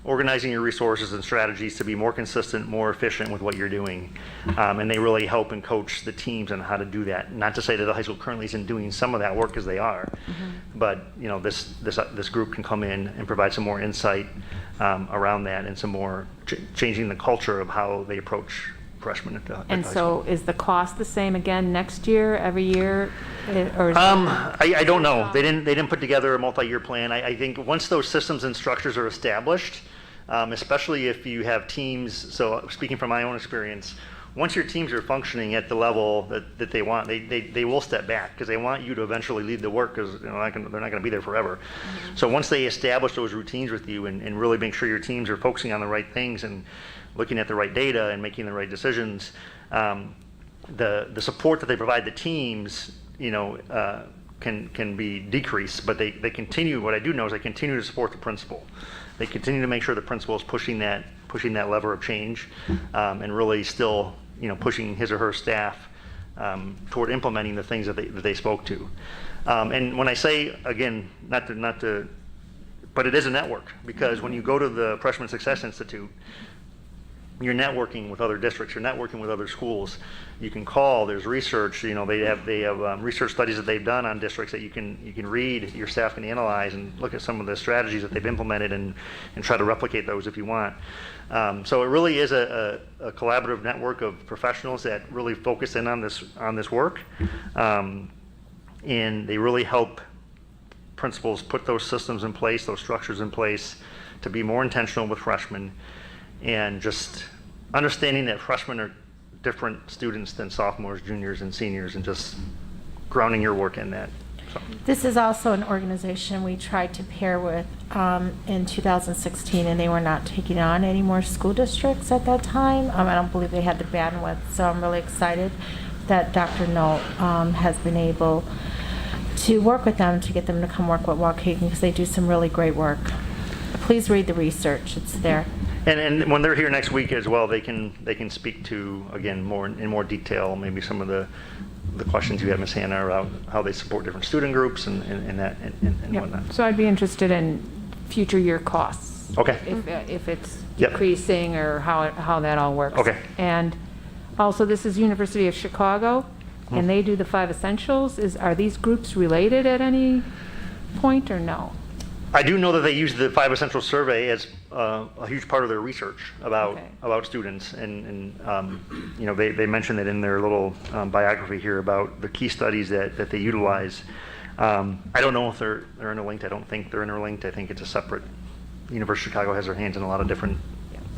organizing your resources and strategies to be more consistent, more efficient with what you're doing. And they really help and coach the teams on how to do that. Not to say that the high school currently isn't doing some of that work, because they are, but this group can come in and provide some more insight around that, and some more changing the culture of how they approach freshmen at the And high so school. is the cost the same again next year, every year? Or is I don't know. They didn't put together a multi-year plan. I think once those systems and structures are established, especially if you have teams, so speaking from my own experience, once your teams are functioning at the level that they want, they will step back, because they want you to eventually lead the work, because they're not going to be there forever. So once they establish those routines with you, and really make sure your teams are focusing on the right things and looking at the right data and making the right decisions, the support that they provide the teams, can be decreased, but they continue. What I do know is they continue to support the principal. They continue to make sure the principal is pushing that lever of change, and really still, pushing his or her staff toward implementing the things that they spoke to. And when I say, again, not to, but it is a network, because when you go to the Freshman Success Institute, you're networking with other districts, you're networking with other schools. You can call, there's research, they have research studies that they've done on districts that you can read, your staff can analyze and look at some of the strategies that they've implemented, and try to replicate those if you want. So it really is a collaborative network of professionals that really focus in on this work, and they really help principals put those systems in place, those structures in place, to be more intentional with freshmen, and just understanding that freshmen are different students than sophomores, juniors, and seniors, and just grounding your work in that. So. This is also an organization we tried to pair with in 2016, and they were not taking on any more school districts at that time. I don't believe they had the bandwidth, so I'm really excited that Dr. Nolt has been able to work with them to get them to come work with Waukegan, because they do some really great work. Please read the research; it's there. And when they're here next week as well, they can speak to, again, in more detail, maybe some of the questions you had, Ms. Hannah, about how they support different student groups and whatnot. So I'd be interested in future year costs. Okay. If it's decreasing, or how that all works. Okay. And also, this is University of Chicago, and they do the 5 essentials. Are these groups related at any point, or no? I do know that they use the 5 Essential Survey as a huge part of their research about students, and they mentioned it in their little biography here about the key studies that they utilize. I don't know if they're interlinked. I don't think they're interlinked. I think it's a separate. University of Chicago has their hands in a lot of different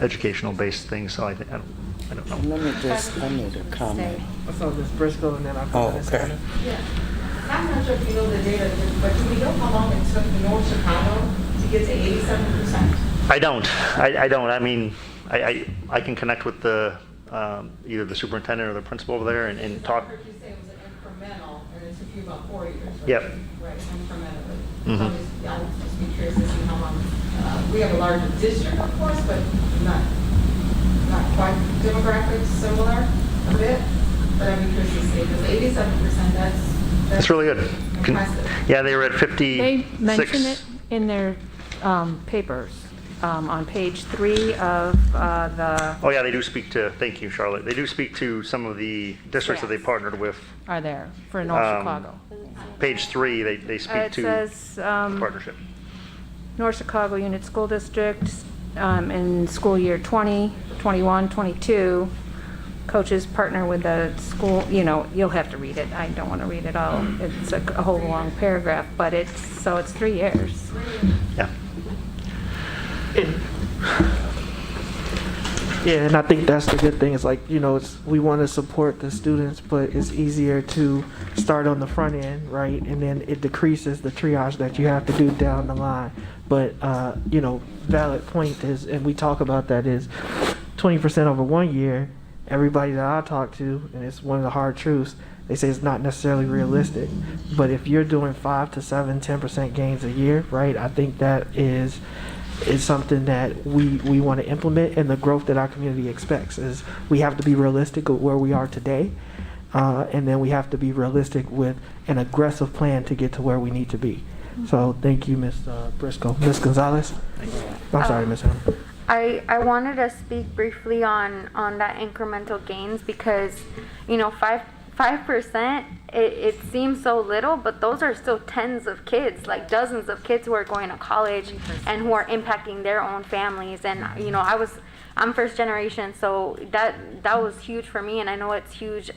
educational-based things, so I don't know. I need a comment. So Ms. Briscoe, and then I'll Oh, come to Ms. okay. Hannah. Yeah. I'm not sure if you know the data, but do we know how long it took North Chicago to get to 87%? I don't. I mean, I can connect with the either the superintendent or the principal over there and talk. I heard you say it was an incremental, and it took you about 4 years. Right? Yep. Right, incrementally. So I would just be curious to see how long. We have a larger district, of course, but not quite demographics similar a bit. But I'd be curious to see, because 87%, That's really good. Impressive. Yeah, they were at 56. They mention it in their papers on page 3 of the. Oh yeah, they do speak to. Thank you, Charlotte. They do speak to some of the districts that they partnered with. Are there for North Chicago? Page 3, they speak to says, the partnership. North Chicago Unit School District in school year 20, 21, 22. Coaches partner with the school, you'll have to read it. I don't want to read it all. It's a whole long paragraph, but it's 3 years. Yeah. Yeah, and I think that's the good thing. It's like, we want to support the students, but it's easier to start on the front end, right? And then it decreases the triage that you have to do down the line. But, valid point is, and we talk about that, is 20% over 1 year. Everybody that I talk to, and it's one of the hard truths, they say it's not necessarily realistic. But if you're doing 5 to 7, 10% gains a year, right? I think that is something that we want to implement, and the growth that our community expects is we have to be realistic of where we are today, and then we have to be realistic with an aggressive plan to get to where we need to be. So thank you, Ms. Briscoe. Ms. Gonzalez? I'm sorry, Ms. Hannah. I wanted to speak briefly on that incremental gains because, you know, 5%, it seems so little, but those are still tens of kids, like dozens of kids who are going to college and who are impacting their own families. And, you know, I'm first generation, so that was huge for me, and I know it's huge.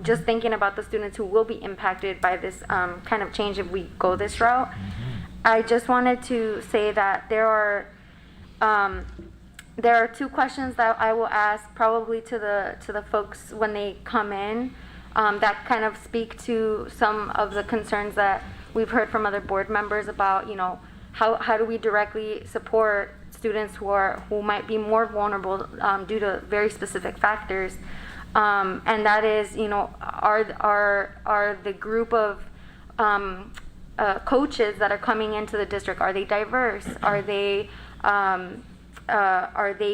Just thinking about the students who will be impacted by this kind of change if we go this route. I just wanted to say that there are two questions that I will ask probably to the folks when they come in that kind of speak to some of the concerns that we've heard from other board members about, you know, how do we directly support students who might be more vulnerable due to very specific factors, and that is, you know, are the group of coaches that are coming into the district, are they diverse? Are they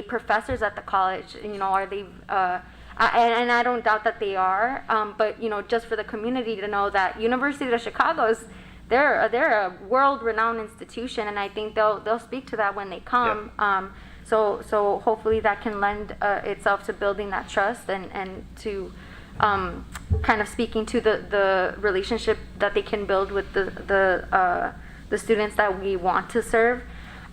professors at the college? You know, are they? And I don't doubt that they are. But you know, just for the community to know that University of Chicago's they're a world-renowned institution, and I think they'll speak to that when they come. Yeah. So hopefully that can lend itself to building that trust and to kind of speaking to the relationship that they can build with the students that we want to serve.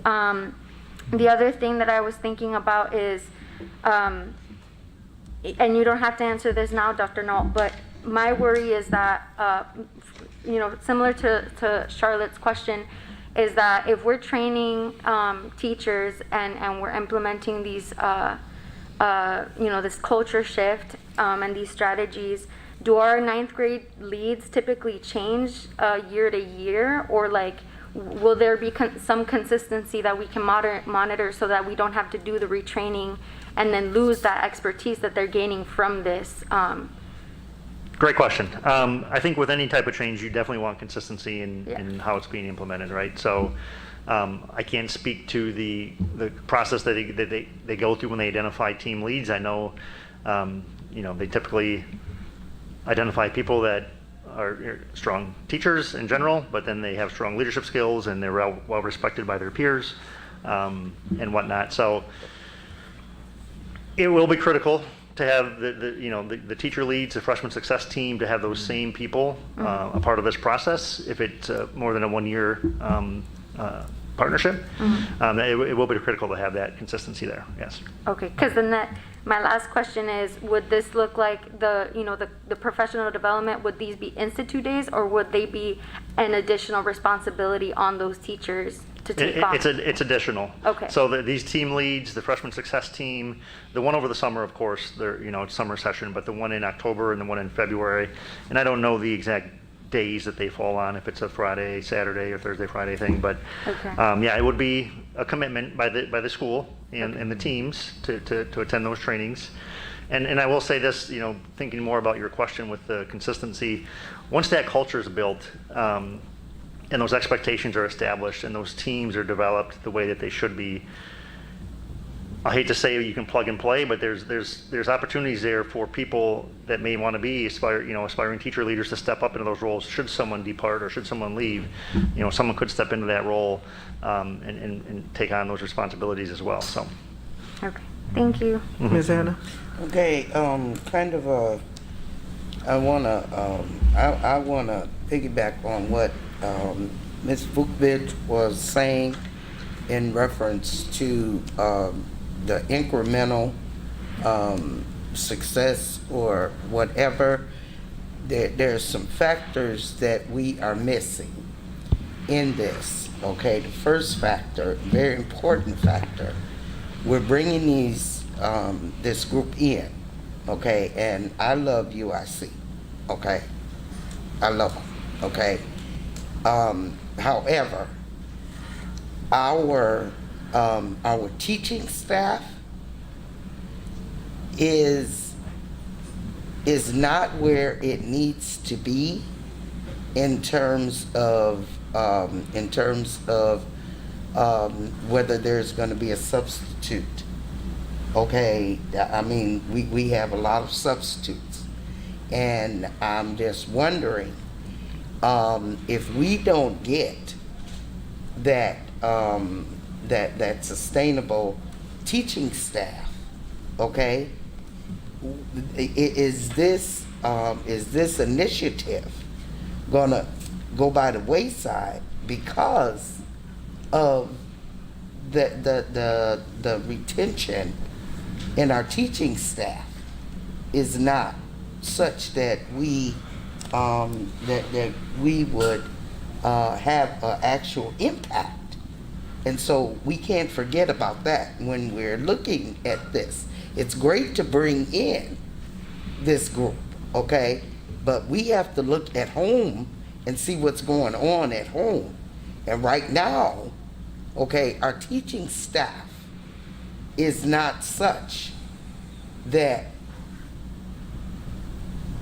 The other thing that I was thinking about is, and you don't have to answer this now, Dr. Nault, but my worry is that, you know, similar to Charlotte's question, is that if we're training teachers and we're implementing these, you know, this culture shift and these strategies, do our ninth grade leads typically change year to year, or like will there be some consistency that we can monitor so that we don't have to do the retraining and then lose that expertise that they're gaining from this? Great question. I think with any type of change, you definitely want consistency in how it's being implemented, right? So I can't speak to the process that they go through when they identify team leads. I know, you know, they typically identify people that are strong teachers in general, but then they have strong leadership skills and they're well respected by their peers and whatnot. So it will be critical to have the teacher leads, the freshman success team, to have those same people a part of this process. If it's more than a 1 year partnership, it will be critical to have that consistency there. Yes. Okay, because then my last question is: would this look like the professional development? Would these be institute days, or would they be an additional responsibility on those teachers to take on? It's additional. Okay. So these team leads, the freshman success team, the one over the summer, of course, it's summer session, but the one in October and the one in February, and I don't know the exact days that they fall on, if it's a Friday, Saturday, or Thursday, Friday thing, but okay. Yeah, it would be a commitment by the school and the teams to attend those trainings. And I will say this, thinking more about your question with the consistency, once that culture is built, and those expectations are established and those teams are developed the way that they should be, I hate to say you can plug and play, but there's opportunities there for people that may want to be aspiring teacher leaders to step up into those roles. Should someone depart or should someone leave, someone could step into that role and take on those responsibilities as well. So. Okay, thank you. Ms. Anna? Okay, I wanna piggyback on what Ms. Vukovic was saying in reference to the incremental success or whatever. There's some factors that we are missing in this. Okay, the first factor, very important factor, we're bringing this group in. Okay, and I love UIC. Okay, I love them. Okay. However, our teaching staff is not where it needs to be in terms of whether there's going to be a substitute. Okay, I mean we have a lot of substitutes, and I'm just wondering if we don't get that, that sustainable teaching staff, okay, is this initiative gonna go by the wayside because of the retention in our teaching staff is not such that we that we would have an actual impact. And so we can't forget about that when we're looking at this. It's great to bring in this group, okay? But we have to look at home and see what's going on at home. And right now, okay, our teaching staff is not such that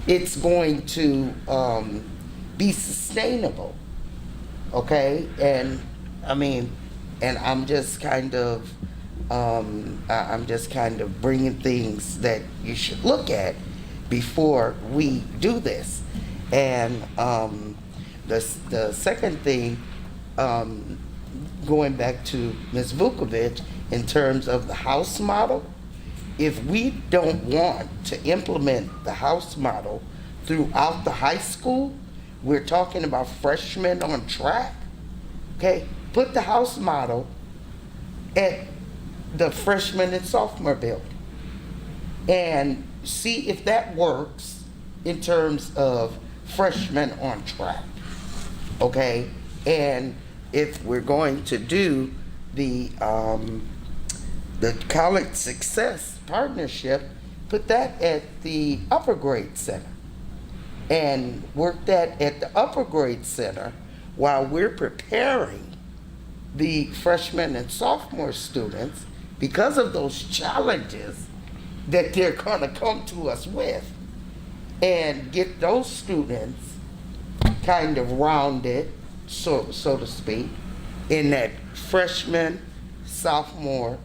it's going to be sustainable, okay? And I mean, and I'm just kind of bringing things that you should look at before we do this. And the second thing, going back to Ms. Vukovic, in terms of the house model, if we don't want to implement the house model throughout the high school, we're talking about freshmen on track, okay? Put the house model at the freshman and sophomore building and see if that works in terms of freshmen on track, okay? And if we're going to do the college success partnership, put that at the upper grade center and work that at the upper grade center while we're preparing the freshman and sophomore students because of those challenges that they're going to come to us with, and get those students kind of rounded, so to speak, in that freshman, sophomore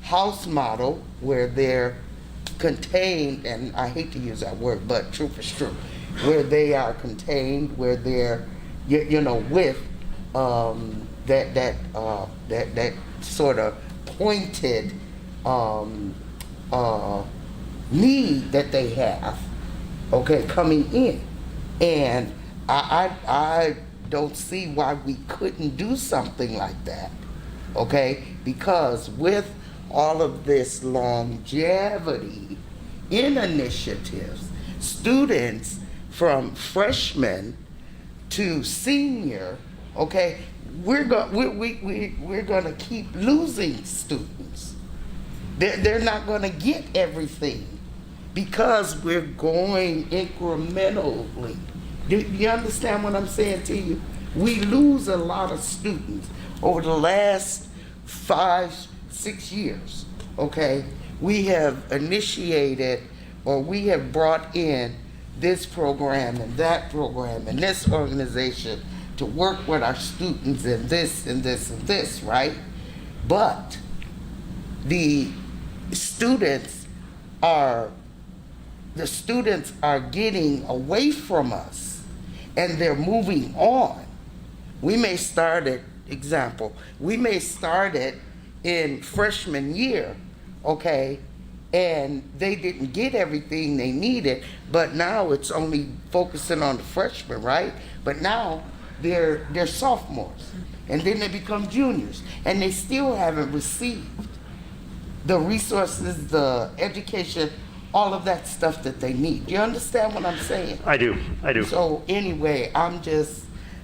house model where they're contained, and I hate to use that word, but truth is true, where they are contained, where they're, you know, with that sort of pointed need that they have, okay, coming in. And I don't see why we couldn't do something like that, okay? Because with all of this longevity in initiatives, students from freshman to senior, okay, we're gonna keep losing students. They're not gonna get everything because we're going incrementally. Do you understand what I'm saying to you? We lose a lot of students over the last 5-6 years, okay? We have initiated, or we have brought in this program and that program and this organization to work with our students in this and this and this, right? But the students are getting away from us and they're moving on. We may start at, example, we may start it in freshman year, okay, and they didn't get everything they needed, but now it's only focusing on the freshmen, right? But now they're sophomores, and then they become juniors, and they still haven't received the resources, the education, all of that stuff that they need. Do you understand what I'm saying? I do. So anyway,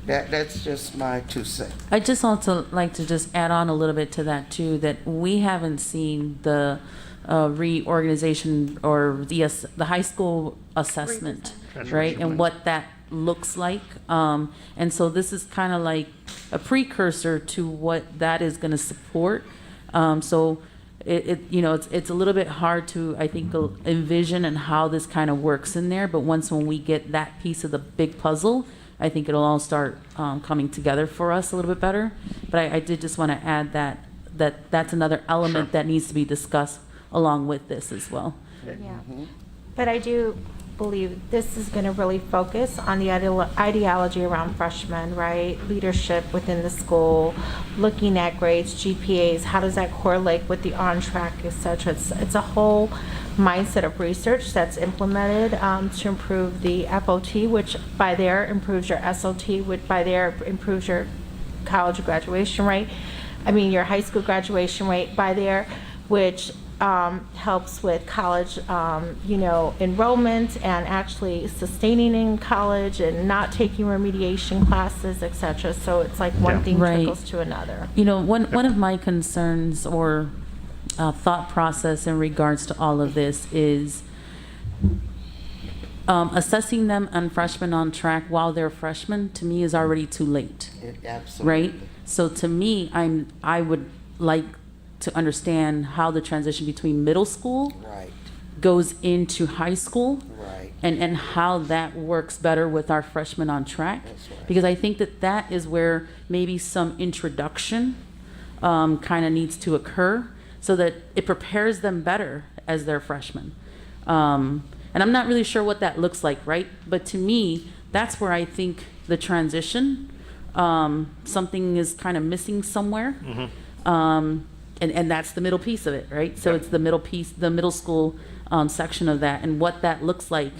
that's just my 2 cents. I just also like to just add on a little bit to that too, that we haven't seen the reorganization or the high school assessment, right? And what that looks like. And so this is kind of like a precursor to what that is going to support. So it's a little bit hard to, I think, envision and how this kind of works in there. But when we get that piece of the big puzzle, I think it'll all start coming together for us a little bit better. But I did just want to add that's another element that needs to be discussed along with this as well. Yeah. But I do believe this is going to really focus on the ideology around freshmen, right? Leadership within the school, looking at grades, GPAs, how does that correlate with the on-track, et cetera. It's a whole mindset of research that's implemented to improve the FOT, which by there improves your SOT, which by there improves your college graduation rate. I mean, your high school graduation rate by there, which helps with college, enrollment and actually sustaining in college and not taking remediation classes, et cetera. So it's like one thing trickles to another. One of my concerns or thought process in regards to all of this is assessing them on freshmen on track while they're freshmen, to me, is already too late. Absolutely. Right? So to me, I would like to understand how the transition between middle school goes into high school, and how that works better with our freshmen on track. Because I think that is where maybe some introduction kind of needs to occur so that it prepares them better as they're freshmen. And I'm not really sure what that looks like, right? But to me, that's where I think the transition, something is kind of missing somewhere. And that's the middle piece of it, right? So it's the middle piece, the middle school section of that, and what that looks like.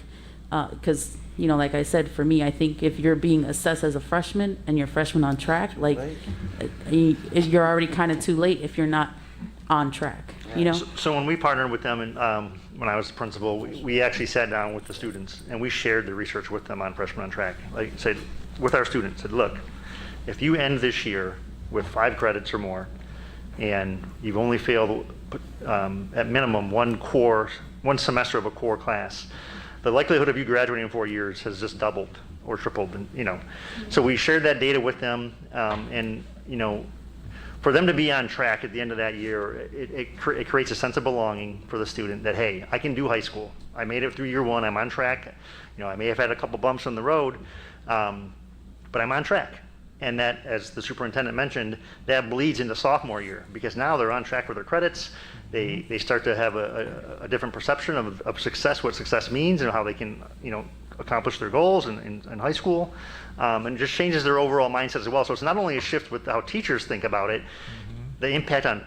Because, like I said, for me, I think if you're being assessed as a freshman and you're freshman on track, you're already kind of too late if you're not on track, So when we partnered with them, and when I was the principal, we actually sat down with the students and we shared the research with them on freshmen on track. Like said, with our students, said, look, if you end this year with 5 credits or more, and you've only failed at minimum one semester of a core class, the likelihood of you graduating in 4 years has just doubled or tripled. And, so we shared that data with them, and for them to be on track at the end of that year, it creates a sense of belonging for the student that, hey, I can do high school. I made it through year 1. I'm on track. I may have had a couple bumps on the road, but I'm on track. And that, as the superintendent mentioned, that bleeds into sophomore year, because now they're on track with their credits. They start to have a different perception of success, what success means, and how they can accomplish their goals in high school, and it just changes their overall mindset as well. So it's not only a shift with how teachers think about it, the impact on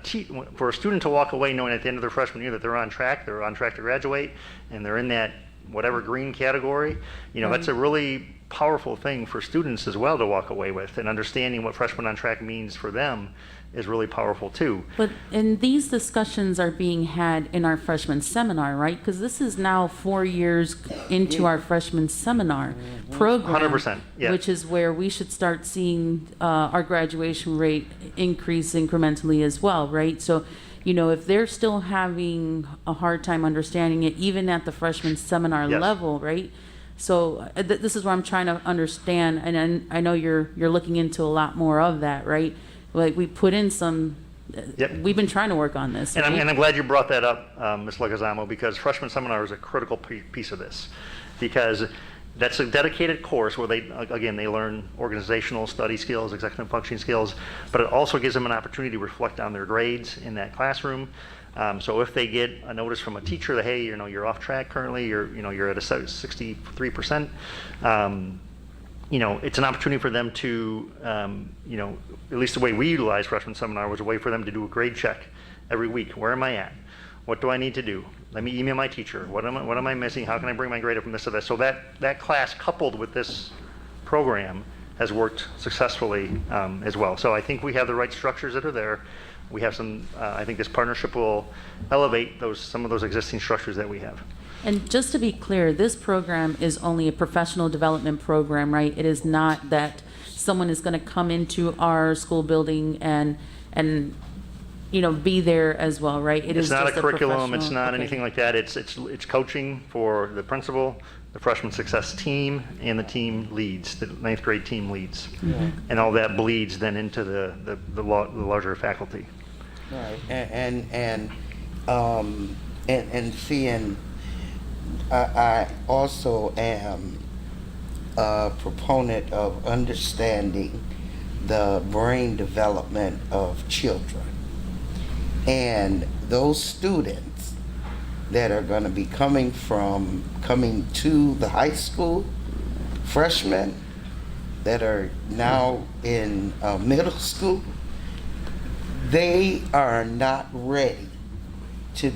for a student to walk away knowing at the end of their freshman year that they're on track to graduate, and they're in that whatever green category. That's a really powerful thing for students as well to walk away with, and understanding what freshman on track means for them is really powerful too. And these discussions are being had in our freshman seminar, right? Because this is now 4 years into our freshman seminar program, 100%, yeah. Which is where we should start seeing our graduation rate increase incrementally as well, right? So, if they're still having a hard time understanding it, even at the freshman seminar level, right? So this is where I'm trying to understand, and I know you're looking into a lot more of that, right? Like we put in some, we've been trying to work on this. And, right? I'm glad you brought that up, Ms. Leguizamo, because freshman seminar is a critical piece of this, because that's a dedicated course where they learn organizational study skills, executive functioning skills, but it also gives them an opportunity to reflect on their grades in that classroom. So if they get a notice from a teacher that, hey, you're off track currently, you're at a 63%, it's an opportunity for them to, at least the way we utilize freshman seminar was a way for them to do a grade check every week. Where am I at? What do I need to do? Let me email my teacher. What am I missing? How can I bring my grade up from this to this? So that class coupled with this program has worked successfully as well. So I think we have the right structures that are there. We have some, I think this partnership will elevate some of those existing structures that we have. And just to be clear, this program is only a professional development program, right? It is not that someone is going to come into our school building and be there as well, right? It's not a curriculum. It's not anything like that. It's coaching for the principal, the freshman success team, and the team leads, the 9th grade team leads, and all that bleeds then into the larger faculty. Right, and seeing, I also am a proponent of understanding the brain development of children. And those students that are going to be coming to the high school, freshmen that are now in middle school, they are not ready to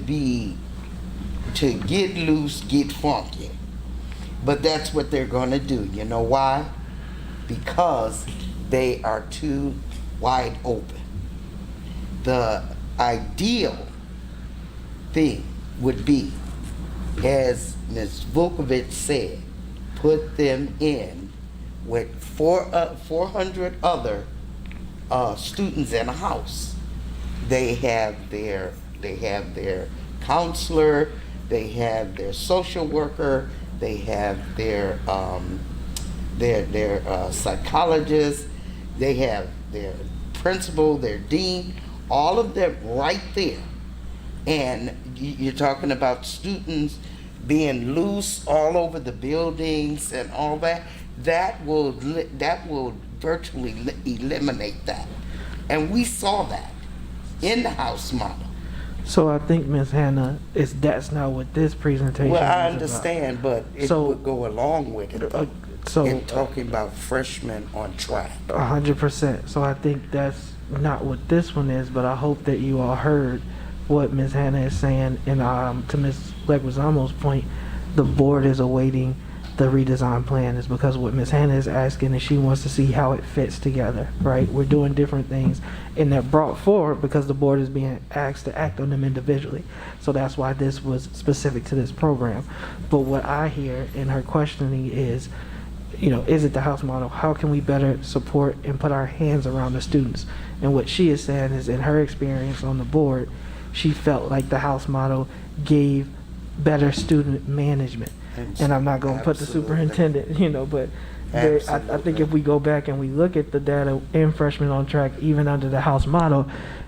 get loose, get funky. But that's what they're going to do. You know why? Because they are too wide open. The ideal thing would be, as Ms. Vukovic said, put them in with 400 other students in a house. They have their counselor, they have their social worker, they have their psychologist, they have their principal, their dean, all of them right there. And you're talking about students being loose all over the buildings and all that. That will virtually eliminate that. And we saw that in the house model. So I think, Ms. Hannah, that's not what this presentation Well, I is understand, but it would go along with it. In talking about freshmen on track. 100%. So I think that's not what this one is, but I hope that you all heard what Ms. Hannah is saying. And to Ms. Leguizamo's point, the board is awaiting the redesign plan, is because what Ms. Hannah is asking is she wants to see how it fits together, right? We're doing different things, and they're brought forward because the board is being asked to act on them individually. So that's why this was specific to this program. But what I hear in her questioning is, is it the house model? How can we better support and put our hands around the students? And what she is saying is, in her experience on the board, she felt like the house model gave better student management. And I'm not going to put the superintendent, but I think if we go back and we look at the data in freshmen on track, even under the house model,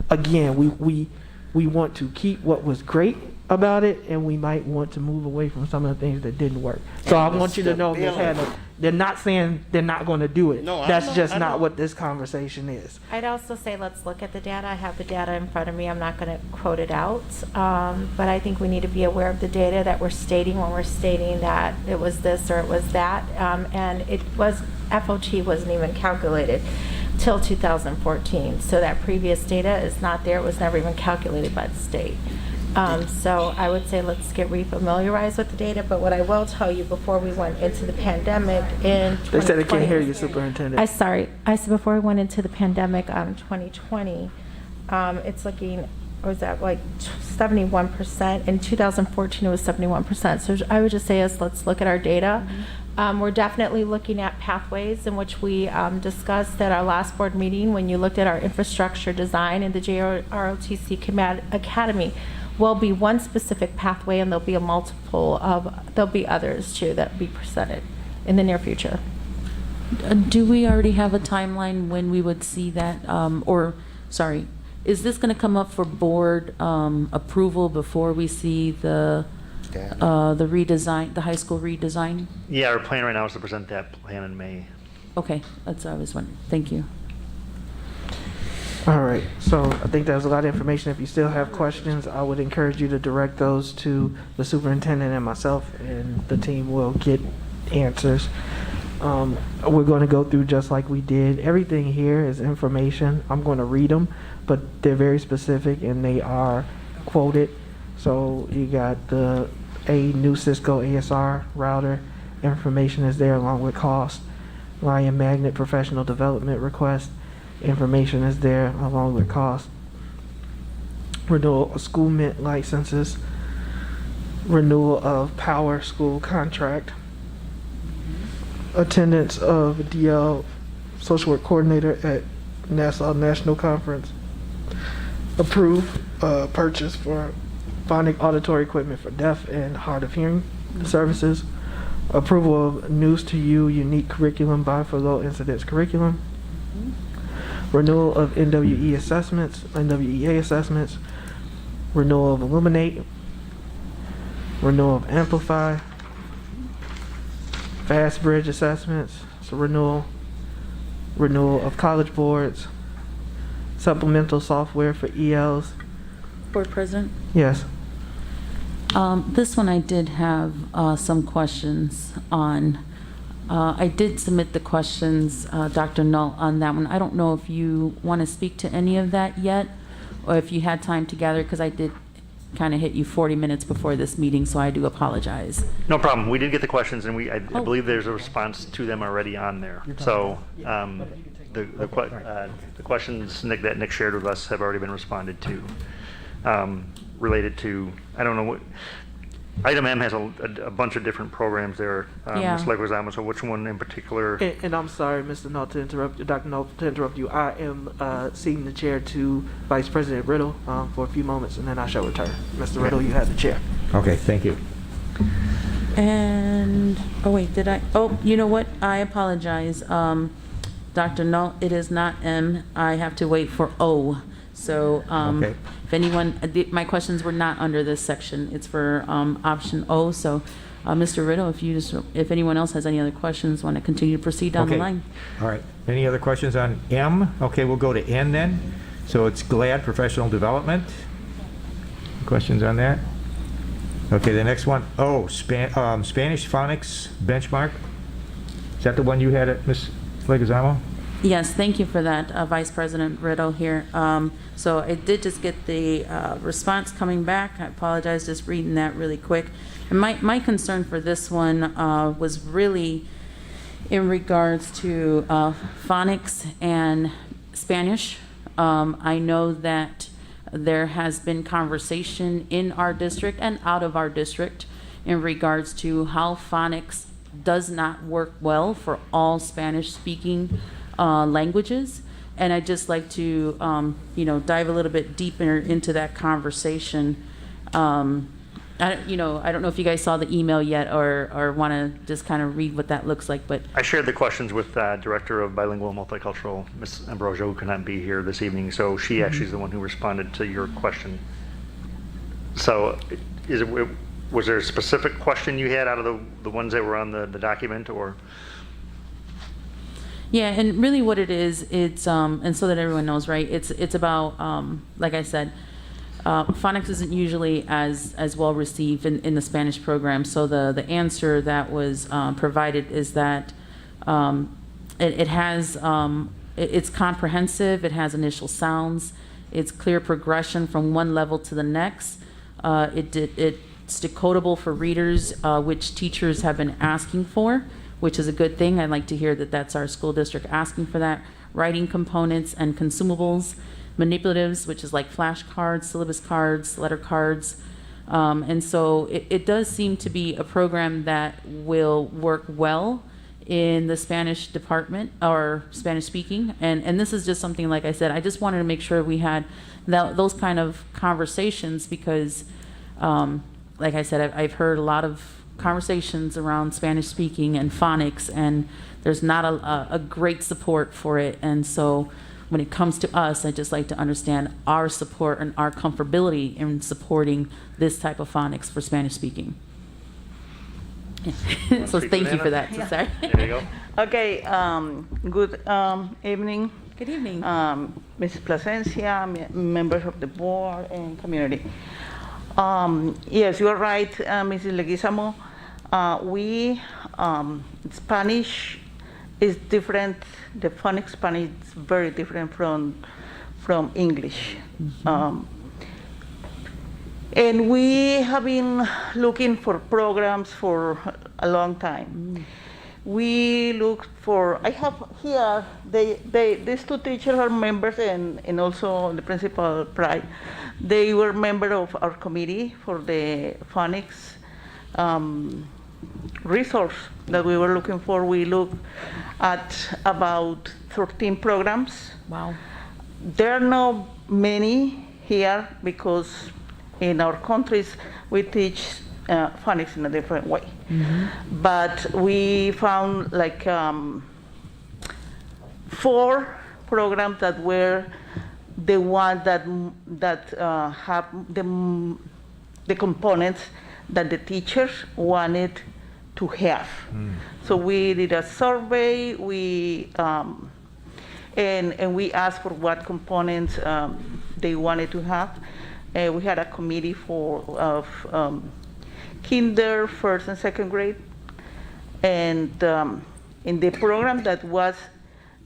again, we want to keep what was great about it, and we might want to move away from some of the things that didn't work. So I want you to know, Ms. Hannah, they're not saying they're not going to do it. No, that's just not what this conversation is. I'd also say let's look at the data. I have the data in front of me. I'm not going to quote it out, but I think we need to be aware of the data that we're stating when we're stating that it was this or it was that, and FOT wasn't even calculated till 2014. So that previous data is not there. It was never even calculated by the state. So I would say let's get refamiliarized with the data. But what I will tell you, before we went into the pandemic in 2020, They said they can't hear you, Superintendent. I said before we went into the pandemic 2020, it's looking, or was that like 71%? In 2014, it was 71%. So I would just say let's look at our data. We're definitely looking at pathways, in which we discussed at our last board meeting. When you looked at our infrastructure design in the JROTC Academy, will be one specific pathway, and there'll be others too that be presented in the near future. Do we already have a timeline when we would see that, is this going to come up for board approval before we see the redesign, the high school redesign? Yeah, our plan right now is to present that plan in May. Okay, that's what I was wondering. Thank you. All right, so I think that was a lot of information. If you still have questions, I would encourage you to direct those to the superintendent and myself, and the team will get answers. We're going to go through just like we did. Everything here is information. I'm going to read them, but they're very specific and they are quoted. So you got a new Cisco ASR router. Information is there along with cost. Lion Magnet professional development request. Information is there along with cost. Renewal of school mint licenses. Renewal of power school contract. Attendance of DL social work coordinator at Nassau National Conference. Approve purchase for phonic auditory equipment for deaf and hard of hearing services. Approval of News to You unique curriculum by for low incidence curriculum. Renewal of NWEA assessments. Renewal of Illuminate. Renewal of Amplify. Fast Bridge assessments. So renewal of college boards. Supplemental software for ELs. Board President? Yes. This one I did have some questions on. I did submit the questions, Dr. Null, on that one. I don't know if you want to speak to any of that yet, or if you had time to gather, because I did kind of hit you 40 minutes before this meeting, so I do apologize. No problem. We did get the questions, and I believe there's a response to them already on there. So the questions that Nick shared with us have already been responded to, related to, I don't know what, item M has a bunch of different programs there, Ms. Leguizamo, so which one in particular? And I'm sorry, Mr. Null, to interrupt you, Dr. Null, to interrupt you. I am ceding the chair to Vice President Riddle for a few moments, and then I shall return. Mr. Riddle, you have the chair. Okay, thank you. And, oh wait, did I? Oh, you know what? I apologize. Dr. Null, it is not M. I have to wait for O. So Okay. if anyone, my questions were not under this section. It's for option O. So Mr. Riddle, if anyone else has any other questions, want to continue to proceed down the Okay. line. All right. Any other questions on M? Okay, we'll go to N then. So it's GLAD, professional development. Questions on that? Okay, the next one, Spanish phonics benchmark. Is that the one you had, Ms. Leguizamo? Yes, thank you for that, Vice President Riddle here. So I did just get the response coming back. I apologize, just reading that really quick. And my concern for this one was really in regards to phonics and Spanish. I know that there has been conversation in our district and out of our district in regards to how phonics does not work well for all Spanish-speaking languages, and I'd just like to, dive a little bit deeper into that conversation. I don't know if you guys saw the email yet, or want to just kind of read what that looks like. But I shared the questions with Director of Bilingual and Multicultural, Ms. Ambrosio, who could not be here this evening. So she actually is the one who responded to your question. So, was there a specific question you had out of the ones that were on the document, or? yeah, and really what it is, it's and so that everyone knows, right? It's about like I said, phonics isn't usually as well received in the Spanish program. So the answer that was provided is that it has it's comprehensive. It has initial sounds. It's clear progression from one level to the next. It's decodable for readers, which teachers have been asking for, which is a good thing. I'd like to hear that that's our school district asking for that. Writing components and consumables, manipulatives, which is like flashcards, syllabus cards, letter cards. And so it does seem to be a program that will work well in the Spanish department or Spanish speaking. And this is just something, like I said, I just wanted to make sure we had those kind of conversations because, like I said, I've heard a lot of conversations around Spanish speaking and phonics, and there's not a great support for it. And so when it comes to us, I just like to understand our support and our comfortability in supporting this type of phonics for Spanish speaking. So thank you for that. So sorry. There you go. Okay, good evening. Good evening. Ms. Plasencia, members of the board and community. Yes, you are right, Mrs. Leguizamo. Spanish is different. The phonics Spanish is very different from English. Mm-hmm. And we have been looking for programs for a long time. We look for, I have here, these two teachers are members and also the principal Pride. They were member of our committee for the phonics resource that we were looking for. We looked at about 13 programs. Wow. There are not many here because in our countries we teach phonics in a different way. Mm-hmm. But we found like 4 programs that were the one that have the components that the teachers wanted to have. So we did a survey. And we asked for what components they wanted to have. We had a committee of kinder, first and second grade. And in the program that was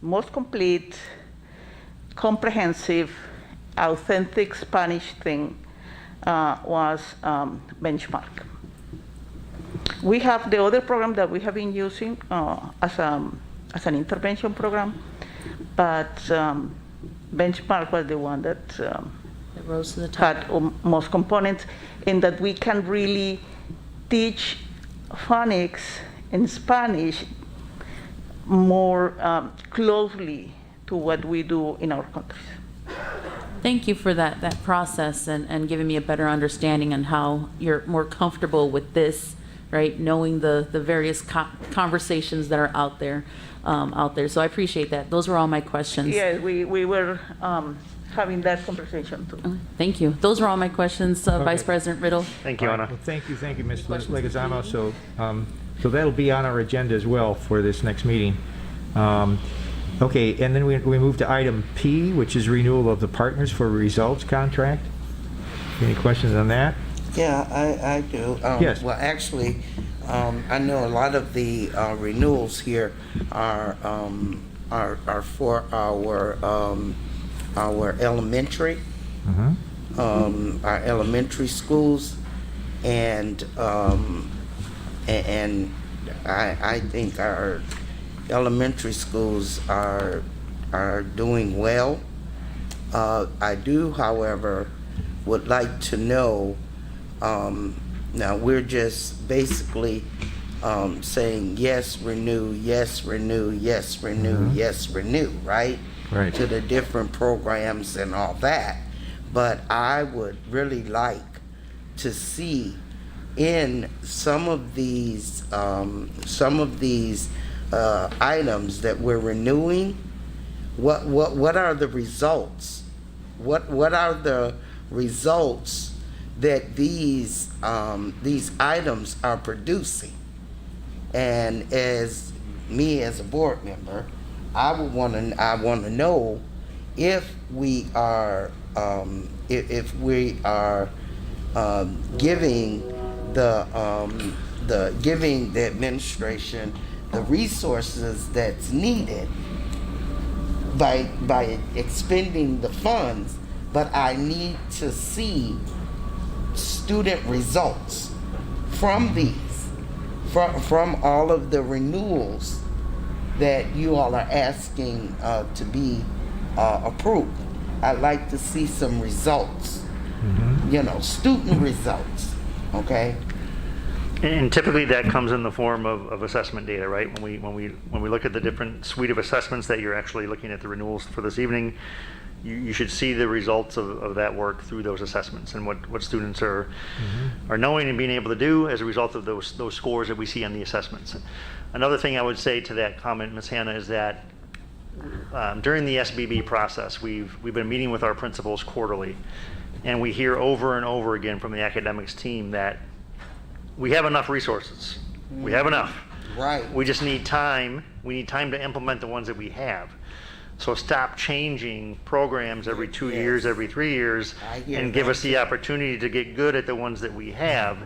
most complete, comprehensive, authentic Spanish thing was Benchmark. We have the other program that we have been using as an intervention program, but Benchmark was the one that It rose to the top. had most components, in that we can really teach phonics in Spanish more closely to what we do in our countries. Thank you for that process and giving me a better understanding on how you're more comfortable with this, right? Knowing the various conversations that are out there. So I appreciate that. Those were all my questions. Yes, we were having that conversation too. Thank you. Those were all my questions, Vice President Riddle. Thank you, Anna. Well, thank you, Ms. Leguizamo. So that'll be on our agenda as well for this next meeting. Okay, and then we move to item P, which is renewal of the Partners for Results contract. Any questions on that? Yeah, I do. Yes. Well, actually, I know a lot of the renewals here are for our elementary, our elementary schools, and I think our elementary schools are doing well. I do, however, would like to know, now we're just basically saying yes, renew, yes, renew, yes, renew, yes, renew, right? Right. To the different programs and all that. But I would really like to see in some of these items that we're renewing, what are the results? What are the results that these items are producing? And as a board member, I want to know if we are giving the administration the resources that's needed by expending the funds, but I need to see student results from these, from all of the renewals that you all are asking to be approved. I'd like to see some results, student results, okay? And typically that comes in the form of assessment data, right? When we look at the different suite of assessments that you're actually looking at the renewals for this evening, you should see the results of that work through those assessments and what students are knowing and being able to do as a result of those scores that we see on the assessments. Another thing I would say to that comment, Ms. Hannah, is that during the SBB process, we've been meeting with our principals quarterly, and we hear over and over again from the academics team that we have enough resources. We have enough. Right. We just need time. We need time to implement the ones that we have. So stop changing programs every 2 years, every 3 years, and give us the opportunity to get good at the ones that we have,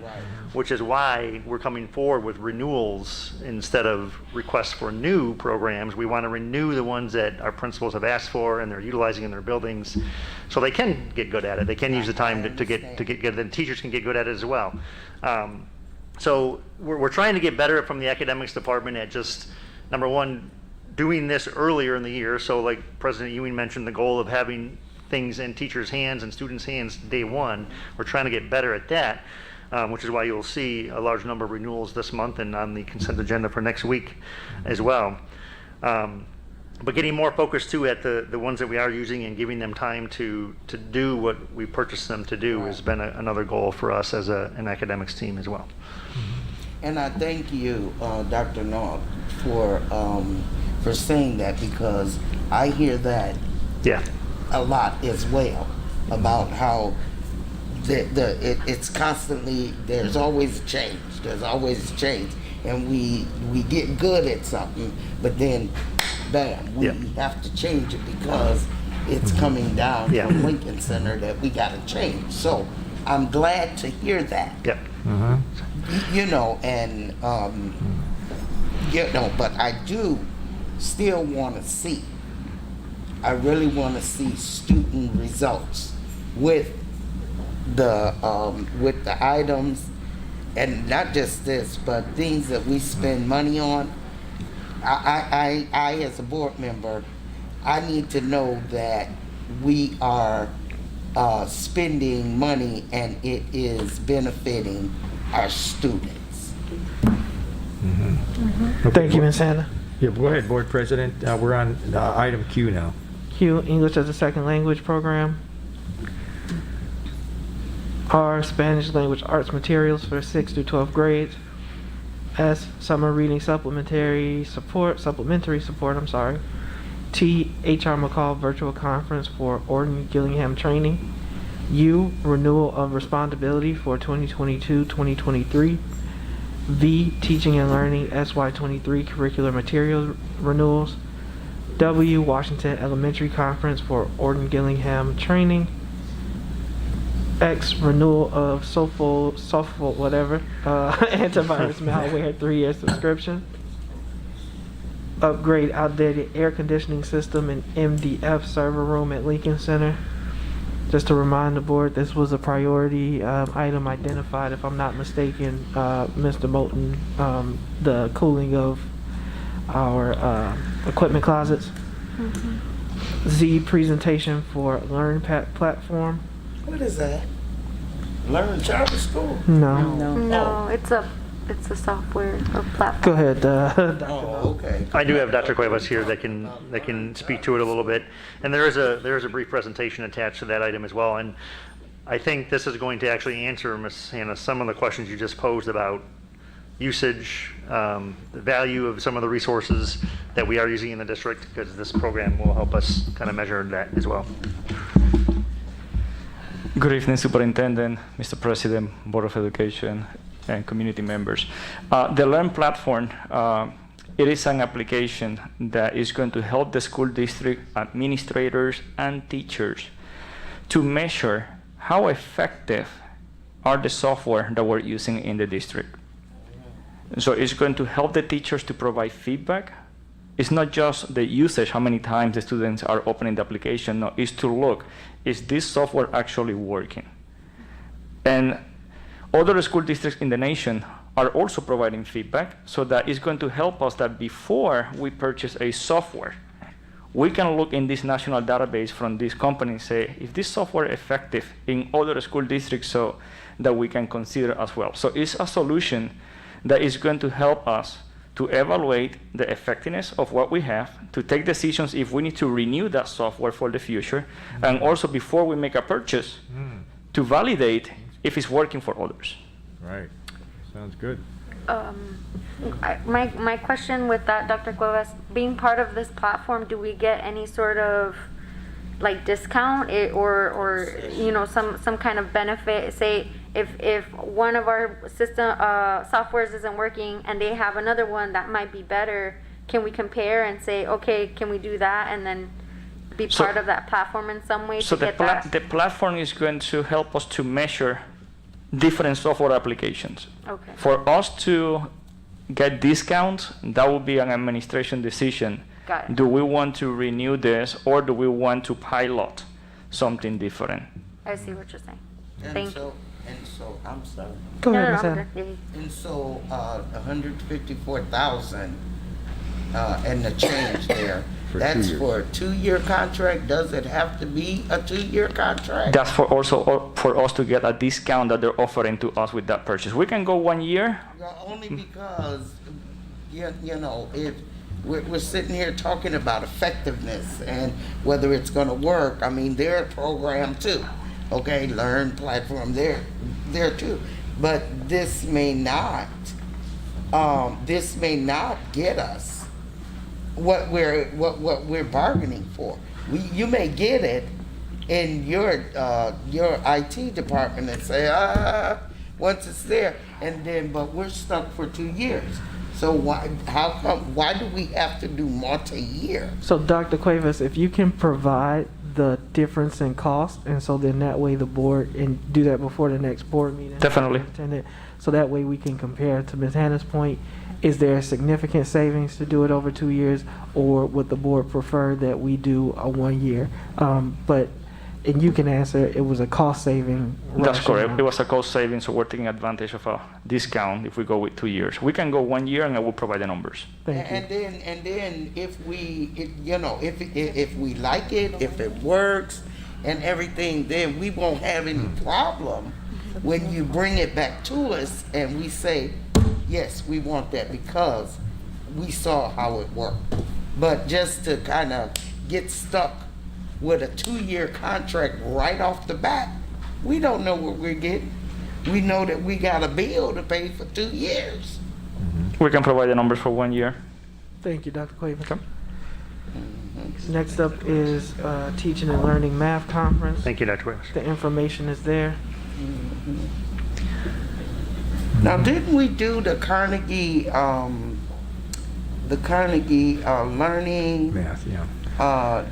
which is why we're coming forward with renewals instead of requests for new programs. We want to renew the ones that our principals have asked for and they're utilizing in their buildings, so they can get good at it. They can use the time to get good, and teachers can get good at it as well. So we're trying to get better from the academics department at just, number one, doing this earlier in the year. So like President Ewing mentioned, the goal of having things in teachers' hands and students' hands day one. We're trying to get better at that, which is why you'll see a large number of renewals this month and on the consent agenda for next week as well. But getting more focused too at the ones that we are using and giving them time to do what we purchased them to do has been another goal for us as an academics team as well. And I thank you, Dr. Nog, for saying that, because I hear that a lot as well, about how it's constantly, there's always change, and we get good at something, but then bam, we have to change it because it's coming down from Lincoln Center that we got to change. So I'm glad to hear that. Yep. You know, and you know, but I do still want to see. I really want to see student results with the items, and not just this, but things that we spend money on. I as a board member, I need to know that we are spending money and it is benefiting our students. Thank you, Ms. Hannah. Yeah, go ahead, Board President. We're on item Q now. Q, English as a Second Language program. R, Spanish language arts materials for 6th through 12th grades. S, summer reading supplementary support, T, H.R. McCall virtual conference for Orton Gillingham training. U, renewal of responsibility for 2022-2023. V, teaching and learning SY23 curricular material renewals. W, Washington Elementary Conference for Orton Gillingham training. X, renewal of antivirus malware 3-year subscription. Upgrade outdated air conditioning system in MDF server room at Lincoln Center. Just to remind the board, this was a priority item identified, if I'm not mistaken, Mr. Moulton, the cooling of our equipment closets. Z, presentation for LearnPad platform. What is that? Learn Charter School? No. It's a software or platform. Go ahead, Dr. Okay. I do have Dr. Cuevas here that can speak to it a little bit, and there is a brief presentation attached to that item as well. And I think this is going to actually answer, Ms. Hannah, some of the questions you just posed about usage, the value of some of the resources that we are using in the district, because this program will help us kind of measure that as well. Good evening, Superintendent, Mr. President, Board of Education, and community members. The Learn platform, it is an application that is going to help the school district administrators and teachers to measure how effective are the software that we're using in the district. So it's going to help the teachers to provide feedback. It's not just the usage, how many times the students are opening the application. No, it's to look, is this software actually working? And other school districts in the nation are also providing feedback, so that it's going to help us that before we purchase a software, we can look in this national database from this company and say, if this software is effective in other school districts, so that we can consider as well. So it's a solution that is going to help us to evaluate the effectiveness of what we have, to take decisions if we need to renew that software for the future, and also before we make a purchase, to validate if it's working for others. Right. Sounds good. My question with that, Dr. Cuevas, being part of this platform, do we get any sort of like discount or you know, some kind of benefit? Say if one of our system softwares isn't working and they have another one that might be better, can we compare and say, okay, can we do that and then be part of that platform in some way so to get that? The platform is going to help us to measure different software applications. Okay. For us to get discounts, that will be an administration decision. Got it. Do we want to renew this, or do we want to pilot something different? I see what you're saying. And so, I'm sorry. Go ahead, No, Ms. I'm Hannah. good. And so, 154,000 and the change there. For That's 2 years. for a 2-year contract. Does it have to be a 2-year contract? That's for also for us to get a discount that they're offering to us with that purchase. We can go 1 year. Only because, you know, if we're sitting here talking about effectiveness and whether it's going to work. I mean, they're a program too. Okay, Learn platform, they're too. But this may not get us what we're bargaining for. You may get it in your IT department and say, once it's there, and then, but we're stuck for 2 years. So why do we have to do multi-year? So Dr. Cuevas, if you can provide the difference in cost, and so then that way the board, and do that before the next board meeting. Definitely. So that way we can compare. To Ms. Hannah's point, is there significant savings to do it over 2 years, or would the board prefer that we do a 1 year? And you can answer, it was a cost saving. That's correct. rationale. It was a cost saving, so we're taking advantage of a discount if we go with 2 years. We can go 1 year, and I will provide the numbers. Thank you. And then if we, if we like it, if it works and everything, then we won't have any problem when you bring it back to us and we say, yes, we want that because we saw how it worked. But just to kind of get stuck with a 2-year contract right off the bat, we don't know what we're getting. We know that we got a bill to pay for 2 years. We can provide the numbers for 1 year. Thank you, Dr. Clavin. Next up is Teaching and Learning Math Conference. Thank you, Dr. Williams. The information is there. Now, didn't we do the Carnegie learning Math, yeah.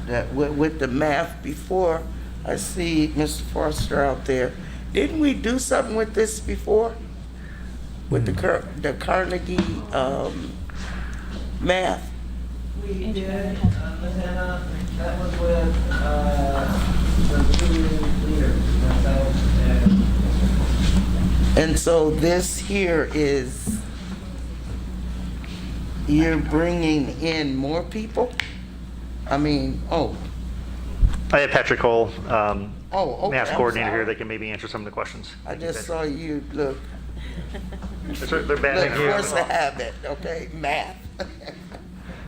that with the math before? I see Mr. Foster out there. Didn't we do something with this before? With the Carnegie math? We did, that was with the union leaders, myself and. And so this here is, you're bringing in more people? I mean, I have Patrick Cole, okay, math I'm coordinator here sorry. that can maybe answer some of the questions. I just saw you look They're bad. force of habit, okay, math.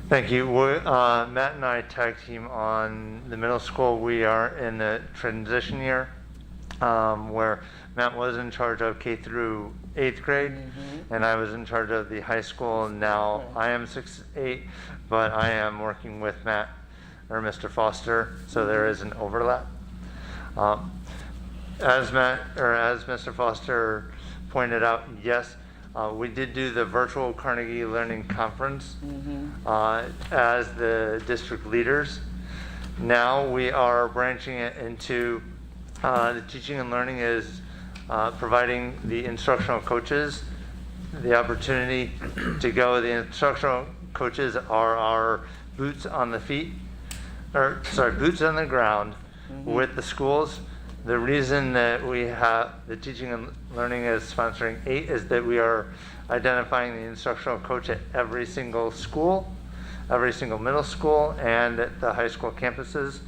Thank you. Matt and I tag team on the middle school. We are in the transition year where Matt was in charge of K through 8th grade, and I was in charge of the high school. Now I am 6-8, but I am working with Matt or Mr. Foster, so there is an overlap. As Mr. Foster pointed out, yes, we did do the virtual Carnegie Learning Conference as the district leaders. Now we are branching it into the teaching and learning is providing the instructional coaches the opportunity to go. The instructional coaches are our boots on the boots on the ground with the schools. The reason that we have the teaching and learning is sponsoring 8 is that we are identifying the instructional coach at every single school, every single middle school, and at the high school campuses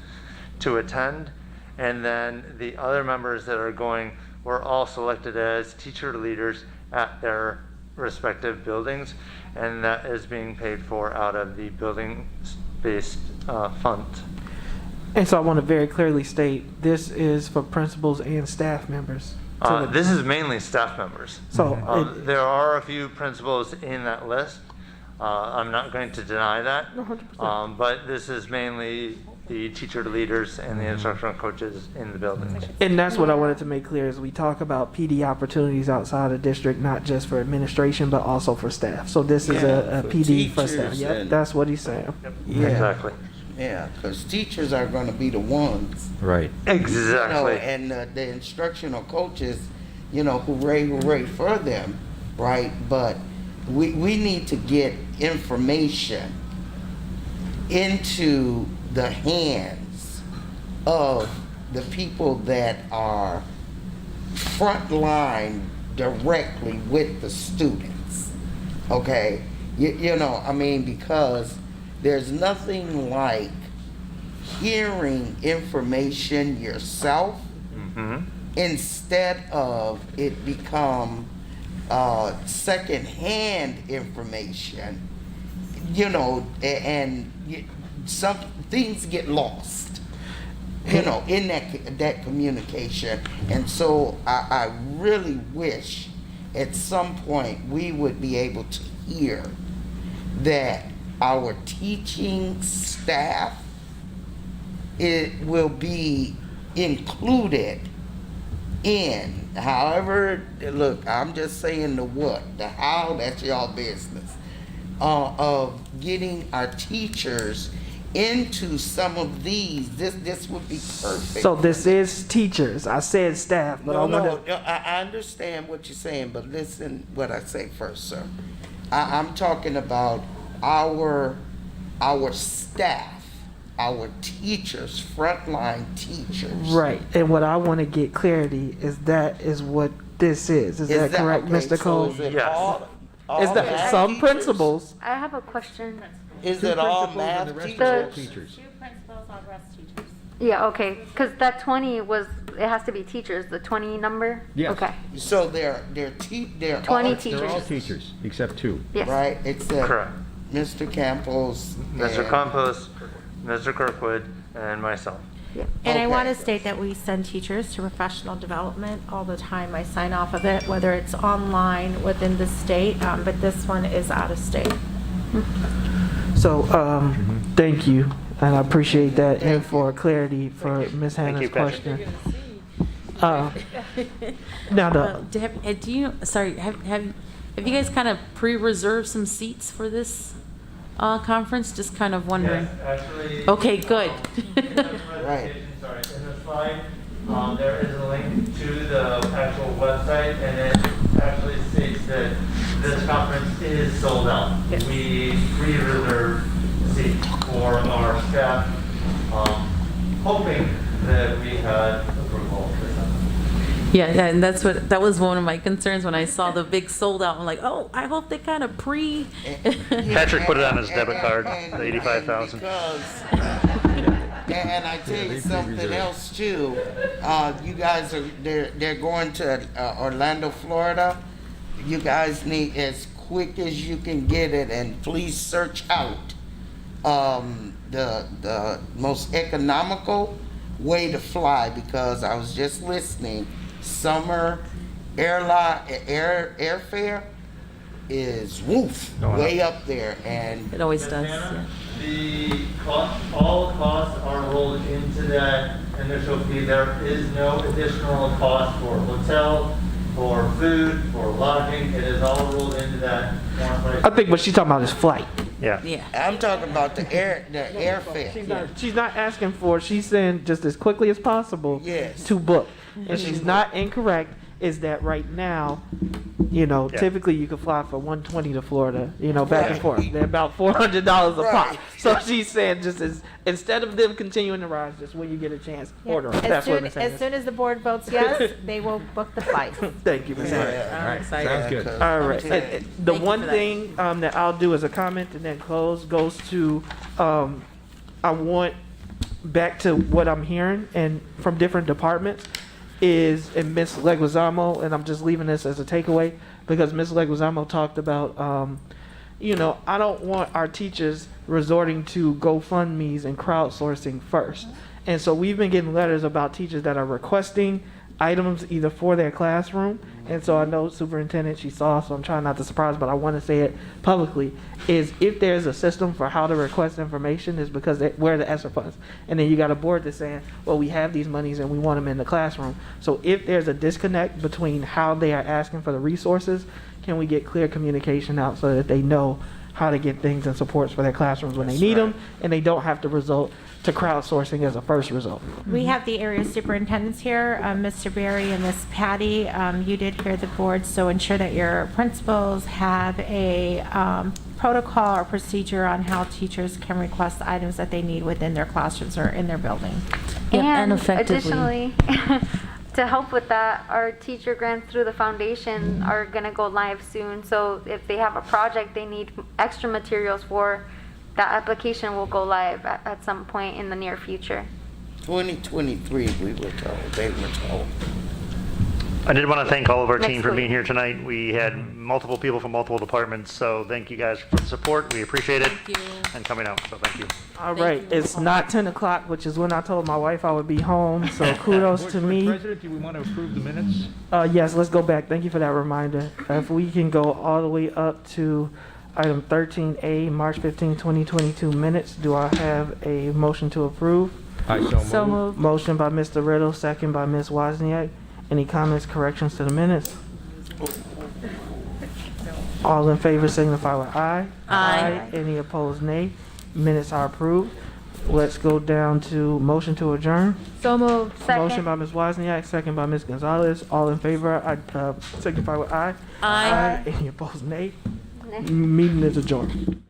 to attend. And then the other members that are going were all selected as teacher leaders at their respective buildings, and that is being paid for out of the building-based fund. And so I want to very clearly state, this is for principals and staff members. This is mainly staff members. So there are a few principals in that list. I'm not going to deny that, 100%. but this is mainly the teacher leaders and the instructional coaches in the buildings. And that's what I wanted to make clear as we talk about PD opportunities outside of district, not just for administration, but also for staff. So this is a for PD for staff. teachers Yep, and- that's what he's saying. Yeah. Exactly. Yeah, because teachers are going to be the ones. Right. Exactly. And the instructional coaches, hooray for them, right? But we need to get information into the hands of the people that are frontline directly with the students, okay? Because there's nothing like hearing information yourself instead of it become secondhand information, and some things get lost, in that communication. And so I really wish at some point we would be able to hear that our teaching staff, it will be included in, however, look, I'm just saying the what, the how, that's y'all business, of getting our teachers into some of these, this would be perfect. So this is teachers. I said staff, but I No, want no, I understand what you're saying, but listen what I say first, sir. I'm talking about our staff, our teachers, frontline teachers. Right, and what I want to get clarity is that is what this is. Is that correct, okay, Mr. so Cole? is it Yes. all Is that math some teachers? principals? I have a question. Is Two it all principals and the math rest teachers? are all teachers. Two principals, all rest teachers. Yeah, okay, because that 20 was, it has to be teachers, the 20 number? Yes. Okay, So they're 20 all teachers. They're all teachers, except two. yes. right, except Correct. Mr. Campos. Mr. and- Campos, Mr. Kirkwood, and myself. And I Okay. want to state that we send teachers to professional development all the time. I sign off of it, whether it's online within the state, but this one is out of state. So, thank you, and I appreciate that, and for clarity for Ms. Hannah's you, Patrick. question. Now the Do you, sorry, have you guys kind of pre-reserved some seats for this conference? Just kind of wondering. Actually. Okay, good. Right. Sorry, in the slide, there is a link to the actual website, and it actually states that this conference is sold out. We pre-reserved seats for our staff, hoping that we had approval for something. Yeah, and that was one of my concerns when I saw the big sold out. I'm like, oh, I hope they kind of Patrick put it on his debit card, the 85,000. And I tell you something else too. You guys they're going to Orlando, Florida. You guys need as quick as you can get it, and please search out the most economical way to fly, because I was just listening. Summer airfare is way up there, and It always does. Yeah. The all costs are rolled into that initial fee. There is no additional cost for hotel, for food, for lodging. It is all rolled into that one price. I think what she's talking about is flight. Yeah. Yeah. I'm talking about the airfare. She's not asking for, she's saying just as quickly as possible Yes. to book. And she's not incorrect, is that right now, Yeah. typically you can fly for $120 to Florida, back and Right. forth. They're about $400 a pop. Right. So she's saying just as, instead of them continuing to rise, just when you get a chance, order 'em. That's what I'm saying. As soon as the board votes yes, they will book the flight. Thank you, Ms. Harris. Yeah. I'm excited. Sounds good. All right. Okay. The Thank you one for that. thing that I'll do as a comment and then close goes to, I want back to what I'm hearing and from different departments is, and Ms. Leguizamo, and I'm just leaving this as a takeaway because Ms. Leguizamo talked about, I don't want our teachers resorting to GoFundMe's and crowdsourcing first. And so we've been getting letters about teachers that are requesting items either for their classroom. And so I know superintendent, she saw, so I'm trying not to surprise, but I want to say it publicly, is if there's a system for how to request information is because where the ESSER funds. And then you got a board that's saying, well, we have these monies and we want them in the classroom. So if there's a disconnect between how they are asking for the resources, can we get clear communication out so that they know how to get things and supports for their classrooms when they need them, and they don't have to result to crowdsourcing as a first result. We have the area superintendents here, Mr. Berry and Ms. Patty. You did hear the board, so ensure that your principals have a protocol or procedure on how teachers can request items that they need within their classrooms or in their building. Yep, and And effectively. additionally, to help with that, our teacher grants through the foundation are gonna go live soon. So if they have a project they need extra materials for, that application will go live at some point in the near future. 2023, we were told. They were told. I did want to thank all of our team Next for week. being here tonight. We had multiple people from multiple departments, so thank you guys for the support. We appreciate it. Thank you. And coming out, so thank you. All Thank right, you. it's not 10 o'clock, which is when I told my wife I would be home, so kudos to Board me. President, do we want to approve the minutes? Yes, let's go back. Thank you for that reminder. If we can go all the way up to item 13A, March 15, 2022 minutes, do I have a motion to approve? I So moved. Motion by Mr. Riddle, second by Ms. Wozniak. Any comments, corrections to the minutes? All in favor signify with aye. Aye. Any opposed, nay. Minutes are approved. let's go down to motion to adjourn. So moved. Motion by Ms. Wozniak, second by Ms. Gonzalez. All in favor, signify with aye. Aye. Any opposed, nay? Meeting is adjourned.